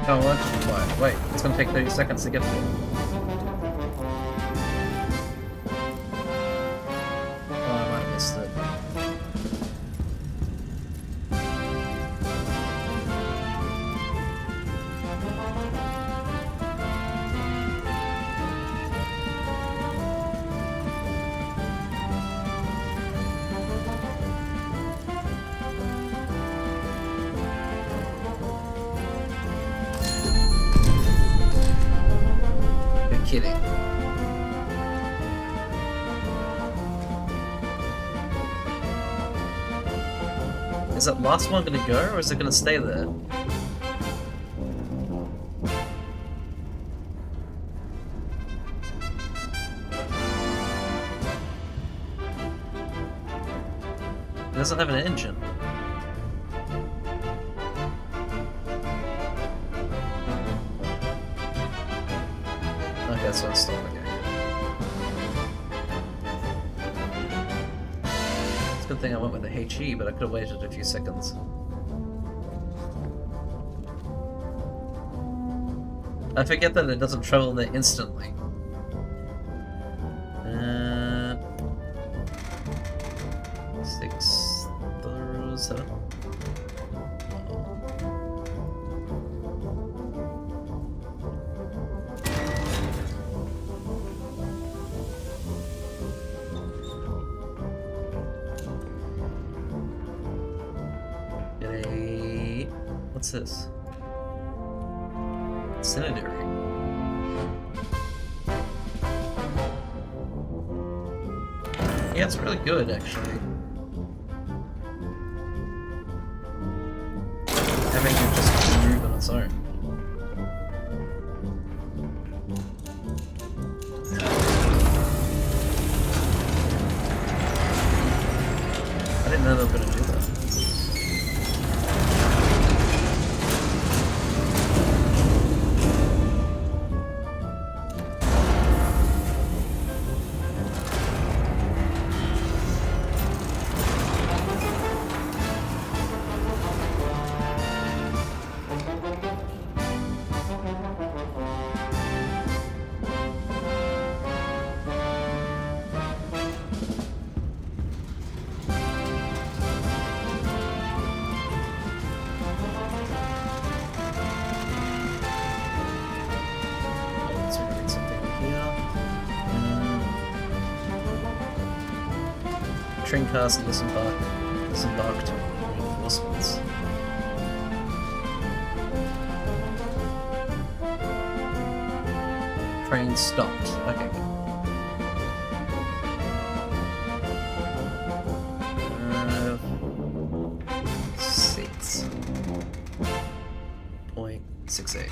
well, that's quiet. Wait, it's gonna take 30 seconds to get there. Oh, I might have missed it. Kidding. Is that last one gonna go, or is it gonna stay there? It doesn't have an engine. Okay, so it's still okay. It's a good thing I went with the HE, but I could have waited a few seconds. I forget that it doesn't travel there instantly. 6 through 7. What's this? Incendiary. Yeah, it's really good, actually. Having it just move on its own. I didn't know they were going to do that. Train cars and disembarked reinforcements. Train stopped. Okay. .68.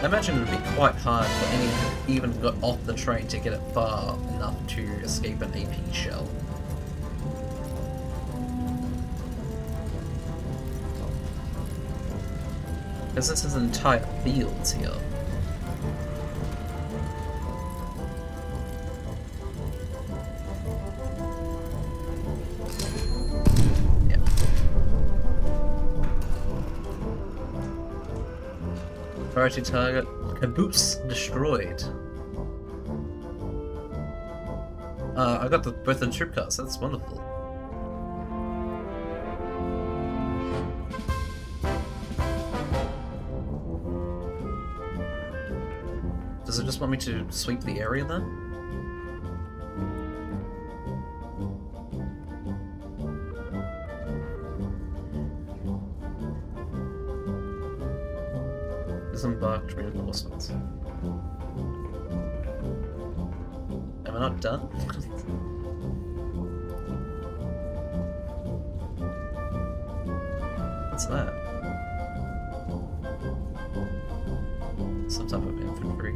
I imagine it would be quite hard for anyone who even got off the train to get it far enough to escape an AP shell. Because this is entire fields here. Priority target, caboose destroyed. I got both the troop cars, that's wonderful. Does it just want me to sweep the area then? Disembarked reinforcements. Am I not done? What's that? Some type of infantry.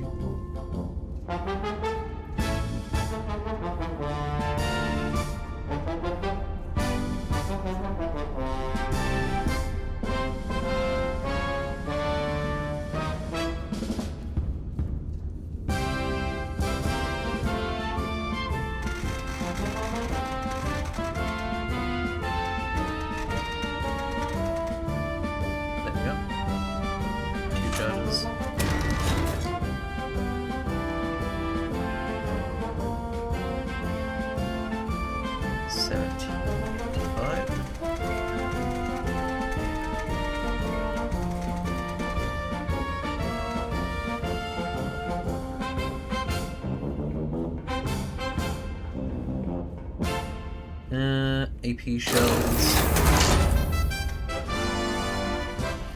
AP shells.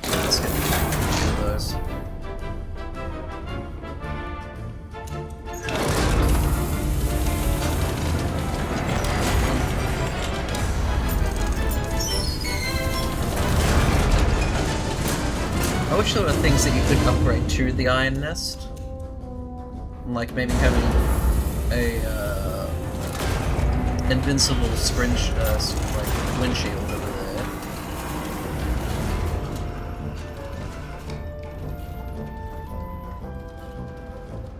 Let's get rid of those. I wish there were things that you could upgrade to the Iron Nest. Like maybe having a invincible sprint like windshield over there.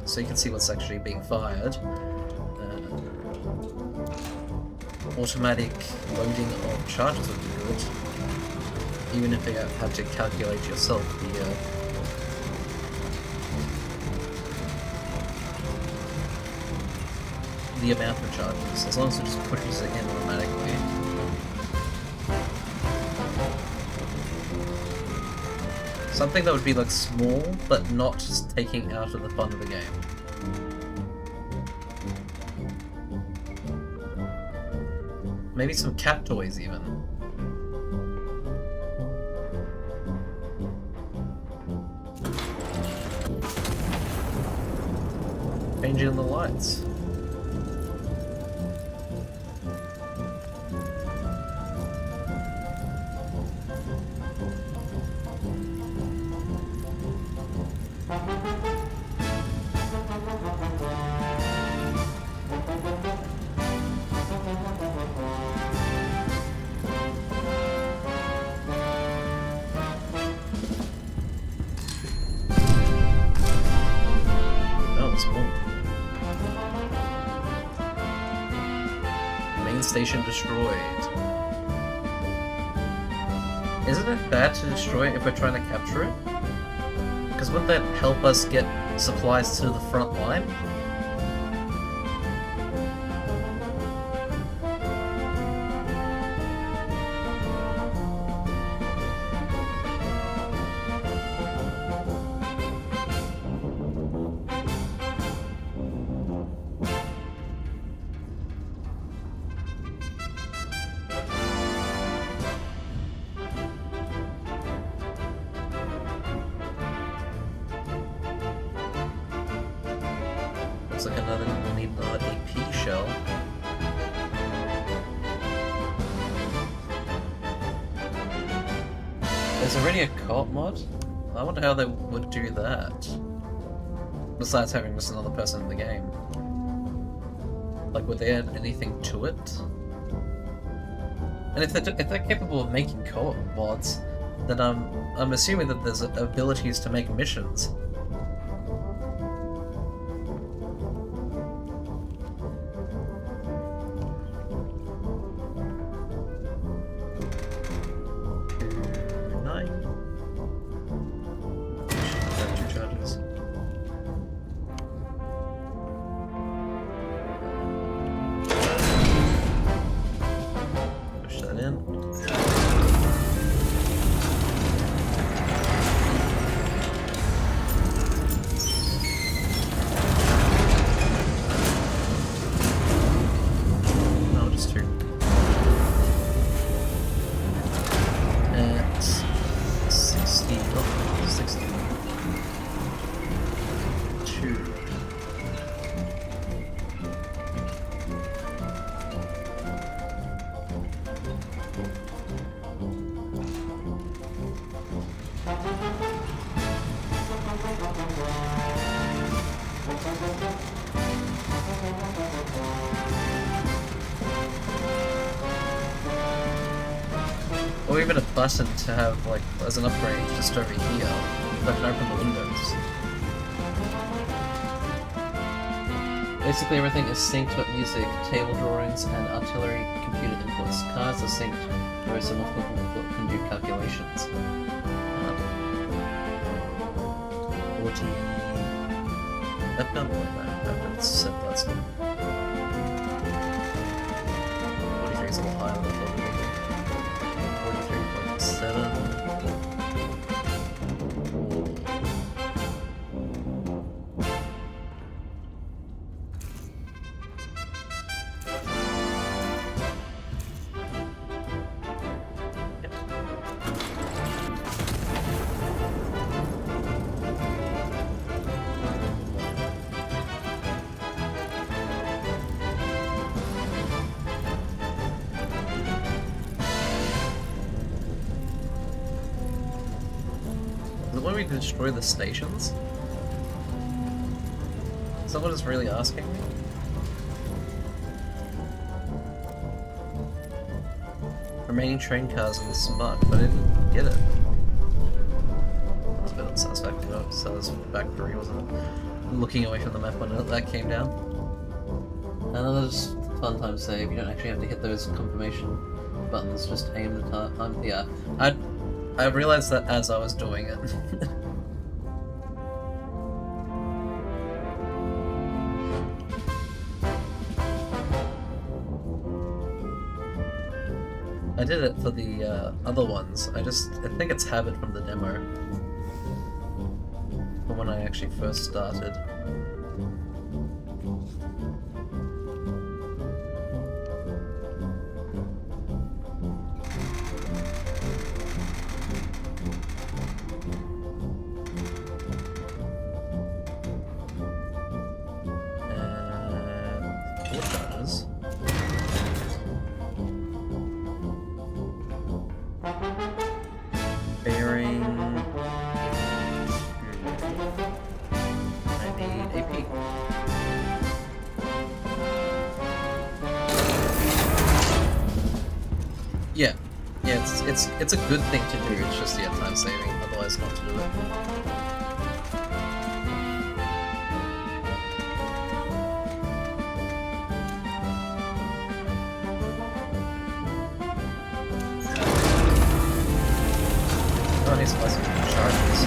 So you can see what's actually being fired. Automatic loading of charges would be good. Even if you have to calculate yourself the amount of charges, as long as it just pushes it in automatically. Something that would be like small, but not just taking out of the fun of the game. Maybe some cat toys even. Changing the lights. Station destroyed. Isn't it bad to destroy it if we're trying to capture it? Because wouldn't that help us get supplies to the front line? Looks like we'll need another AP shell. There's already a co-op mod? I wonder how they would do that. Besides having just another person in the game. Like, would they add anything to it? And if they're capable of making co-op mods, then I'm assuming that there's abilities to make missions. Or even a button to have, like, as an upgrade just over here, that can open the windows. Basically everything is synced with music, table drawings, and artillery computer inputs. Cards are synced, whereas some multiple input can do calculations. 40... That doesn't look bad, I've set that stuff. 43 is a little higher than 43.7. we destroy the stations? Is that what it's really asking me? Remaining train cars in the smug, but I didn't get it. That was a bit unsatisfactory, wasn't it? Looking away from the map when that came down. Another just fun time save. You don't actually have to hit those confirmation buttons. Just aim the time. Yeah, I realized that as I was doing it. I did it for the other ones. I think it's habit from the demo. From when I actually first started. Yeah, it's a good thing to do. It's just time saving. Otherwise, not to do it. Oh, I need some lessons from charges.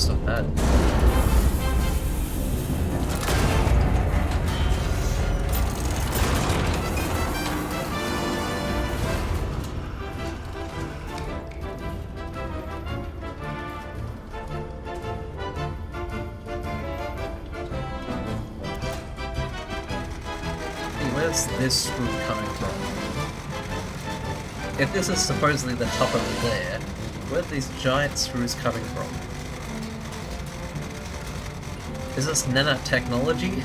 Not bad. Where's this screw coming from? If this is supposedly the top over there, where are these giant screws coming from? Is this nanotechnology?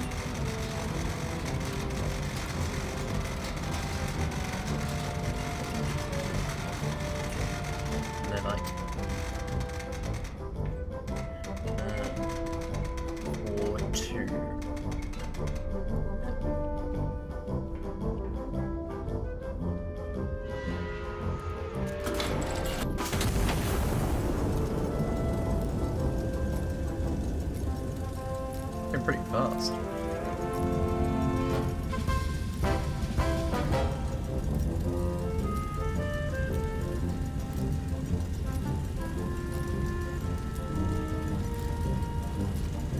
Nanite. 4-2. They're pretty fast.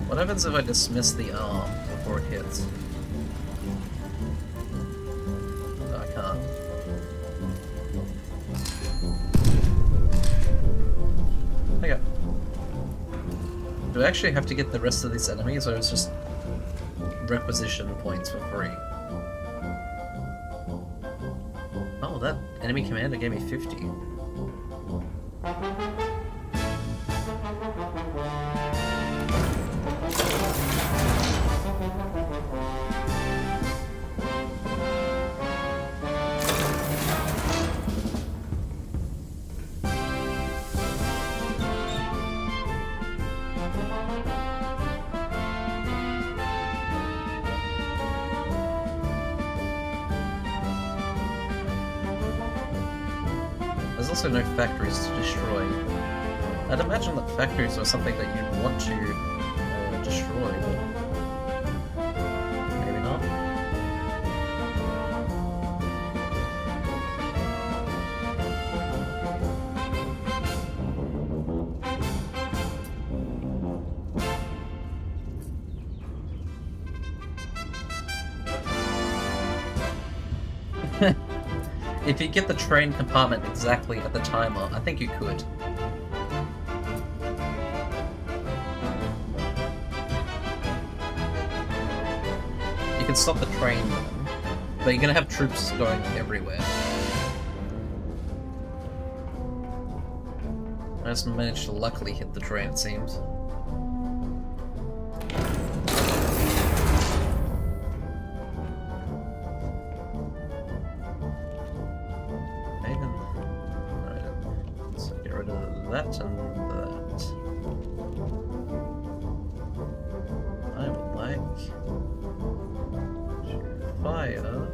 What happens if I dismiss the arm before it hits? No, I can't. Okay. Do I actually have to get the rest of these enemies, or is it just requisition points for free? Oh, that enemy commander gave me 50. There's also no factories to destroy. I'd imagine that factories are something that you'd want to destroy, but maybe not. If you get the train compartment exactly at the timer, I think you could. You can stop the train then, but you're gonna have troops going everywhere. I just managed to luckily hit the train, it seems. rid of that and that. I would like to fire there.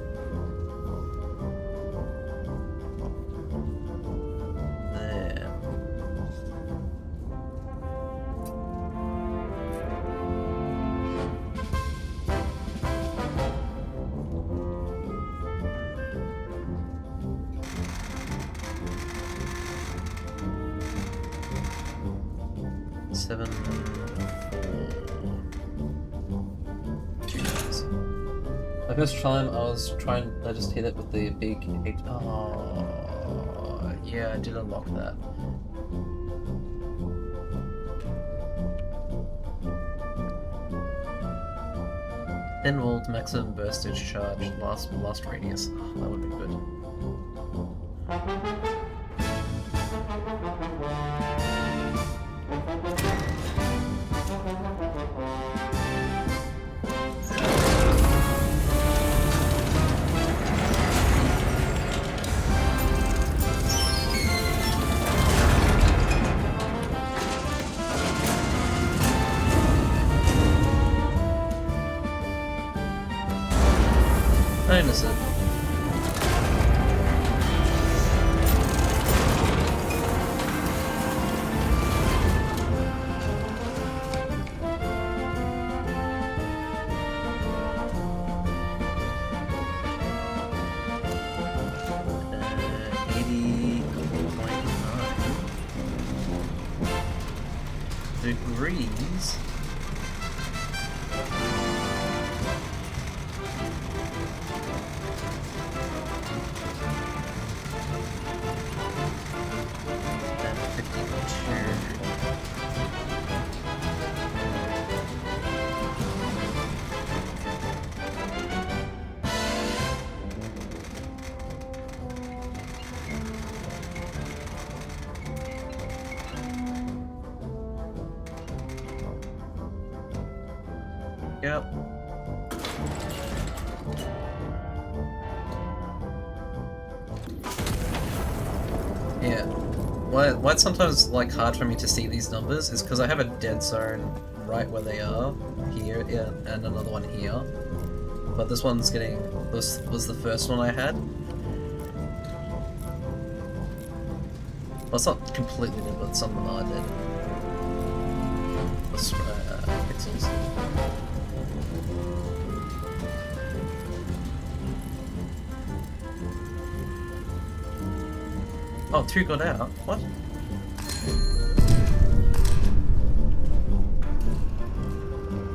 Seven, 4, 2 guys. My first time I just hit it with the big 8. Oh, yeah, I did unlock that. Then walled maximum burstage charge last radius. Oh, that would be good. Innocent. Degrees. Yep. Yeah. Why it's sometimes like hard for me to see these numbers is because I have a dead zone right where they are here, yeah, and another one here. But this one's getting this was the first one I had. Well, it's not completely dead, but some of them are dead. Pixels. Oh, 2 got out. What?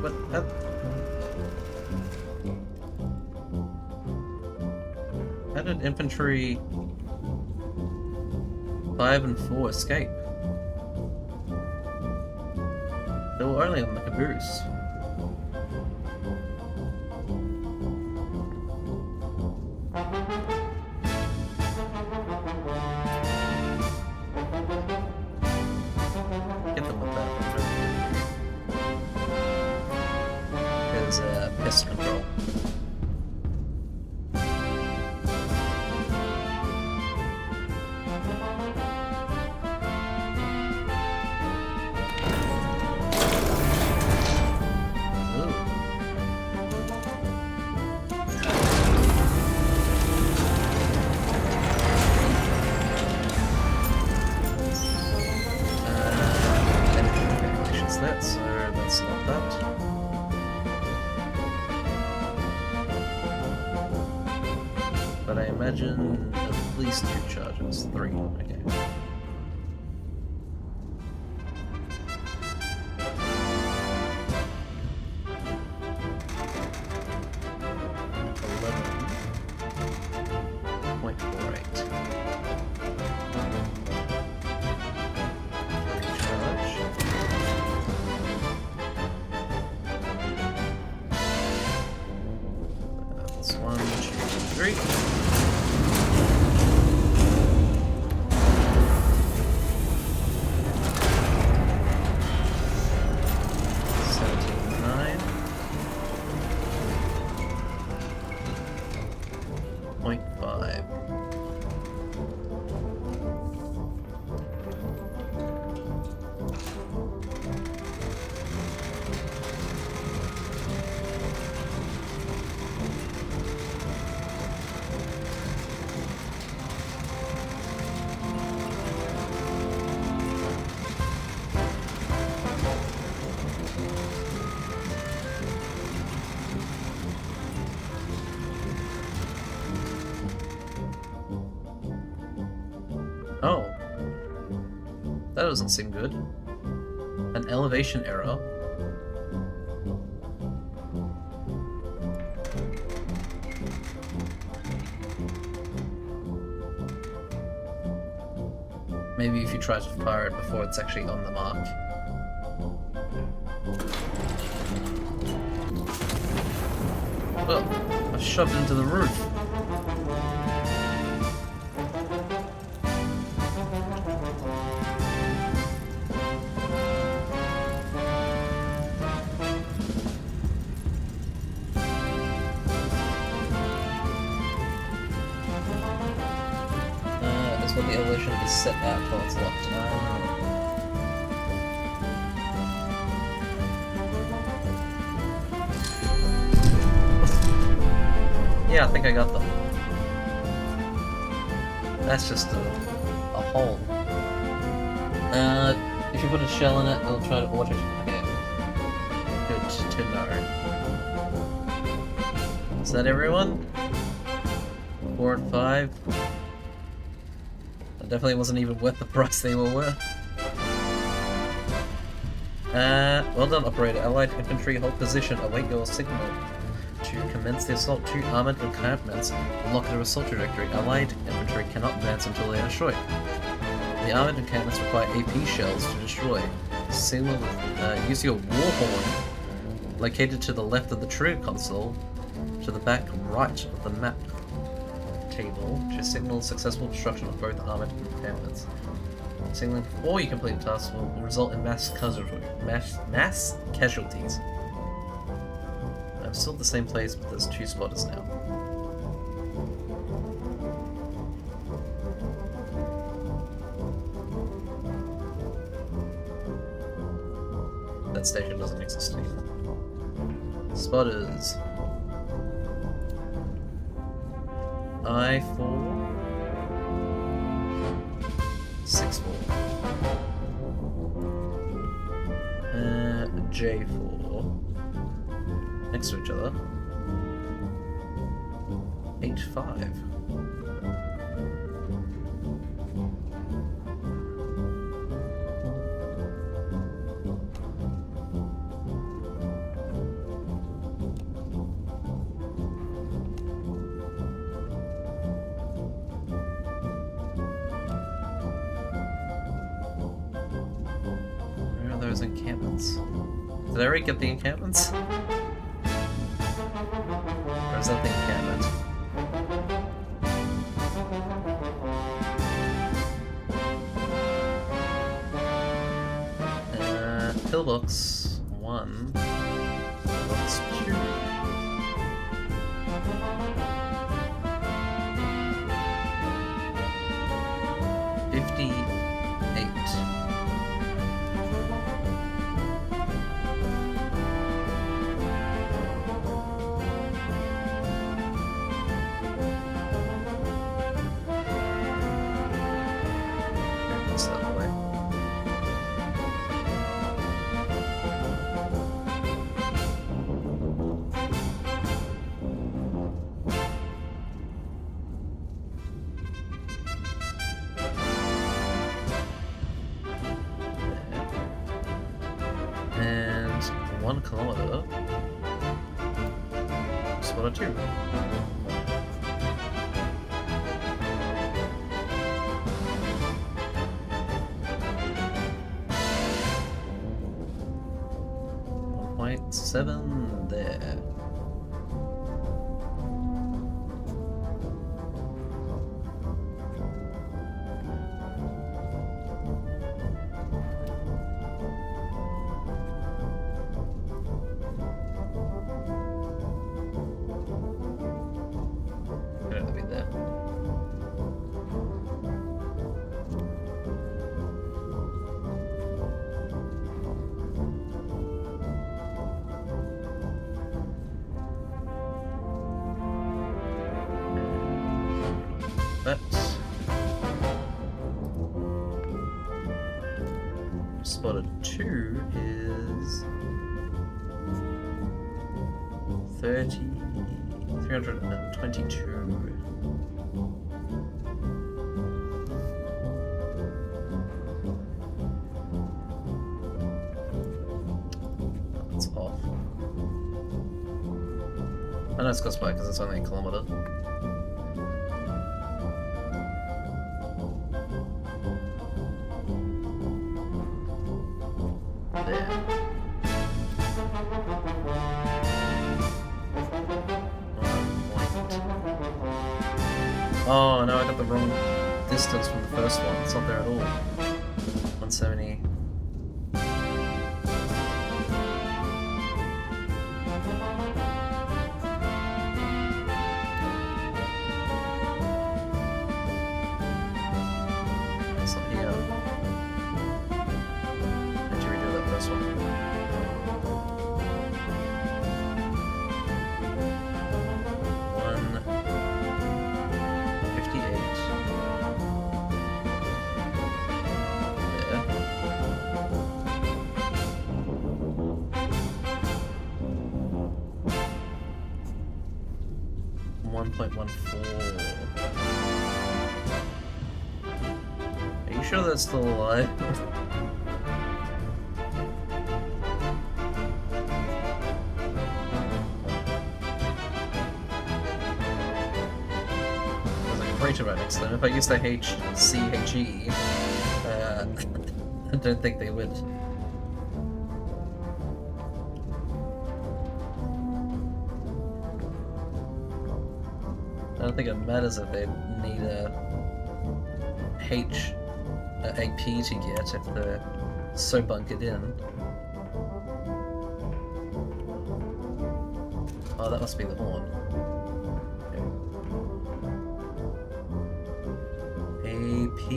What? How did infantry 5 and 4 escape? They were only on the caboose. Get them with that. There's pest control. So that's not that. But I imagine at least 2 charges. 3, okay. Oh. That doesn't seem good. An elevation error. Maybe if you try to fire it before it's actually on the mark. Oh, I shoved into the roof. That's what the elevation is set at while it's locked. Yeah, I think I got them. That's just a hole. If you put a shell in it, it'll try to auto. Okay. Good to know. Is that everyone? 4 and 5. That definitely wasn't even worth the price they were worth. Well done, operator. Allied infantry hold position. Await your signal to commence the assault. 2 armored encampments lock their assault trajectory. Allied infantry cannot advance until they are destroyed. The armored encampments require AP shells to destroy. Signal, use your warhorn located to the left of the trigger console to the back right of the map table to signal successful destruction of both armored encampments. Signaling before you complete the task will result in mass casualties. I'm still at the same place, but there's 2 spotters now. That station doesn't exist anymore. Spotters. I4. 6-4. J4. Next to each other. 8-5. Where are those encampments? Did I already get the encampments? Or is that the encampment? Pillbox 1. Pillbox 2. And 1 kilometer. Spotter 2. .7 there. Gonna be there. But spotted 2 is 322. I know it's close by because it's only a kilometer. There. Oh no, I got the wrong distance from the first one. It's not there at all. 170. That's not here. I need to redo that first one. Are you sure that's still alive? There's like a freighter right next to them. If I used the HCHE, I don't think they would. I don't think it matters if they need a AP to get if they're so bunkered in. Oh, that must be the horn. AP.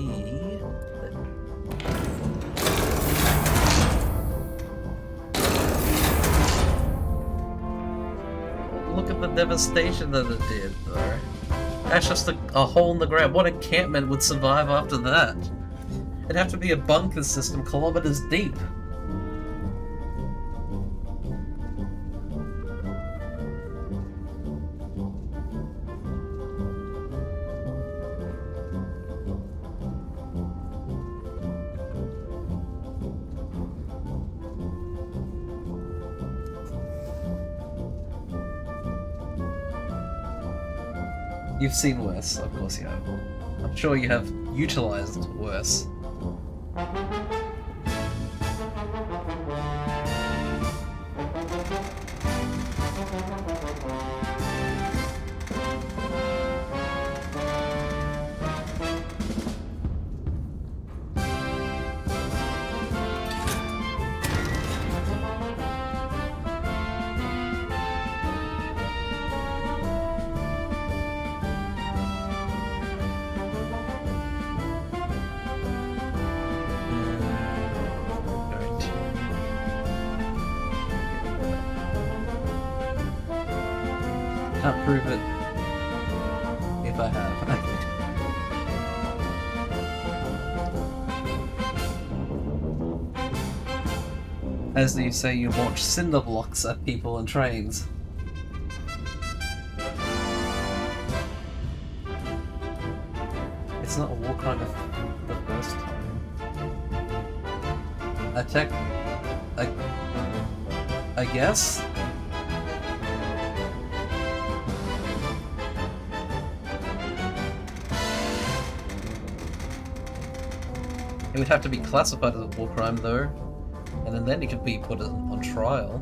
Look at the devastation that it did, though. That's just a hole in the ground. What encampment would survive after that? It'd have to be a bunker system kilometers deep. You've seen worse, of course you have. I'm sure you have utilized worse. Can't prove it if I have. As you say, you launch cinder blocks at people and trains. It's not a war crime if the first time. I guess? It would have to be classified as a war crime, though, and then it could be put on trial.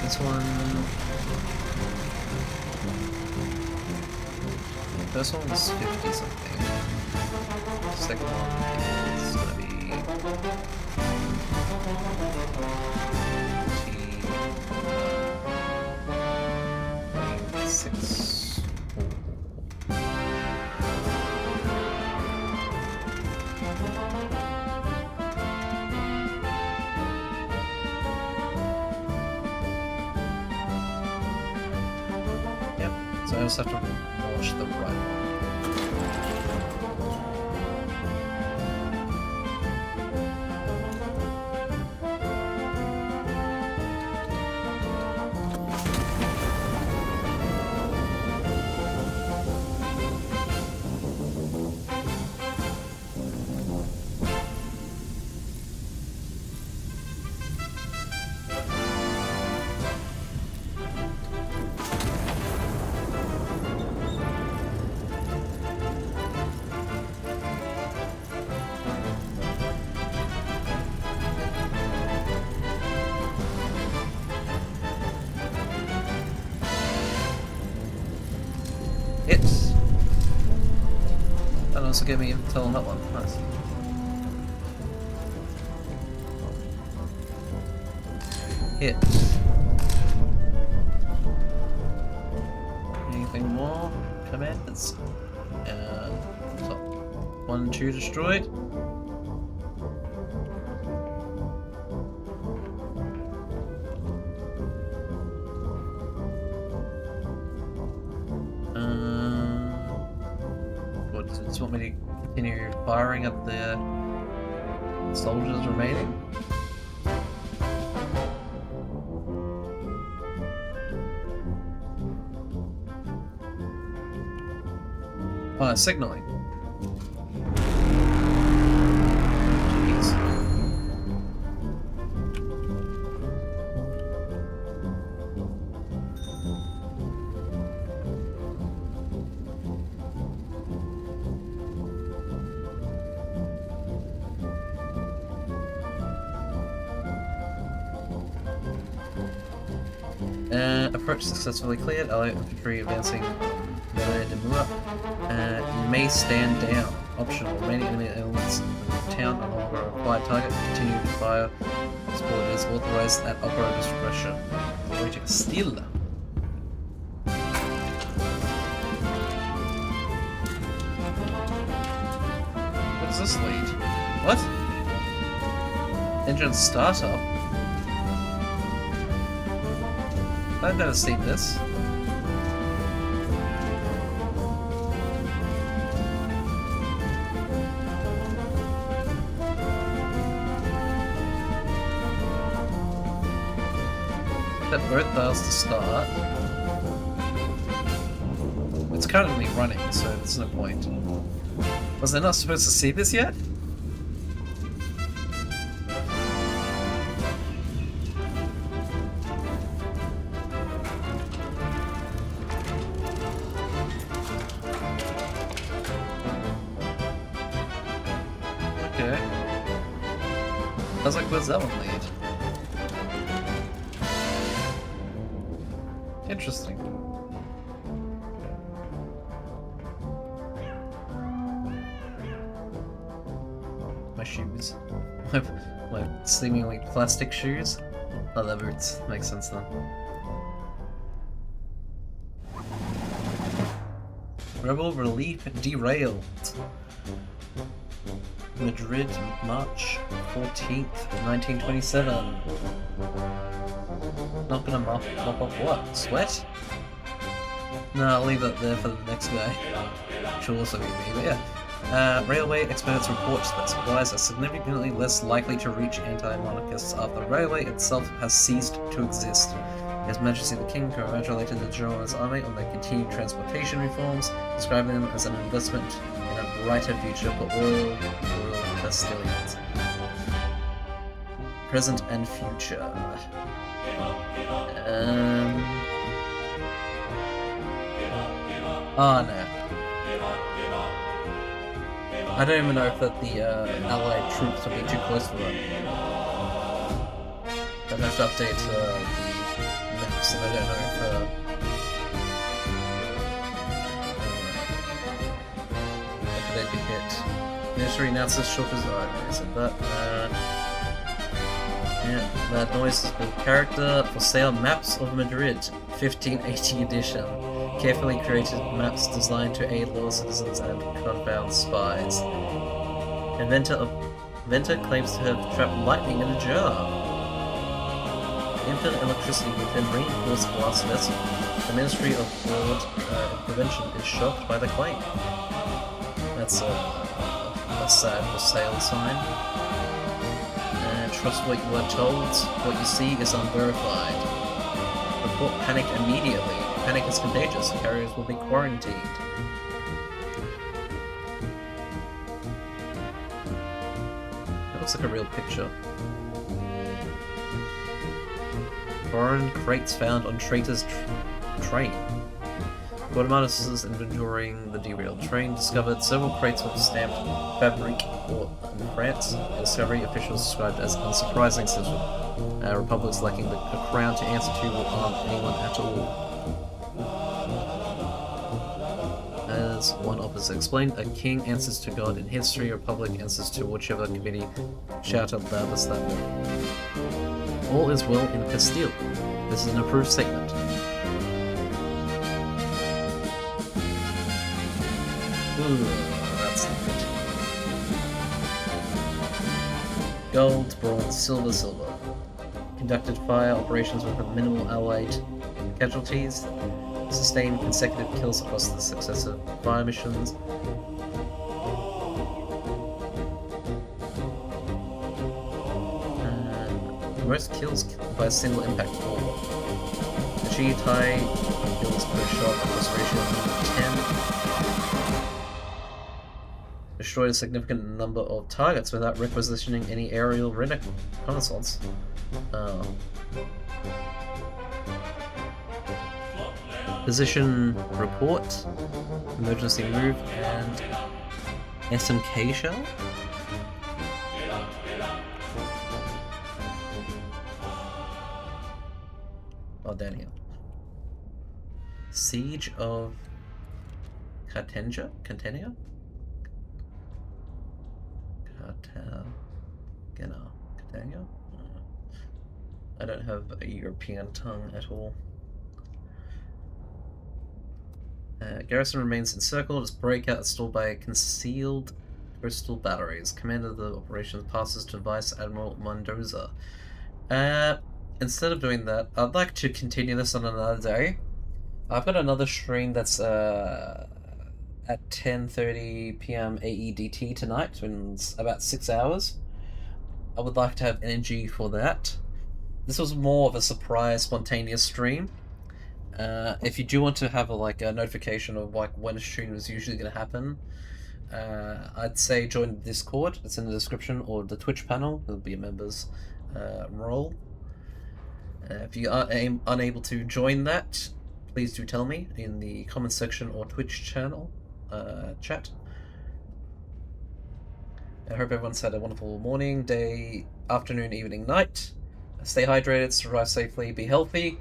This one... First one's 50 something. Second one is gonna be... 26. Yep, so I also have to watch the right one. Hits. That also gave me intel on that one. Nice. Hits. Anything more? Commands. Top 1 and 2 destroyed. Do you want me to continue firing at the soldiers remaining? Oh, signaling. Jeez. Approach successfully cleared. Allied infantry advancing melee demur. May stand down. Optional. Remaining enemy elements in the town are no longer a required target. Continue to fire. Sport is authorized at operator discretion. Waiting still. What does this lead? What? Engine startup? I've never seen this. Set both dials to start. It's currently running, so there's no point. Was I not supposed to see this yet? Okay. I was like, where's that one lead? Interesting. My shoes. my seemingly plastic shoes. Leather boots. Makes sense then. Rebel relief derailed. Madrid, March 14th, 1927. Not gonna mop up what? Sweat? No, I'll leave that there for the next guy. Which will also be me, but yeah. Railway experts report that supplies are significantly less likely to reach anti-monarchists after the railway itself has ceased to exist. His Majesty the King congratulated the General and his army on their continued transportation reforms, describing them as an investment in a brighter future for all Castilians. Present and future. Oh no. I don't even know if that the allied troops will be too close for them. I'd have to update the maps, and I don't know if they'd be hit. Ministry announces shortest. Oh, I already said that. Yeah, that noise is called character for sale maps of Madrid, 1580 edition. Carefully created maps designed to aid loyal citizens and confound spies. Inventor claims to have trapped lightning in a jar. Infinite electricity within reinforced glass vessel. The Ministry of Fraud and Prevention is shocked by the claim. That's a sad for sale sign. And trust what you are told. What you see is unverified. Report panic immediately. Panic is contagious. Carriers will be quarantined. That looks like a real picture. Foreign crates found on traitor's train. Quartermasters inventorying the derailed train discovered several crates with stamped Fabrique in France. The discovery officials described as unsurprising since republics lacking a crown to answer to will harm anyone at all. As one officer explained, a king answers to God in history, a republic answers to whichever committee shouted loudest that morning. All is well in Castile. This is an approved statement. Ooh, that's not good. Gold, bronze, silver, silver. Conducted fire operations with minimal allied casualties. Sustained consecutive kills across the successive fire missions. Most kills by a single impact ball. Achieved high kills per shot at restoration of 10. Destroyed a significant number of targets without requisitioning any aerial reconnaissance. Oh. Position report, emergency move, and SMK shell? Oh, Daniel. Siege of Catania? Catania? Catania? I don't have a European tongue at all. Garrison remains encircled. Its breakout installed by concealed crystal batteries. Commander of the operations passes to Vice Admiral Mendoza. Instead of doing that, I'd like to continue this on another day. I've got another stream that's at 10:30 p.m. AEDT tonight, in about 6 hours. I would like to have energy for that. This was more of a surprise, spontaneous stream. If you do want to have a notification of when a stream is usually going to happen, I'd say join the Discord. It's in the description, or the Twitch panel. It'll be a members role. If you are unable to join that, please do tell me in the comment section or Twitch channel chat. I hope everyone's had a wonderful morning, day, afternoon, evening, night. Stay hydrated, survive safely, be healthy.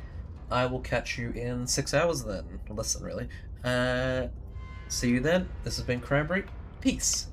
I will catch you in 6 hours then. Less than really. See you then. This has been Cranberry. Peace.